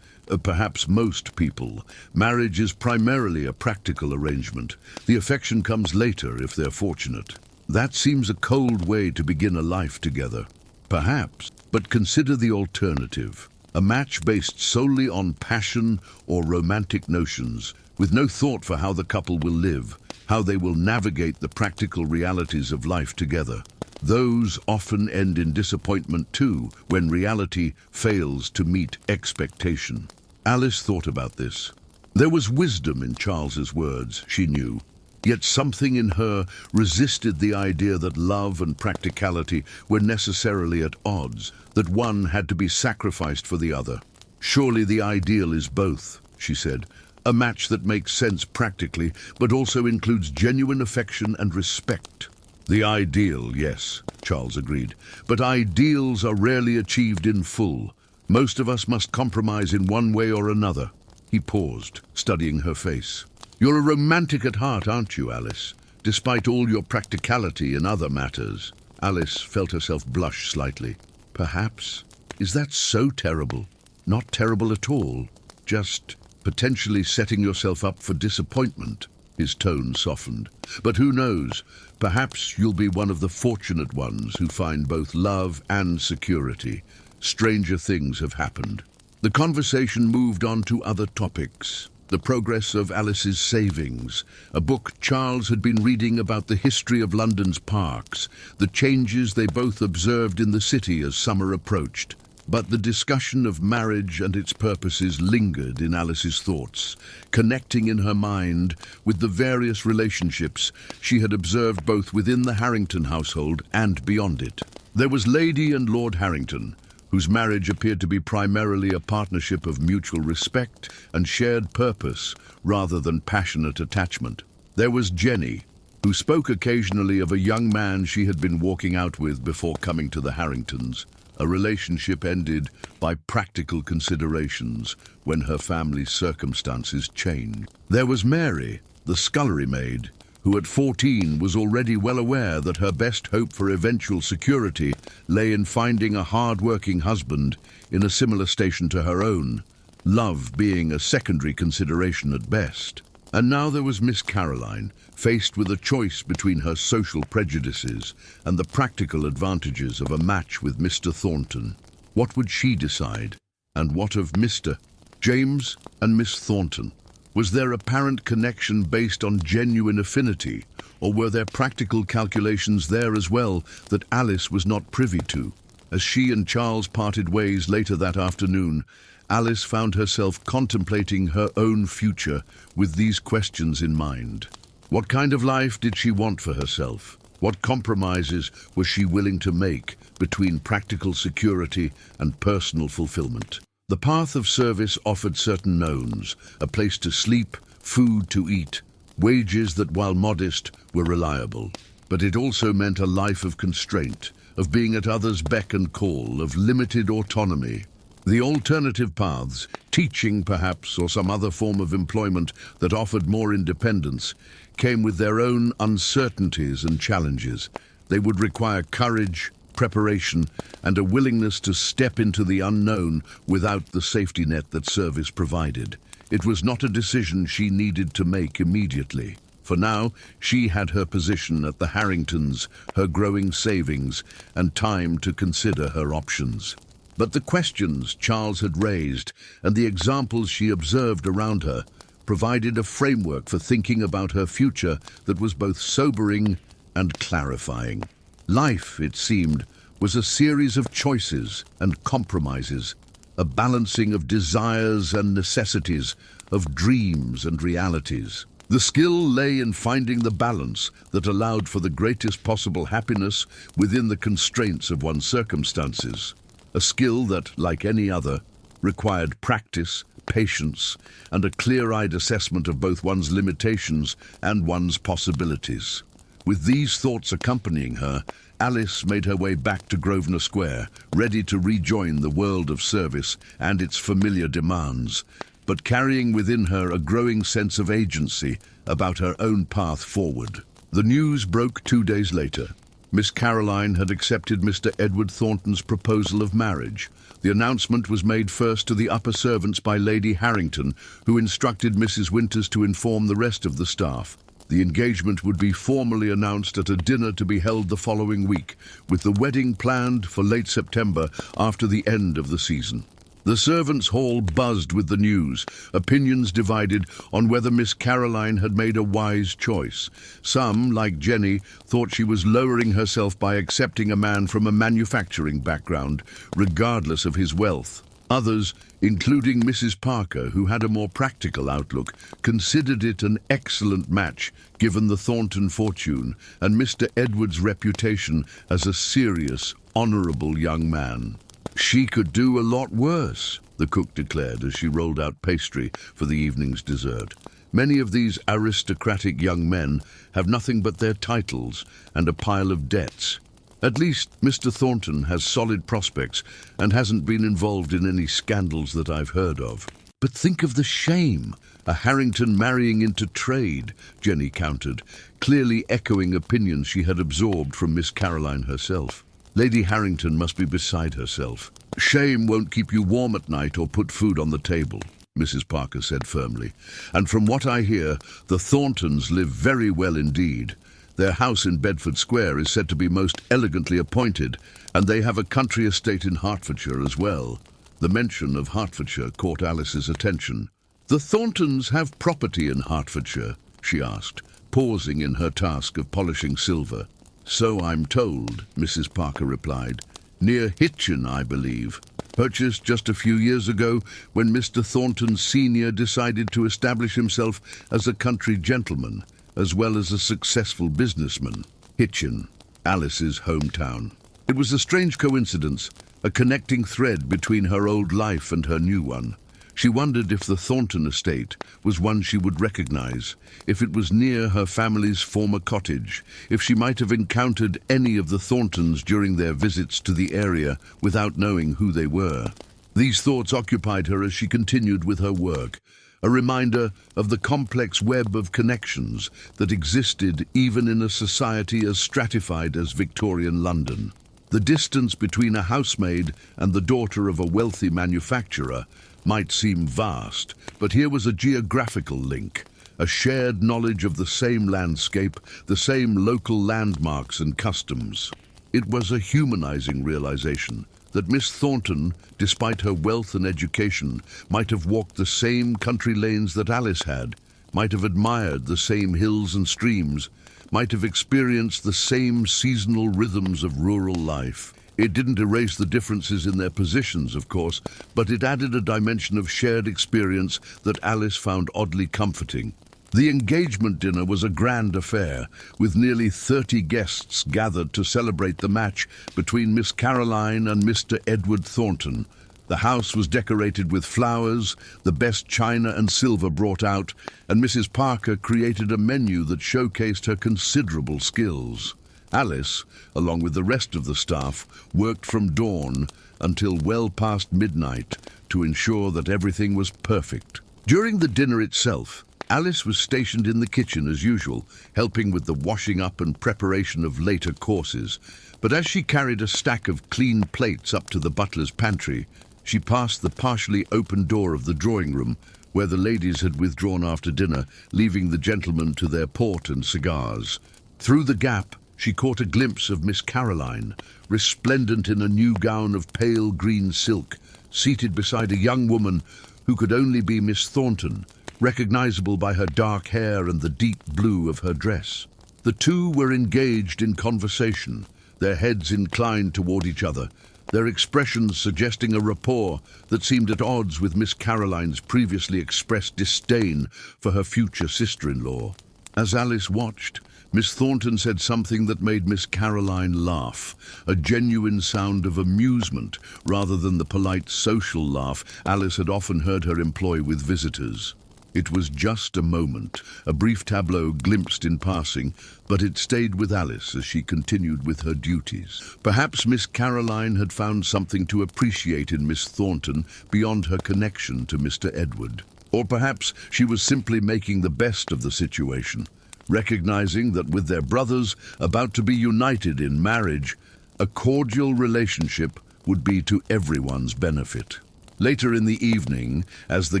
perhaps most people, marriage is primarily a practical arrangement. The affection comes later if they're fortunate. That seems a cold way to begin a life together." Perhaps, but consider the alternative. A match based solely on passion or romantic notions, with no thought for how the couple will live, how they will navigate the practical realities of life together. Those often end in disappointment too, when reality fails to meet expectation. Alice thought about this. There was wisdom in Charles's words, she knew. Yet something in her resisted the idea that love and practicality were necessarily at odds, that one had to be sacrificed for the other. Surely the ideal is both, she said. A match that makes sense practically, but also includes genuine affection and respect. The ideal, yes, Charles agreed, but ideals are rarely achieved in full. Most of us must compromise in one way or another. He paused, studying her face. You're a romantic at heart, aren't you, Alice? Despite all your practicality in other matters. Alice felt herself blush slightly. Perhaps. Is that so terrible? Not terrible at all. Just potentially setting yourself up for disappointment. His tone softened. But who knows? Perhaps you'll be one of the fortunate ones who find both love and security. Stranger things have happened. The conversation moved on to other topics. The progress of Alice's savings, a book Charles had been reading about the history of London's parks, the changes they both observed in the city as summer approached. But the discussion of marriage and its purposes lingered in Alice's thoughts, connecting in her mind with the various relationships she had observed both within the Harrington household and beyond it. There was Lady and Lord Harrington, whose marriage appeared to be primarily a partnership of mutual respect and shared purpose rather than passionate attachment. There was Jenny, who spoke occasionally of a young man she had been walking out with before coming to the Harringtons. A relationship ended by practical considerations when her family's circumstances changed. There was Mary, the scullery maid, who at 14 was already well aware that her best hope for eventual security lay in finding a hard-working husband in a similar station to her own, love being a secondary consideration at best. And now there was Miss Caroline, faced with a choice between her social prejudices and the practical advantages of a match with Mr. Thornton. What would she decide? And what of Mr. James and Miss Thornton? Was their apparent connection based on genuine affinity, or were there practical calculations there as well that Alice was not privy to? As she and Charles parted ways later that afternoon, Alice found herself contemplating her own future with these questions in mind. What kind of life did she want for herself? What compromises was she willing to make between practical security and personal fulfillment? The path of service offered certain knowns, a place to sleep, food to eat, wages that, while modest, were reliable. But it also meant a life of constraint, of being at others' beck and call, of limited autonomy. The alternative paths, teaching perhaps, or some other form of employment that offered more independence, came with their own uncertainties and challenges. They would require courage, preparation, and a willingness to step into the unknown without the safety net that service provided. It was not a decision she needed to make immediately. For now, she had her position at the Harringtons, her growing savings, and time to consider her options. But the questions Charles had raised and the examples she observed around her provided a framework for thinking about her future that was both sobering and clarifying. Life, it seemed, was a series of choices and compromises, a balancing of desires and necessities, of dreams and realities. The skill lay in finding the balance that allowed for the greatest possible happiness within the constraints of one's circumstances. A skill that, like any other, required practice, patience, and a clear-eyed assessment of both one's limitations and one's possibilities. With these thoughts accompanying her, Alice made her way back to Grosvenor Square, ready to rejoin the world of service and its familiar demands, but carrying within her a growing sense of agency about her own path forward. The news broke 2 days later. Miss Caroline had accepted Mr. Edward Thornton's proposal of marriage. The announcement was made first to the upper servants by Lady Harrington, who instructed Mrs. Winters to inform the rest of the staff. The engagement would be formally announced at a dinner to be held the following week, with the wedding planned for late September after the end of the season. The servants' hall buzzed with the news, opinions divided on whether Miss Caroline had made a wise choice. Some, like Jenny, thought she was lowering herself by accepting a man from a manufacturing background, regardless of his wealth. Others, including Mrs. Parker, who had a more practical outlook, considered it an excellent match given the Thornton fortune and Mr. Edward's reputation as a serious, honourable young man. "She could do a lot worse," the cook declared as she rolled out pastry for the evening's dessert. "Many of these aristocratic young men have nothing but their titles and a pile of debts. At least Mr. Thornton has solid prospects and hasn't been involved in any scandals that I've heard of." "But think of the shame, a Harrington marrying into trade," Jenny countered, clearly echoing opinions she had absorbed from Miss Caroline herself. Lady Harrington must be beside herself. "Shame won't keep you warm at night or put food on the table," Mrs. Parker said firmly. "And from what I hear, the Thorntons live very well indeed. Their house in Bedford Square is said to be most elegantly appointed, and they have a country estate in Hertfordshire as well." The mention of Hertfordshire caught Alice's attention. "The Thorntons have property in Hertfordshire?" she asked, pausing in her task of polishing silver. "So I'm told," Mrs. Parker replied. "Near Hitchin, I believe. Purchased just a few years ago when Mr. Thornton Sr. decided to establish himself as a country gentleman, as well as a successful businessman." Hitchin, Alice's hometown. It was a strange coincidence, a connecting thread between her old life and her new one. She wondered if the Thornton estate was one she would recognize, if it was near her family's former cottage, if she might have encountered any of the Thorntons during their visits to the area without knowing who they were. These thoughts occupied her as she continued with her work, a reminder of the complex web of connections that existed even in a society as stratified as Victorian London. The distance between a housemaid and the daughter of a wealthy manufacturer might seem vast, but here was a geographical link, a shared knowledge of the same landscape, the same local landmarks and customs. It was a humanizing realization that Miss Thornton, despite her wealth and education, might have walked the same country lanes that Alice had, might have admired the same hills and streams, might have experienced the same seasonal rhythms of rural life. It didn't erase the differences in their positions, of course, but it added a dimension of shared experience that Alice found oddly comforting. The engagement dinner was a grand affair, with nearly 30 guests gathered to celebrate the match between Miss Caroline and Mr. Edward Thornton. The house was decorated with flowers, the best china and silver brought out, and Mrs. Parker created a menu that showcased her considerable skills. Alice, along with the rest of the staff, worked from dawn until well past midnight to ensure that everything was perfect. During the dinner itself, Alice was stationed in the kitchen as usual, helping with the washing up and preparation of later courses. But as she carried a stack of clean plates up to the butler's pantry, she passed the partially open door of the drawing room, where the ladies had withdrawn after dinner, leaving the gentlemen to their port and cigars. Through the gap, she caught a glimpse of Miss Caroline, resplendent in a new gown of pale green silk, seated beside a young woman who could only be Miss Thornton, recognizable by her dark hair and the deep blue of her dress. The two were engaged in conversation, their heads inclined toward each other, their expressions suggesting a rapport that seemed at odds with Miss Caroline's previously expressed disdain for her future sister-in-law. As Alice watched, Miss Thornton said something that made Miss Caroline laugh, a genuine sound of amusement rather than the polite social laugh Alice had often heard her employ with visitors. It was just a moment, a brief tableau glimpsed in passing, but it stayed with Alice as she continued with her duties. Perhaps Miss Caroline had found something to appreciate in Miss Thornton beyond her connection to Mr. Edward. Or perhaps she was simply making the best of the situation, recognizing that with their brothers about to be united in marriage, a cordial relationship would be to everyone's benefit. Later in the evening, as the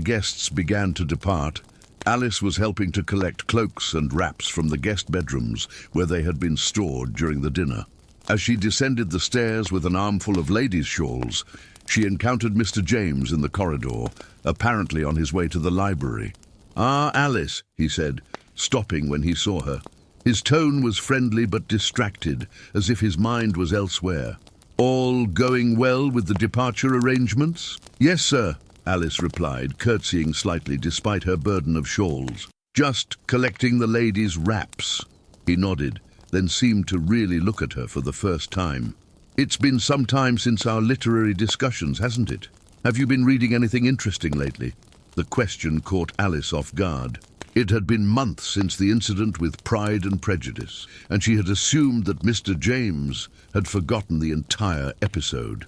guests began to depart, Alice was helping to collect cloaks and wraps from the guest bedrooms where they had been stored during the dinner. As she descended the stairs with an armful of ladies' shawls, she encountered Mr. James in the corridor, apparently on his way to the library. "Ah, Alice," he said, stopping when he saw her. His tone was friendly but distracted, as if his mind was elsewhere. "All going well with the departure arrangements?" "Yes, sir," Alice replied, curtsying slightly despite her burden of shawls. "Just collecting the ladies' wraps." He nodded, then seemed to really look at her for the first time. "It's been some time since our literary discussions, hasn't it? Have you been reading anything interesting lately?" The question caught Alice off guard. It had been months since the incident with Pride and Prejudice, and she had assumed that Mr. James had forgotten the entire episode.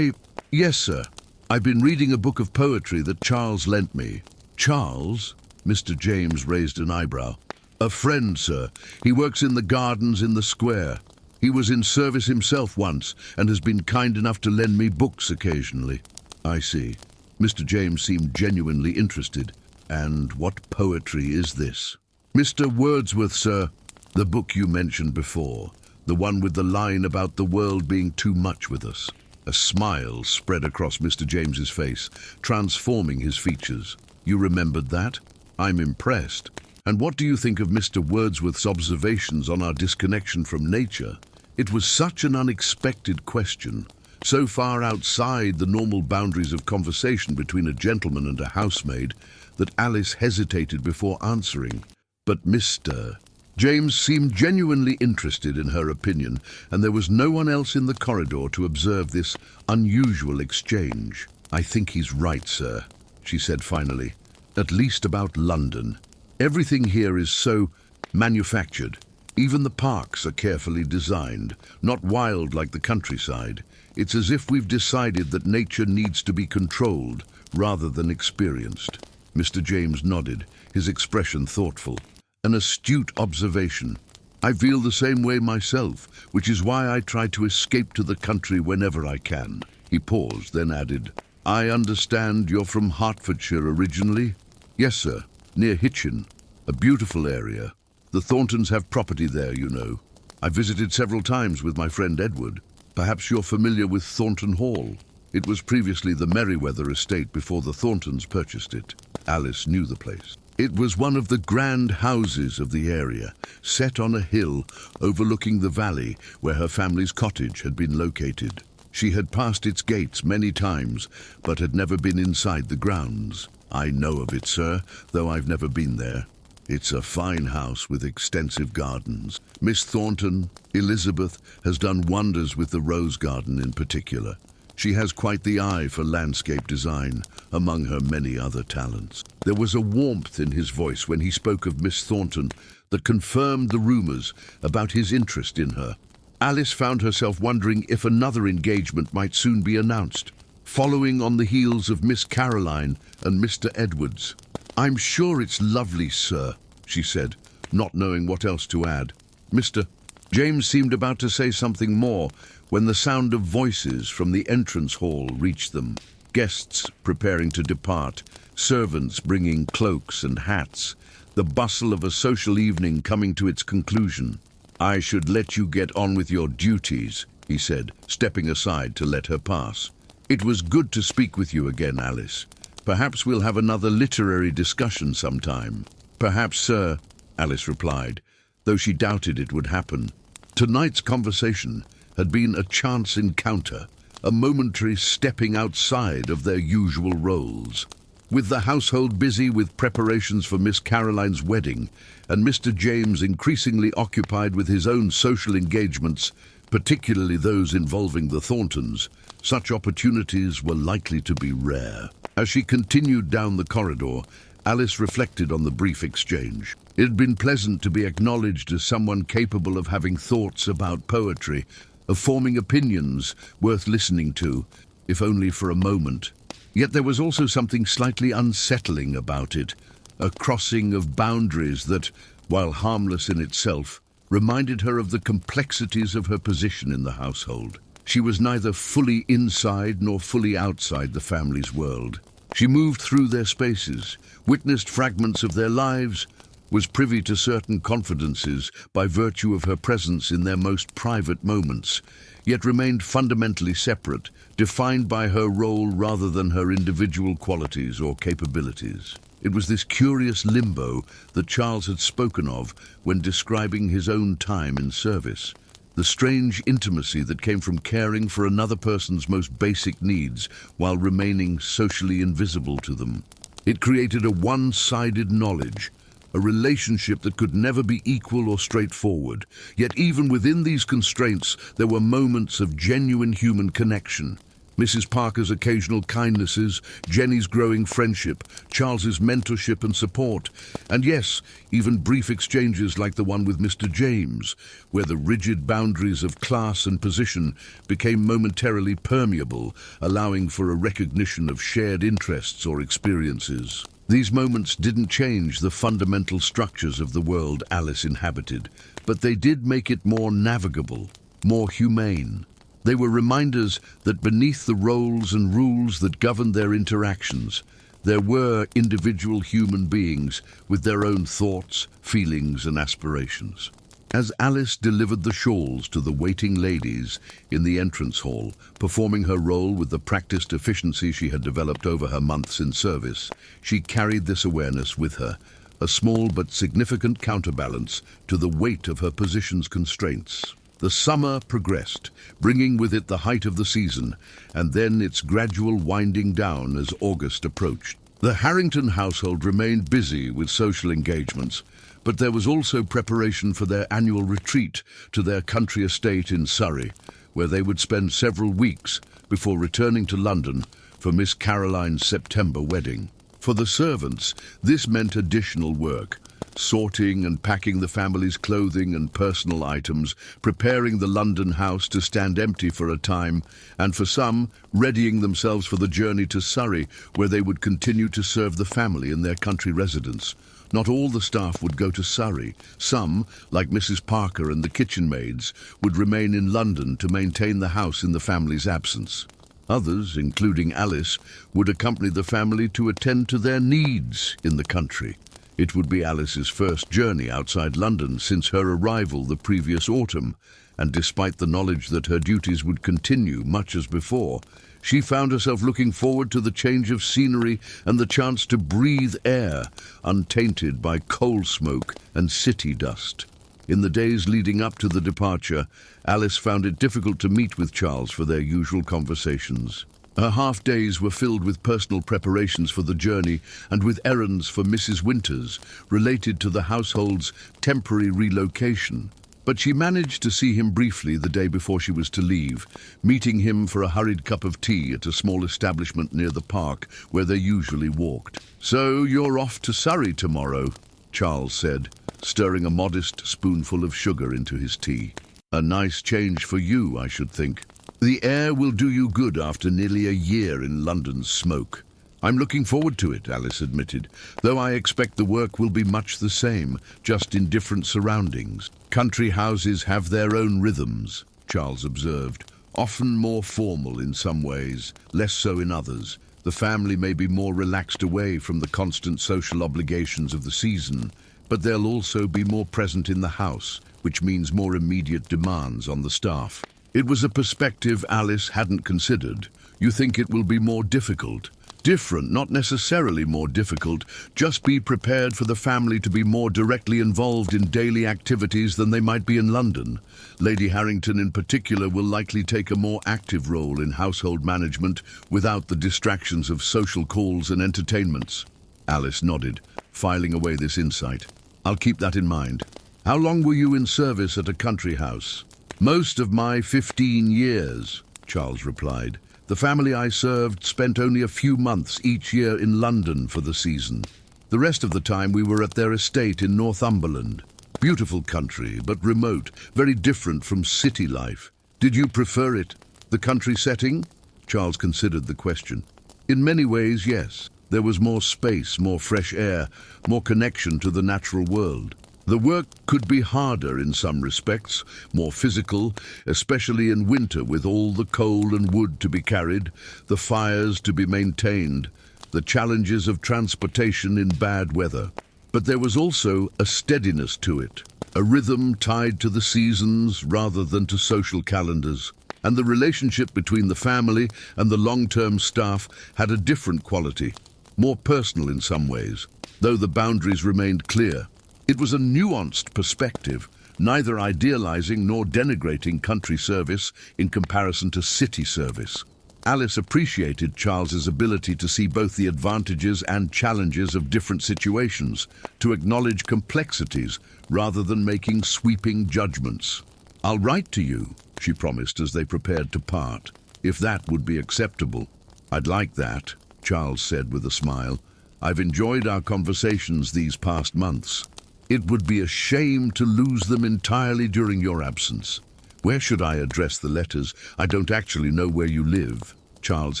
Yes, sir. I've been reading a book of poetry that Charles lent me." "Charles?" Mr. James raised an eyebrow. "A friend, sir. He works in the gardens in the square. He was in service himself once and has been kind enough to lend me books occasionally." "I see." Mr. James seemed genuinely interested. "And what poetry is this?" "Mr. Wordsworth, sir. The book you mentioned before. The one with the line about the world being too much with us." A smile spread across Mr. James's face, transforming his features. "You remembered that? I'm impressed. And what do you think of Mr. Wordsworth's observations on our disconnection from nature?" It was such an unexpected question, so far outside the normal boundaries of conversation between a gentleman and a housemaid, that Alice hesitated before answering. But Mr. James seemed genuinely interested in her opinion, and there was no one else in the corridor to observe this unusual exchange. "I think he's right, sir," she said finally. "At least about London. Everything here is so manufactured. Even the parks are carefully designed, not wild like the countryside. It's as if we've decided that nature needs to be controlled rather than experienced." Mr. James nodded, his expression thoughtful. "An astute observation. I feel the same way myself, which is why I try to escape to the country whenever I can." He paused, then added, "I understand you're from Hertfordshire originally?" "Yes, sir, near Hitchin. A beautiful area. The Thorntons have property there, you know. I visited several times with my friend Edward. Perhaps you're familiar with Thornton Hall. It was previously the Merriweather estate before the Thorntons purchased it." Alice knew the place. It was one of the grand houses of the area, set on a hill overlooking the valley where her family's cottage had been located. She had passed its gates many times, but had never been inside the grounds. "I know of it, sir, though I've never been there. It's a fine house with extensive gardens. Miss Thornton, Elizabeth, has done wonders with the rose garden in particular. She has quite the eye for landscape design, among her many other talents." There was a warmth in his voice when he spoke of Miss Thornton that confirmed the rumours about his interest in her. Alice found herself wondering if another engagement might soon be announced, following on the heels of Miss Caroline and Mr. Edwards. "I'm sure it's lovely, sir," she said, not knowing what else to add. Mr. James seemed about to say something more when the sound of voices from the entrance hall reached them. Guests preparing to depart, servants bringing cloaks and hats, the bustle of a social evening coming to its conclusion. "I should let you get on with your duties," he said, stepping aside to let her pass. "It was good to speak with you again, Alice. Perhaps we'll have another literary discussion sometime." "Perhaps, sir," Alice replied, though she doubted it would happen. Tonight's conversation had been a chance encounter, a momentary stepping outside of their usual roles. With the household busy with preparations for Miss Caroline's wedding, and Mr. James increasingly occupied with his own social engagements, particularly those involving the Thorntons, such opportunities were likely to be rare. As she continued down the corridor, Alice reflected on the brief exchange. It had been pleasant to be acknowledged as someone capable of having thoughts about poetry, of forming opinions worth listening to, if only for a moment. Yet there was also something slightly unsettling about it, a crossing of boundaries that, while harmless in itself, reminded her of the complexities of her position in the household. She was neither fully inside nor fully outside the family's world. She moved through their spaces, witnessed fragments of their lives, was privy to certain confidences by virtue of her presence in their most private moments, yet remained fundamentally separate, defined by her role rather than her individual qualities or capabilities. It was this curious limbo that Charles had spoken of when describing his own time in service. The strange intimacy that came from caring for another person's most basic needs while remaining socially invisible to them. It created a one-sided knowledge, a relationship that could never be equal or straightforward. Yet even within these constraints, there were moments of genuine human connection. Mrs. Parker's occasional kindnesses, Jenny's growing friendship, Charles's mentorship and support, and yes, even brief exchanges like the one with Mr. James, where the rigid boundaries of class and position became momentarily permeable, allowing for a recognition of shared interests or experiences. These moments didn't change the fundamental structures of the world Alice inhabited, but they did make it more navigable, more humane. They were reminders that beneath the roles and rules that governed their interactions, there were individual human beings with their own thoughts, feelings, and aspirations. As Alice delivered the shawls to the waiting ladies in the entrance hall, performing her role with the practiced efficiency she had developed over her months in service, she carried this awareness with her, a small but significant counterbalance to the weight of her position's constraints. The summer progressed, bringing with it the height of the season, and then its gradual winding down as August approached. The Harrington household remained busy with social engagements, but there was also preparation for their annual retreat to their country estate in Surrey, where they would spend several weeks before returning to London for Miss Caroline's September wedding. For the servants, this meant additional work, sorting and packing the family's clothing and personal items, preparing the London house to stand empty for a time, and for some, readying themselves for the journey to Surrey, where they would continue to serve the family in their country residence. Not all the staff would go to Surrey. Some, like Mrs. Parker and the kitchen maids, would remain in London to maintain the house in the family's absence. Others, including Alice, would accompany the family to attend to their needs in the country. It would be Alice's first journey outside London since her arrival the previous autumn, and despite the knowledge that her duties would continue much as before, she found herself looking forward to the change of scenery and the chance to breathe air untainted by coal smoke and city dust. In the days leading up to the departure, Alice found it difficult to meet with Charles for their usual conversations. Her half-days were filled with personal preparations for the journey and with errands for Mrs. Winters related to the household's temporary relocation. But she managed to see him briefly the day before she was to leave, meeting him for a hurried cup of tea at a small establishment near the park where they usually walked. "So you're off to Surrey tomorrow," Charles said, stirring a modest spoonful of sugar into his tea. "A nice change for you, I should think. The air will do you good after nearly a year in London's smoke." "I'm looking forward to it," Alice admitted, "though I expect the work will be much the same, just in different surroundings." "Country houses have their own rhythms," Charles observed, "often more formal in some ways, less so in others. The family may be more relaxed away from the constant social obligations of the season, but they'll also be more present in the house, which means more immediate demands on the staff." It was a perspective Alice hadn't considered. "You think it will be more difficult?" "Different, not necessarily more difficult. Just be prepared for the family to be more directly involved in daily activities than they might be in London. Lady Harrington in particular will likely take a more active role in household management without the distractions of social calls and entertainments." Alice nodded, filing away this insight. "I'll keep that in mind. How long were you in service at a country house?" "Most of my 15 years, Charles replied. "The family I served spent only a few months each year in London for the season. The rest of the time we were at their estate in Northumberland. Beautiful country, but remote, very different from city life." "Did you prefer it, the country setting?" Charles considered the question. "In many ways, yes. There was more space, more fresh air, more connection to the natural world. The work could be harder in some respects, more physical, especially in winter with all the coal and wood to be carried, the fires to be maintained. the challenges of transportation in bad weather. But there was also a steadiness to it, a rhythm tied to the seasons rather than to social calendars. And the relationship between the family and the long-term staff had a different quality, more personal in some ways, though the boundaries remained clear. It was a nuanced perspective, neither idealizing nor denigrating country service in comparison to city service. Alice appreciated Charles's ability to see both the advantages and challenges of different situations, to acknowledge complexities rather than making sweeping judgments. "I'll write to you," she promised as they prepared to part, "if that would be acceptable." "I'd like that," Charles said with a smile. "I've enjoyed our conversations these past months. It would be a shame to lose them entirely during your absence. Where should I address the letters? I don't actually know where you live." Charles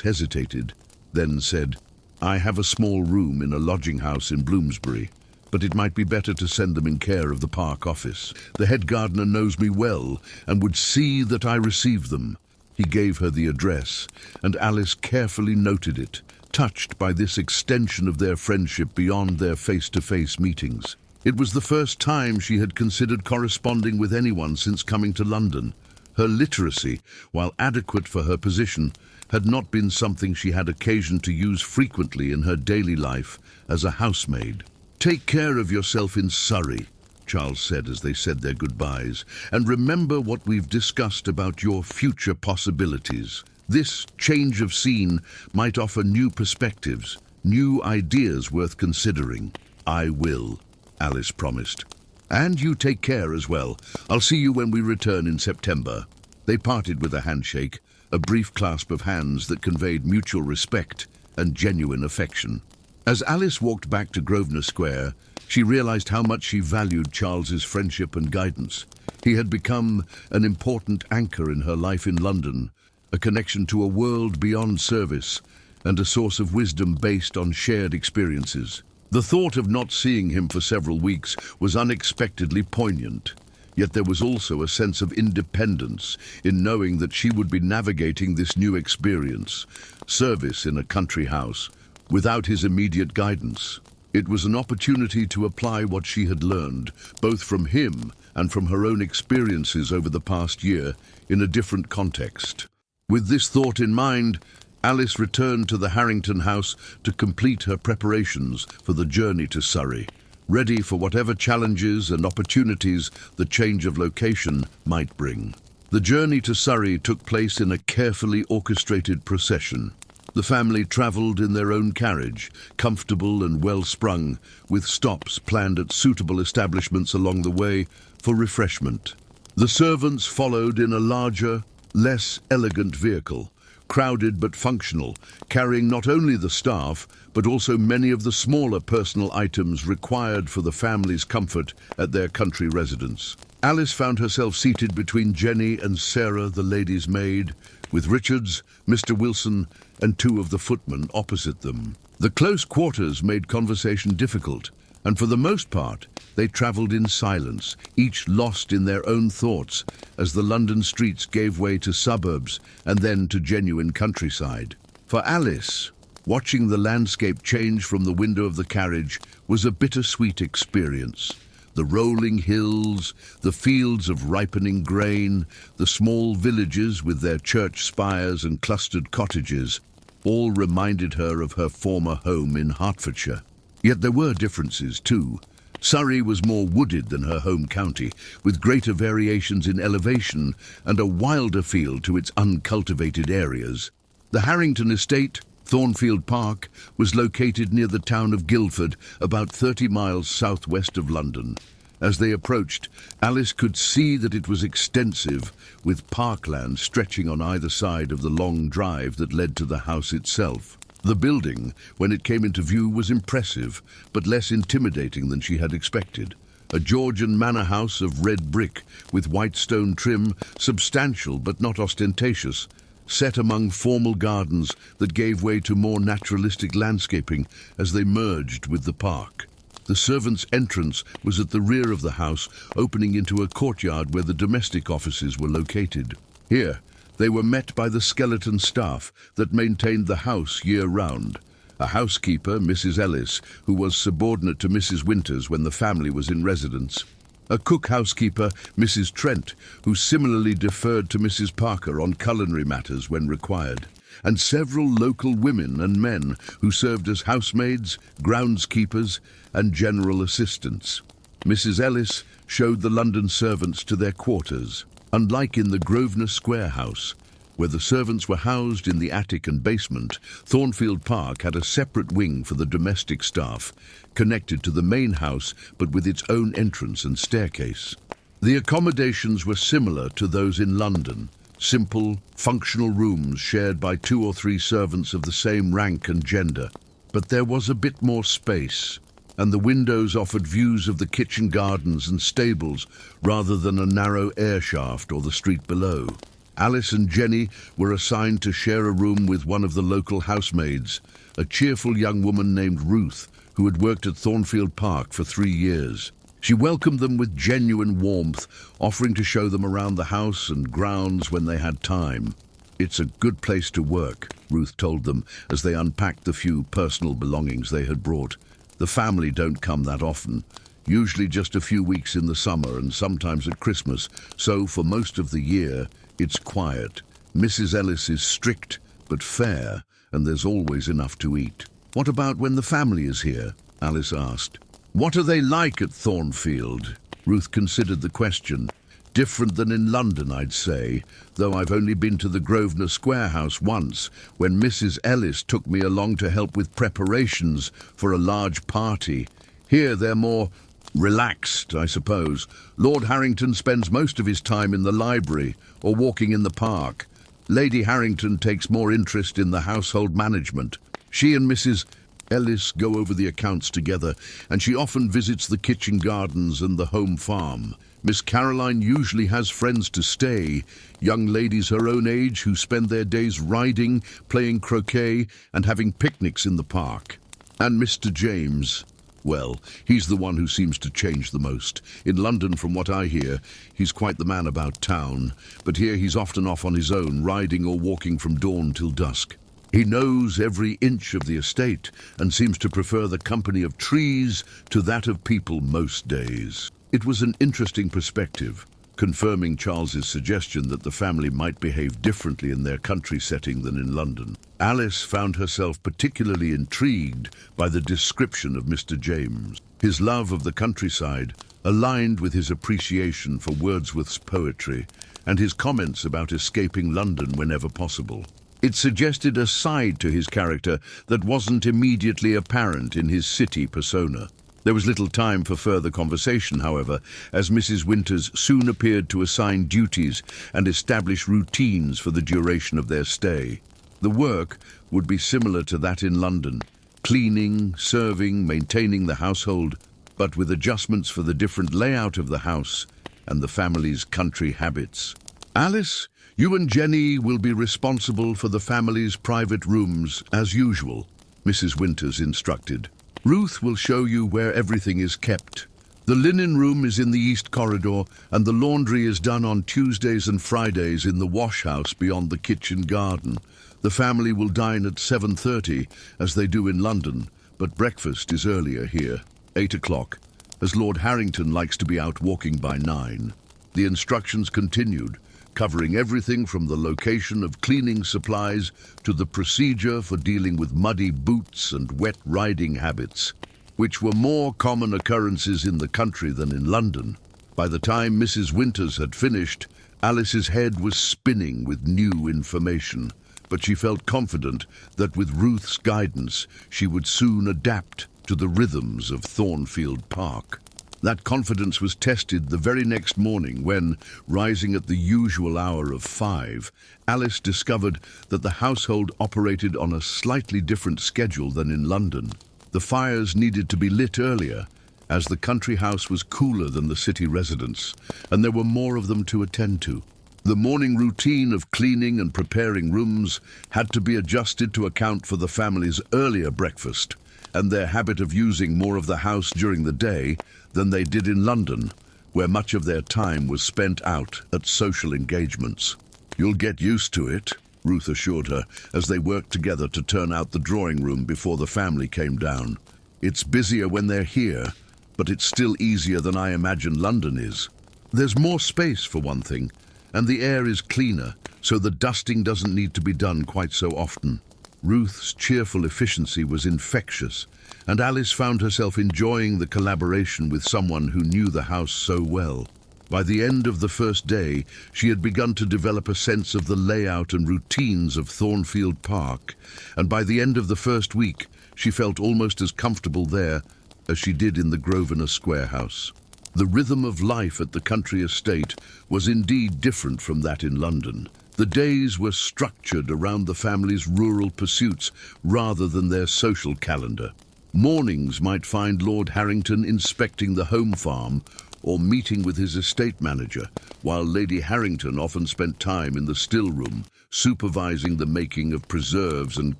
hesitated, then said, "I have a small room in a lodging house in Bloomsbury, but it might be better to send them in care of the park office. The head gardener knows me well and would see that I receive them." He gave her the address, and Alice carefully noted it, touched by this extension of their friendship beyond their face-to-face meetings. It was the first time she had considered corresponding with anyone since coming to London. Her literacy, while adequate for her position, had not been something she had occasion to use frequently in her daily life as a housemaid. "Take care of yourself in Surrey," Charles said as they said their goodbyes, "and remember what we've discussed about your future possibilities. This change of scene might offer new perspectives, new ideas worth considering." "I will," Alice promised. "And you take care as well. I'll see you when we return in September." They parted with a handshake, a brief clasp of hands that conveyed mutual respect and genuine affection. As Alice walked back to Grosvenor Square, she realized how much she valued Charles's friendship and guidance. He had become an important anchor in her life in London, a connection to a world beyond service, and a source of wisdom based on shared experiences. The thought of not seeing him for several weeks was unexpectedly poignant, yet there was also a sense of independence in knowing that she would be navigating this new experience, service in a country house, without his immediate guidance. It was an opportunity to apply what she had learned, both from him and from her own experiences over the past year, in a different context. With this thought in mind, Alice returned to the Harrington house to complete her preparations for the journey to Surrey, ready for whatever challenges and opportunities the change of location might bring. The journey to Surrey took place in a carefully orchestrated procession. The family travelled in their own carriage, comfortable and well-sprung, with stops planned at suitable establishments along the way for refreshment. The servants followed in a larger, less elegant vehicle, crowded but functional, carrying not only the staff, but also many of the smaller personal items required for the family's comfort at their country residence. Alice found herself seated between Jenny and Sarah, the lady's maid, with Richards, Mr. Wilson, and two of the footmen opposite them. The close quarters made conversation difficult, and for the most part, they travelled in silence, each lost in their own thoughts, as the London streets gave way to suburbs and then to genuine countryside. For Alice, watching the landscape change from the window of the carriage was a bittersweet experience. The rolling hills, the fields of ripening grain, the small villages with their church spires and clustered cottages, all reminded her of her former home in Hertfordshire. Yet there were differences too. Surrey was more wooded than her home county, with greater variations in elevation and a wilder feel to its uncultivated areas. The Harrington estate, Thornfield Park, was located near the town of Guildford, about 30 miles southwest of London. As they approached, Alice could see that it was extensive, with parkland stretching on either side of the long drive that led to the house itself. The building, when it came into view, was impressive, but less intimidating than she had expected. A Georgian manor house of red brick, with white stone trim, substantial but not ostentatious, set among formal gardens that gave way to more naturalistic landscaping as they merged with the park. The servants' entrance was at the rear of the house, opening into a courtyard where the domestic offices were located. Here, they were met by the skeleton staff that maintained the house year-round. a housekeeper, Mrs. Ellis, who was subordinate to Mrs. Winters when the family was in residence, a cook housekeeper, Mrs. Trent, who similarly deferred to Mrs. Parker on culinary matters when required, and several local women and men who served as housemaids, groundskeepers, and general assistants. Mrs. Ellis showed the London servants to their quarters, unlike in the Grosvenor Square house, where the servants were housed in the attic and basement. Thornfield Park had a separate wing for the domestic staff, connected to the main house but with its own entrance and staircase. The accommodations were similar to those in London, simple, functional rooms shared by 2 or 3 servants of the same rank and gender. But there was a bit more space, and the windows offered views of the kitchen gardens and stables rather than a narrow air shaft or the street below. Alice and Jenny were assigned to share a room with one of the local housemaids, a cheerful young woman named Ruth, who had worked at Thornfield Park for 3 years. She welcomed them with genuine warmth, offering to show them around the house and grounds when they had time. "It's a good place to work," Ruth told them as they unpacked the few personal belongings they had brought. "The family don't come that often, usually just a few weeks in the summer and sometimes at Christmas, so for most of the year, it's quiet. Mrs. Ellis is strict but fair, and there's always enough to eat." "What about when the family is here?" Alice asked. "What are they like at Thornfield?" Ruth considered the question. "Different than in London, I'd say, though I've only been to the Grosvenor Square house once, when Mrs. Ellis took me along to help with preparations for a large party. Here they're more relaxed, I suppose. Lord Harrington spends most of his time in the library or walking in the park. Lady Harrington takes more interest in the household management. She and Mrs. Ellis go over the accounts together, and she often visits the kitchen gardens and the home farm. Miss Caroline usually has friends to stay, young ladies her own age who spend their days riding, playing croquet, and having picnics in the park. And Mr. James, well, he's the one who seems to change the most. In London, from what I hear, he's quite the man about town, but here he's often off on his own, riding or walking from dawn till dusk. He knows every inch of the estate and seems to prefer the company of trees to that of people most days." It was an interesting perspective, confirming Charles's suggestion that the family might behave differently in their country setting than in London. Alice found herself particularly intrigued by the description of Mr. James. His love of the countryside aligned with his appreciation for Wordsworth's poetry and his comments about escaping London whenever possible. It suggested a side to his character that wasn't immediately apparent in his city persona. There was little time for further conversation, however, as Mrs. Winters soon appeared to assign duties and establish routines for the duration of their stay. The work would be similar to that in London: cleaning, serving, maintaining the household, but with adjustments for the different layout of the house and the family's country habits. "Alice, you and Jenny will be responsible for the family's private rooms, as usual," Mrs. Winters instructed. "Ruth will show you where everything is kept. The linen room is in the east corridor, and the laundry is done on Tuesdays and Fridays in the wash house beyond the kitchen garden. The family will dine at 7:30, as they do in London, but breakfast is earlier here, 8 o'clock, as Lord Harrington likes to be out walking by 9. The instructions continued, covering everything from the location of cleaning supplies to the procedure for dealing with muddy boots and wet riding habits, which were more common occurrences in the country than in London. By the time Mrs. Winters had finished, Alice's head was spinning with new information, but she felt confident that with Ruth's guidance she would soon adapt to the rhythms of Thornfield Park. That confidence was tested the very next morning when, rising at the usual hour of 5, Alice discovered that the household operated on a slightly different schedule than in London. The fires needed to be lit earlier, as the country house was cooler than the city residence, and there were more of them to attend to. The morning routine of cleaning and preparing rooms had to be adjusted to account for the family's earlier breakfast and their habit of using more of the house during the day than they did in London, where much of their time was spent out at social engagements. "You'll get used to it," Ruth assured her as they worked together to turn out the drawing room before the family came down. "It's busier when they're here, but it's still easier than I imagine London is. There's more space, for one thing, and the air is cleaner, so the dusting doesn't need to be done quite so often." Ruth's cheerful efficiency was infectious, and Alice found herself enjoying the collaboration with someone who knew the house so well. By the end of the first day, she had begun to develop a sense of the layout and routines of Thornfield Park, and by the end of the first week, she felt almost as comfortable there as she did in the Grosvenor Square house. The rhythm of life at the country estate was indeed different from that in London. The days were structured around the family's rural pursuits rather than their social calendar. Mornings might find Lord Harrington inspecting the home farm or meeting with his estate manager, while Lady Harrington often spent time in the still room, supervising the making of preserves and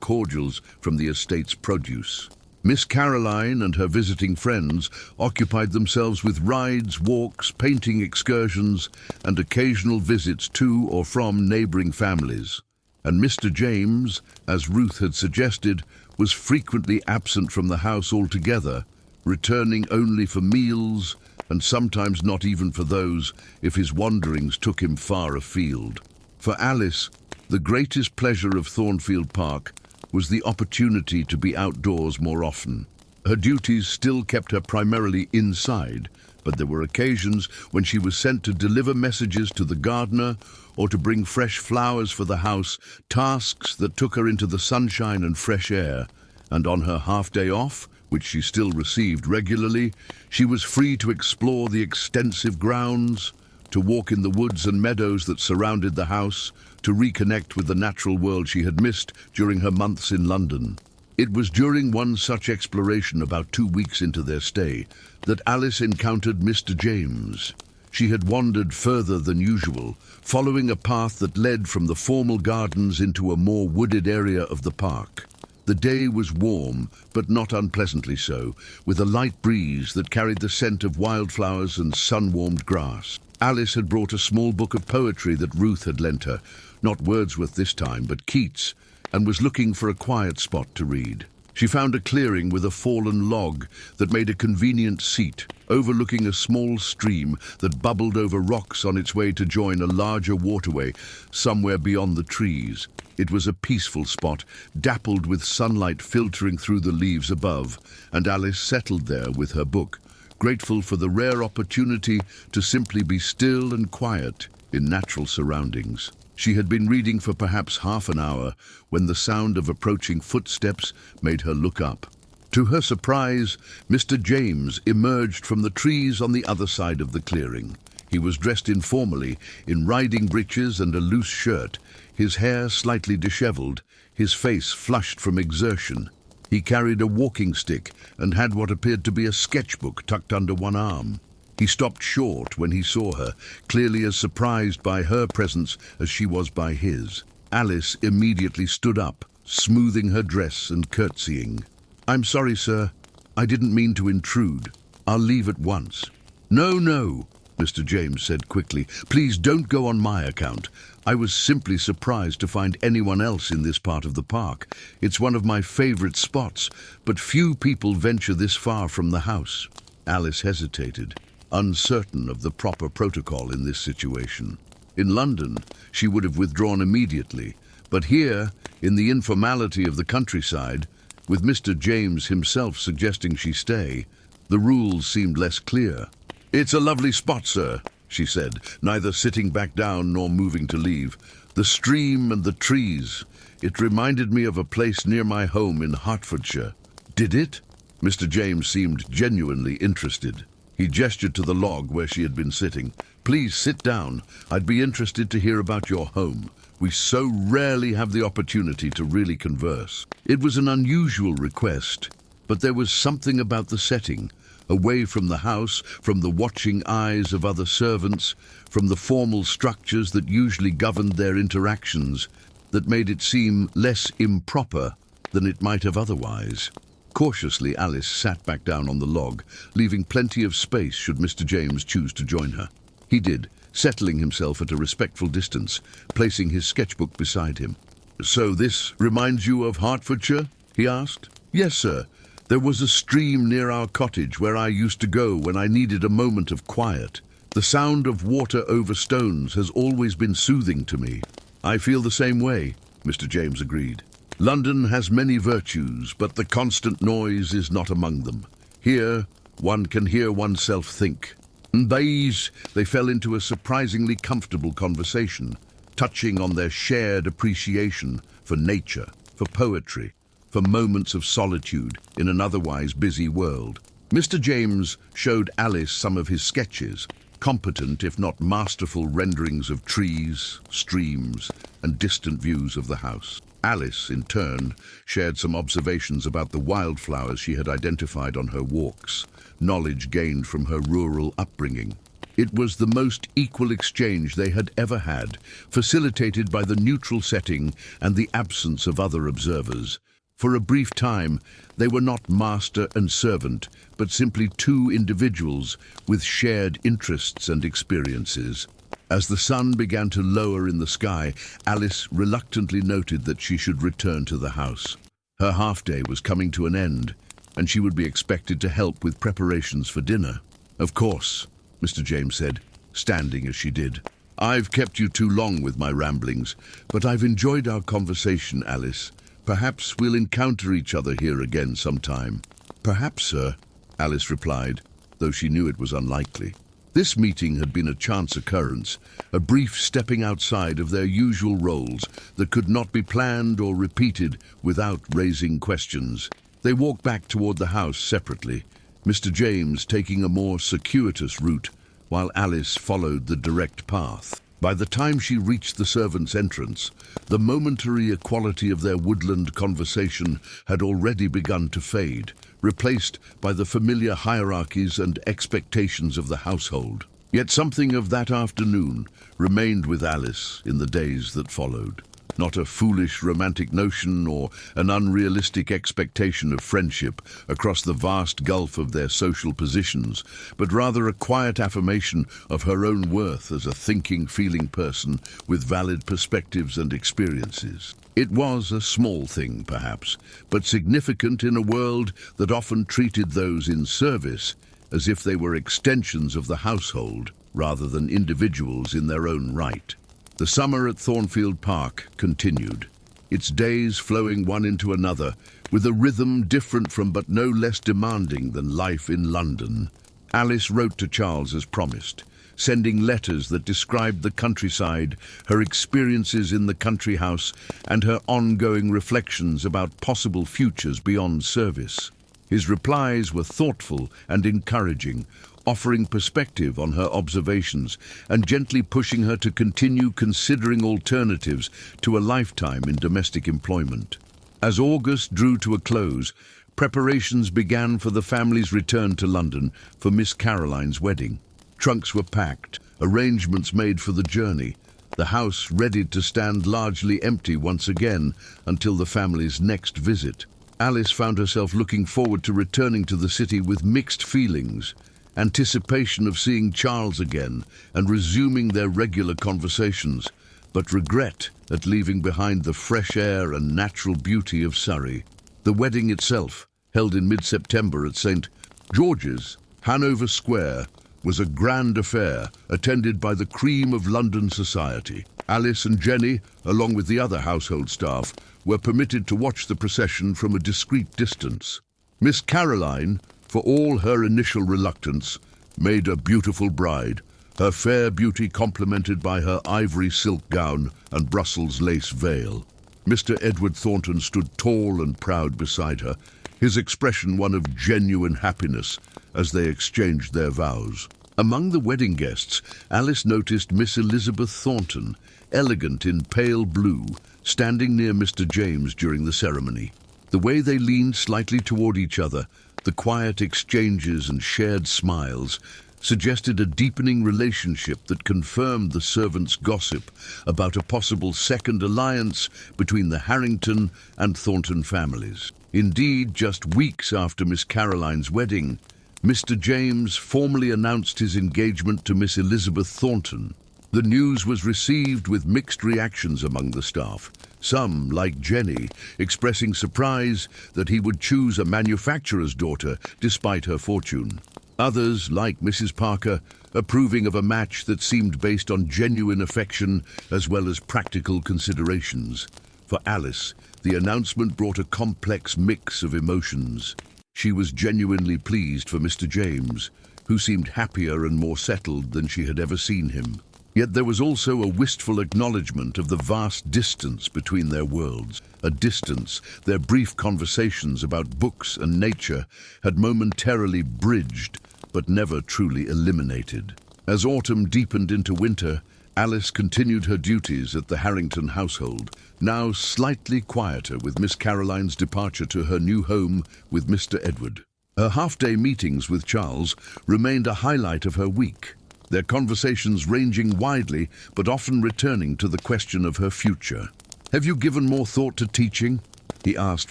cordials from the estate's produce. Miss Caroline and her visiting friends occupied themselves with rides, walks, painting excursions, and occasional visits to or from neighbouring families. And Mr. James, as Ruth had suggested, was frequently absent from the house altogether, returning only for meals, and sometimes not even for those if his wanderings took him far afield. For Alice, the greatest pleasure of Thornfield Park was the opportunity to be outdoors more often. Her duties still kept her primarily inside, but there were occasions when she was sent to deliver messages to the gardener or to bring fresh flowers for the house, tasks that took her into the sunshine and fresh air. And on her half-day off, which she still received regularly, she was free to explore the extensive grounds, to walk in the woods and meadows that surrounded the house, to reconnect with the natural world she had missed during her months in London. It was during one such exploration, about 2 weeks into their stay, that Alice encountered Mr. James. She had wandered further than usual, following a path that led from the formal gardens into a more wooded area of the park. The day was warm, but not unpleasantly so, with a light breeze that carried the scent of wildflowers and sun-warmed grass. Alice had brought a small book of poetry that Ruth had lent her, not Wordsworth this time, but Keats, and was looking for a quiet spot to read. She found a clearing with a fallen log that made a convenient seat, overlooking a small stream that bubbled over rocks on its way to join a larger waterway somewhere beyond the trees. It was a peaceful spot, dappled with sunlight filtering through the leaves above, and Alice settled there with her book, grateful for the rare opportunity to simply be still and quiet in natural surroundings. She had been reading for perhaps half an hour when the sound of approaching footsteps made her look up. To her surprise, Mr. James emerged from the trees on the other side of the clearing. He was dressed informally, in riding breeches and a loose shirt, his hair slightly dishevelled, his face flushed from exertion. He carried a walking stick and had what appeared to be a sketchbook tucked under one arm. He stopped short when he saw her, clearly as surprised by her presence as she was by his. Alice immediately stood up, smoothing her dress and curtsying. "I'm sorry, sir. I didn't mean to intrude. I'll leave at once." "No, no," Mr. James said quickly. "Please don't go on my account. I was simply surprised to find anyone else in this part of the park. It's one of my favourite spots, but few people venture this far from the house." Alice hesitated, uncertain of the proper protocol in this situation. In London, she would have withdrawn immediately, but here, in the informality of the countryside, with Mr. James himself suggesting she stay, the rules seemed less clear. "It's a lovely spot, sir," she said, neither sitting back down nor moving to leave. "The stream and the trees. It reminded me of a place near my home in Hertfordshire." "Did it?" Mr. James seemed genuinely interested. He gestured to the log where she had been sitting. "Please sit down. I'd be interested to hear about your home. We so rarely have the opportunity to really converse." It was an unusual request, but there was something about the setting, away from the house, from the watching eyes of other servants, from the formal structures that usually governed their interactions, that made it seem less improper than it might have otherwise. Cautiously, Alice sat back down on the log, leaving plenty of space should Mr. James choose to join her. He did, settling himself at a respectful distance, placing his sketchbook beside him. "So this reminds you of Hertfordshire?" he asked. "Yes, sir. There was a stream near our cottage where I used to go when I needed a moment of quiet. The sound of water over stones has always been soothing to me." "I feel the same way," Mr. James agreed. "London has many virtues, but the constant noise is not among them. Here, one can hear oneself think." And by ease, they fell into a surprisingly comfortable conversation, touching on their shared appreciation for nature, for poetry, for moments of solitude in an otherwise busy world. Mr. James showed Alice some of his sketches, competent if not masterful renderings of trees, streams, and distant views of the house. Alice, in turn, shared some observations about the wildflowers she had identified on her walks, knowledge gained from her rural upbringing. It was the most equal exchange they had ever had, facilitated by the neutral setting and the absence of other observers. For a brief time, they were not master and servant, but simply two individuals with shared interests and experiences. As the sun began to lower in the sky, Alice reluctantly noted that she should return to the house. Her half-day was coming to an end, and she would be expected to help with preparations for dinner. "Of course," Mr. James said, standing as she did. "I've kept you too long with my ramblings, but I've enjoyed our conversation, Alice. Perhaps we'll encounter each other here again sometime." "Perhaps, sir," Alice replied, though she knew it was unlikely. This meeting had been a chance occurrence, a brief stepping outside of their usual roles that could not be planned or repeated without raising questions. They walked back toward the house separately, Mr. James taking a more circuitous route, while Alice followed the direct path. By the time she reached the servants' entrance, the momentary equality of their woodland conversation had already begun to fade, replaced by the familiar hierarchies and expectations of the household. Yet something of that afternoon remained with Alice in the days that followed. Not a foolish romantic notion or an unrealistic expectation of friendship across the vast gulf of their social positions, but rather a quiet affirmation of her own worth as a thinking, feeling person with valid perspectives and experiences. It was a small thing, perhaps, but significant in a world that often treated those in service as if they were extensions of the household rather than individuals in their own right. The summer at Thornfield Park continued, its days flowing one into another, with a rhythm different from but no less demanding than life in London. Alice wrote to Charles as promised, sending letters that described the countryside, her experiences in the country house, and her ongoing reflections about possible futures beyond service. His replies were thoughtful and encouraging, offering perspective on her observations and gently pushing her to continue considering alternatives to a lifetime in domestic employment. As August drew to a close, preparations began for the family's return to London for Miss Caroline's wedding. Trunks were packed, arrangements made for the journey, the house readied to stand largely empty once again until the family's next visit. Alice found herself looking forward to returning to the city with mixed feelings. Anticipation of seeing Charles again and resuming their regular conversations, but regret at leaving behind the fresh air and natural beauty of Surrey. The wedding itself, held in mid-September at St. George's, Hanover Square, was a grand affair attended by the cream of London society. Alice and Jenny, along with the other household staff, were permitted to watch the procession from a discreet distance. Miss Caroline, for all her initial reluctance, made a beautiful bride, her fair beauty complemented by her ivory silk gown and Brussels lace veil. Mr. Edward Thornton stood tall and proud beside her, his expression one of genuine happiness as they exchanged their vows. Among the wedding guests, Alice noticed Miss Elizabeth Thornton, elegant in pale blue, standing near Mr. James during the ceremony. The way they leaned slightly toward each other, the quiet exchanges and shared smiles, suggested a deepening relationship that confirmed the servants' gossip about a possible second alliance between the Harrington and Thornton families. Indeed, just weeks after Miss Caroline's wedding, Mr. James formally announced his engagement to Miss Elizabeth Thornton. The news was received with mixed reactions among the staff. Some, like Jenny, expressing surprise that he would choose a manufacturer's daughter despite her fortune. Others, like Mrs. Parker, approving of a match that seemed based on genuine affection as well as practical considerations. For Alice, the announcement brought a complex mix of emotions. She was genuinely pleased for Mr. James, who seemed happier and more settled than she had ever seen him. Yet there was also a wistful acknowledgement of the vast distance between their worlds, a distance their brief conversations about books and nature had momentarily bridged, but never truly eliminated. As autumn deepened into winter, Alice continued her duties at the Harrington household, now slightly quieter with Miss Caroline's departure to her new home with Mr. Edward. Her half-day meetings with Charles remained a highlight of her week, their conversations ranging widely but often returning to the question of her future. "Have you given more thought to teaching?" he asked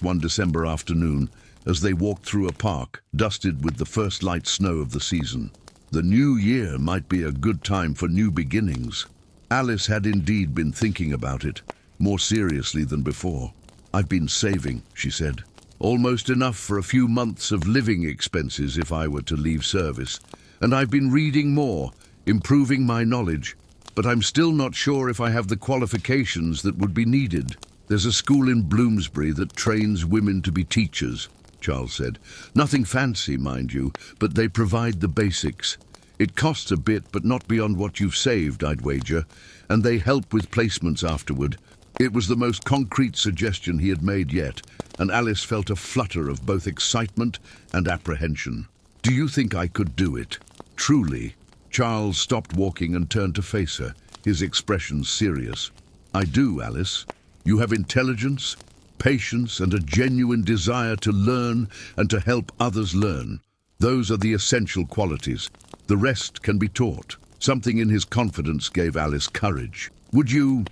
one December afternoon as they walked through a park dusted with the first light snow of the season. The new year might be a good time for new beginnings. Alice had indeed been thinking about it, more seriously than before. "I've been saving," she said. "Almost enough for a few months of living expenses if I were to leave service. And I've been reading more, improving my knowledge, but I'm still not sure if I have the qualifications that would be needed. There's a school in Bloomsbury that trains women to be teachers," Charles said. "Nothing fancy, mind you, but they provide the basics. It costs a bit, but not beyond what you've saved, I'd wager, and they help with placements afterward." It was the most concrete suggestion he had made yet, and Alice felt a flutter of both excitement and apprehension. "Do you think I could do it? Truly?" Charles stopped walking and turned to face her, his expression serious. "I do, Alice. You have intelligence, patience, and a genuine desire to learn and to help others learn. Those are the essential qualities. The rest can be taught." Something in his confidence gave Alice courage. Would you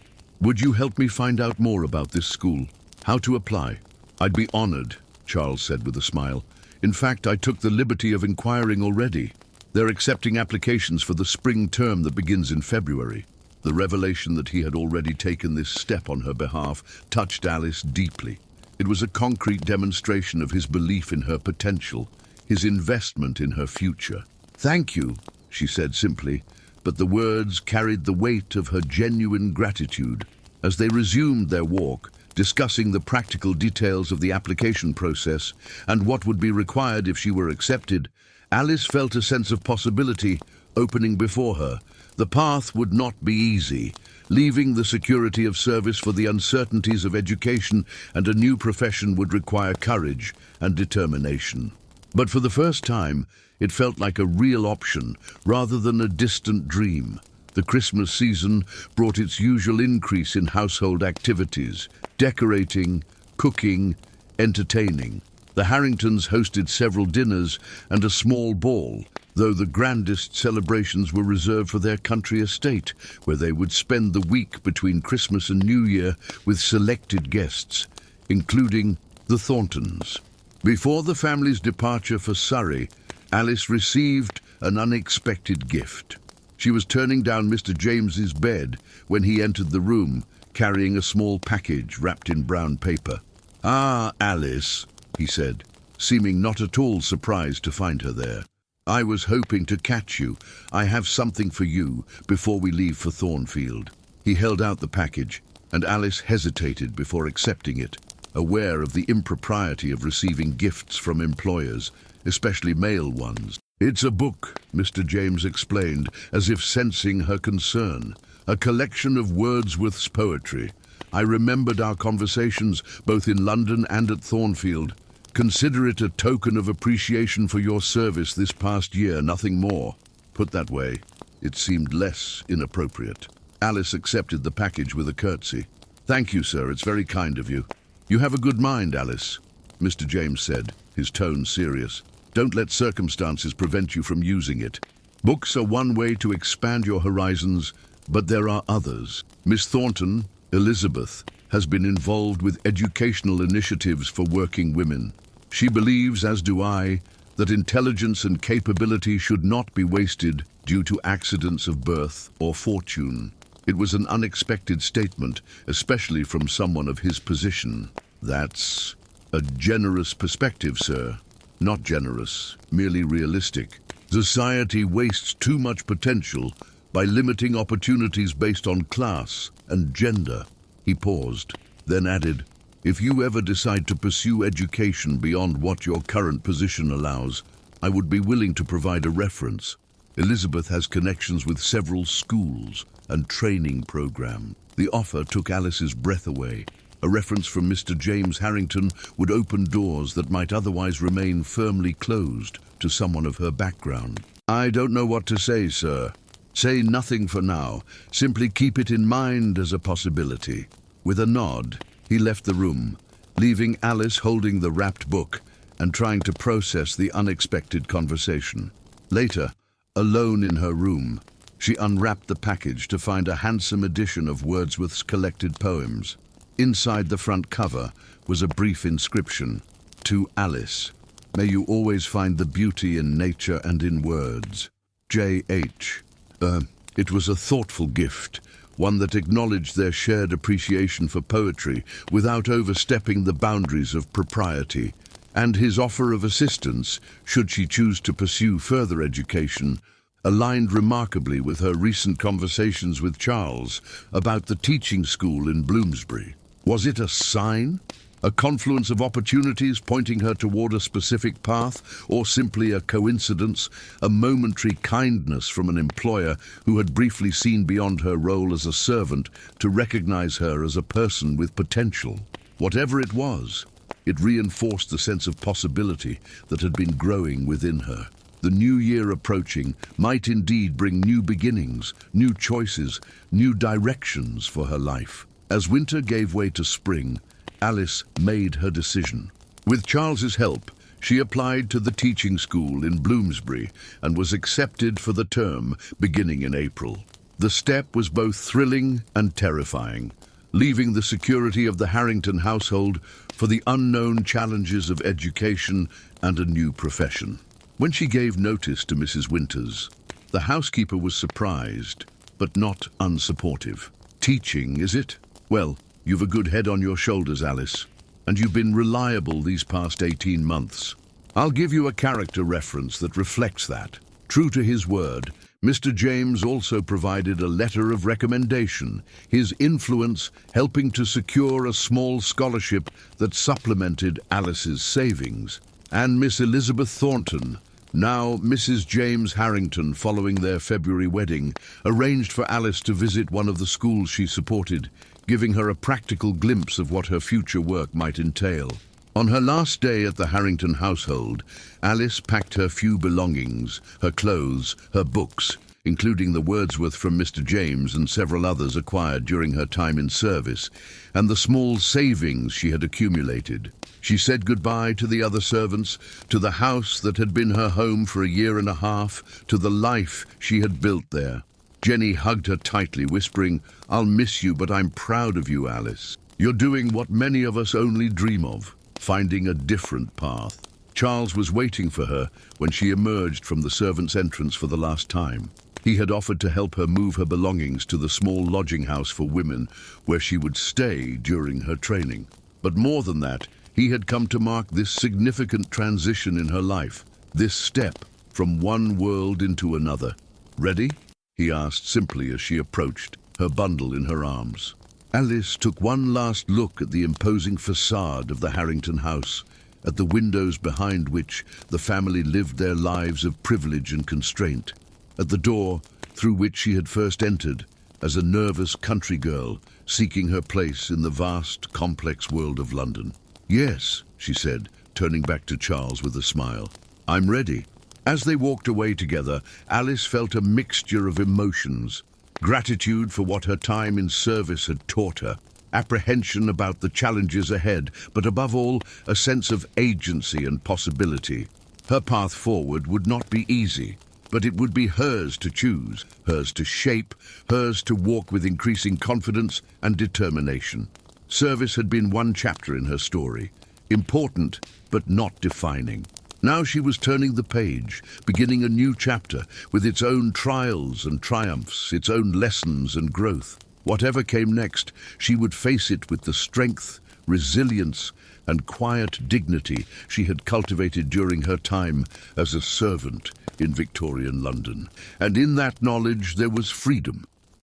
help me find out more about this school? How to apply?" "I'd be honored," Charles said with a smile. "In fact, I took the liberty of inquiring already. They're accepting applications for the spring term that begins in February." The revelation that he had already taken this step on her behalf touched Alice deeply. It was a concrete demonstration of his belief in her potential, his investment in her future. "Thank you," she said simply, but the words carried the weight of her genuine gratitude. As they resumed their walk, discussing the practical details of the application process and what would be required if she were accepted, Alice felt a sense of possibility opening before her. The path would not be easy, leaving the security of service for the uncertainties of education and a new profession would require courage and determination. But for the first time, it felt like a real option rather than a distant dream. The Christmas season brought its usual increase in household activities, decorating, cooking, entertaining. The Harringtons hosted several dinners and a small ball, though the grandest celebrations were reserved for their country estate, where they would spend the week between Christmas and New Year with selected guests, including the Thorntons. Before the family's departure for Surrey, Alice received an unexpected gift. She was turning down Mr. James's bed when he entered the room, carrying a small package wrapped in brown paper. "Ah, Alice," he said, seeming not at all surprised to find her there. "I was hoping to catch you. I have something for you before we leave for Thornfield." He held out the package, and Alice hesitated before accepting it, aware of the impropriety of receiving gifts from employers, especially male ones. "It's a book," Mr. James explained, as if sensing her concern. "A collection of Wordsworth's poetry. I remembered our conversations both in London and at Thornfield. Consider it a token of appreciation for your service this past year, nothing more." Put that way, it seemed less inappropriate. Alice accepted the package with a curtsy. "Thank you, sir. It's very kind of you." "You have a good mind, Alice," Mr. James said, his tone serious. "Don't let circumstances prevent you from using it. Books are one way to expand your horizons, but there are others. Miss Thornton, Elizabeth, has been involved with educational initiatives for working women. She believes, as do I, that intelligence and capability should not be wasted due to accidents of birth or fortune. It was an unexpected statement, especially from someone of his position. That's a generous perspective, sir. Not generous, merely realistic. Society wastes too much potential by limiting opportunities based on class and gender. He paused, then added, if you ever decide to pursue education beyond what your current position allows, I would be willing to provide a reference. Elizabeth has connections with several schools and training programs. The offer took Alice's breath away. A reference from Mr. James Harrington would open doors that might otherwise remain firmly closed to someone of her background. I don't know what to say, sir. Say nothing for now. Simply keep it in mind as a possibility. With a nod, he left the room, leaving Alice holding the wrapped book and trying to process the unexpected conversation. Later, alone in her room, she unwrapped the package to find a handsome edition of Wordsworth's collected poems. Inside the front cover was a brief inscription, "To Alice. May you always find the beauty in nature and in words. J.H." It was a thoughtful gift, one that acknowledged their shared appreciation for poetry without overstepping the boundaries of propriety, and his offer of assistance, should she choose to pursue further education, aligned remarkably with her recent conversations with Charles about the teaching school in Bloomsbury. Was it a sign? A confluence of opportunities pointing her toward a specific path, or simply a coincidence, a momentary kindness from an employer who had briefly seen beyond her role as a servant to recognize her as a person with potential? Whatever it was, it reinforced the sense of possibility that had been growing within her. The new year approaching might indeed bring new beginnings, new choices, new directions for her life. As winter gave way to spring, Alice made her decision. With Charles's help, she applied to the teaching school in Bloomsbury and was accepted for the term beginning in April. The step was both thrilling and terrifying, leaving the security of the Harrington household for the unknown challenges of education and a new profession. When she gave notice to Mrs. Winters, the housekeeper was surprised, but not unsupportive. Teaching, is it? Well, you've a good head on your shoulders, Alice, and you've been reliable these past 18 months. I'll give you a character reference that reflects that. True to his word, Mr. James also provided a letter of recommendation, his influence helping to secure a small scholarship that supplemented Alice's savings. And Miss Elizabeth Thornton, now Mrs. James Harrington, following their February wedding, arranged for Alice to visit one of the schools she supported, giving her a practical glimpse of what her future work might entail. On her last day at the Harrington household, Alice packed her few belongings, her clothes, her books, including the Wordsworth from Mr. James and several others acquired during her time in service, and the small savings she had accumulated. She said goodbye to the other servants, to the house that had been her home for a year and a half, to the life she had built there. Jenny hugged her tightly, whispering, "I'll miss you, but I'm proud of you, Alice. You're doing what many of us only dream of, finding a different path." Charles was waiting for her when she emerged from the servants' entrance for the last time. He had offered to help her move her belongings to the small lodging house for women where she would stay during her training. But more than that, he had come to mark this significant transition in her life, this step from one world into another. "Ready?" he asked simply as she approached, her bundle in her arms. Alice took one last look at the imposing facade of the Harrington house, at the windows behind which the family lived their lives of privilege and constraint, at the door through which she had first entered as a nervous country girl seeking her place in the vast, complex world of London. "Yes," she said, turning back to Charles with a smile. "I'm ready." As they walked away together, Alice felt a mixture of emotions: gratitude for what her time in service had taught her, apprehension about the challenges ahead, but above all, a sense of agency and possibility. Her path forward would not be easy, but it would be hers to choose, hers to shape, hers to walk with increasing confidence and determination. Service had been one chapter in her story, important but not defining. Now she was turning the page, beginning a new chapter with its own trials and triumphs, its own lessons and growth. Whatever came next, she would face it with the strength, resilience, and quiet dignity she had cultivated during her time as a servant in Victorian London. And in that knowledge there was freedom,